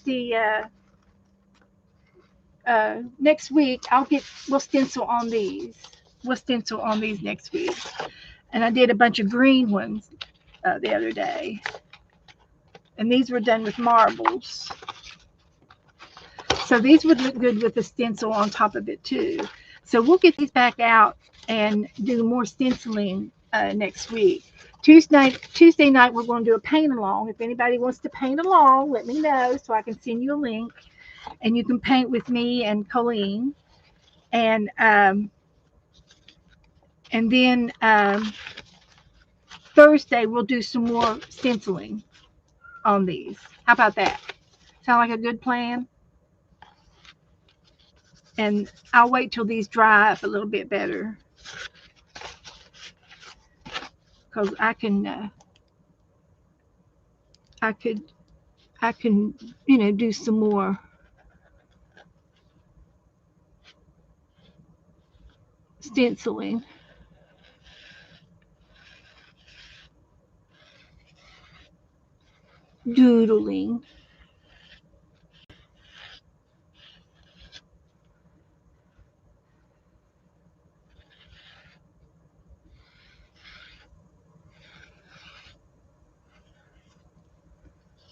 the next week. We'll stencil on these. We'll stencil on these next week. And I did a bunch of green ones the other day, and these were done with marbles. So these would look good with a stencil on top of it too. So we'll get these back out and do more stenciling next week. Tuesday night, we're going to do a paint along. If anybody wants to paint along, let me know so I can send you a link, and you can paint with me and Colleen. And then Thursday we'll do some more stenciling on these. How about that? Sound like a good plan? And I'll wait till these dry up a little bit better, because I can do some more stenciling. Doodling.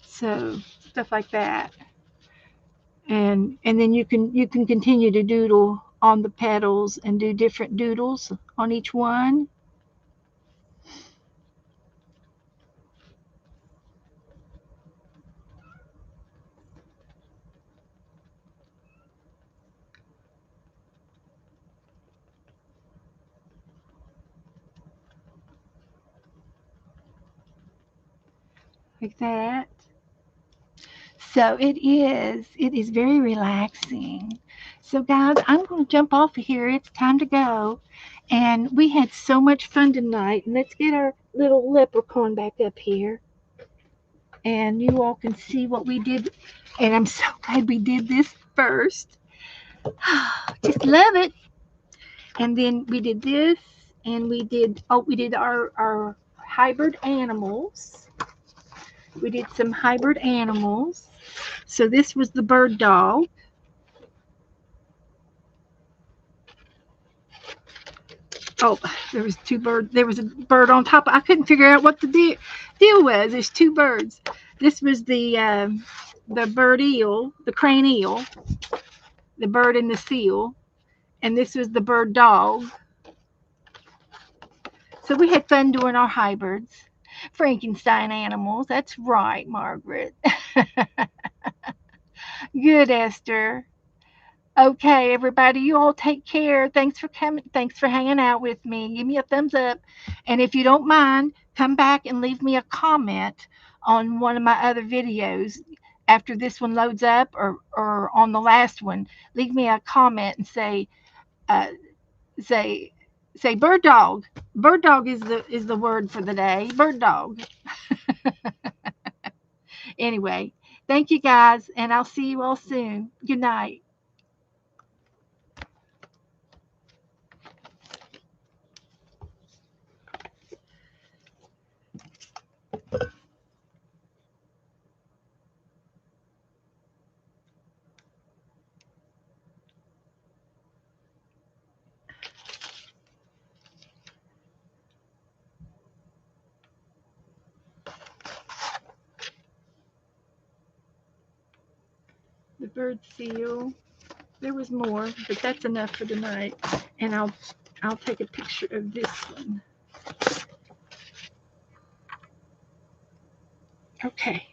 So stuff like that. And then you can continue to doodle on the petals and do different doodles on each one. Like that. So it is very relaxing. So guys, I'm going to jump off of here. It's time to go. And we had so much fun tonight. And let's get our little leprechaun back up here. And you all can see what we did. And I'm so glad we did this first. Just love it. And then we did this. And we did our hybrid animals. We did some hybrid animals. So this was the bird dog. Oh, there was two birds. There was a bird on top. I couldn't figure out what the deal was. There's two birds. This was the bird eel, the crane eel. the bird and the seal, and this was the bird dog. So we had fun doing our hybrids. Frankenstein animals. That's right, Margaret. Good, Esther. Okay, everybody, you all take care. Thanks for coming. Thanks for hanging out with me. Give me a thumbs up. And if you don't mind, come back and leave me a comment on one of my other videos after this one loads up, or on the last one. Leave me a comment and uh, say say bird dog. Bird dog is the word for the day. Bird dog. Anyway, thank you guys, and I'll see you all soon. Good night. The bird seal. There was more, but that's enough for tonight. And I'll take a picture of this one. Okay.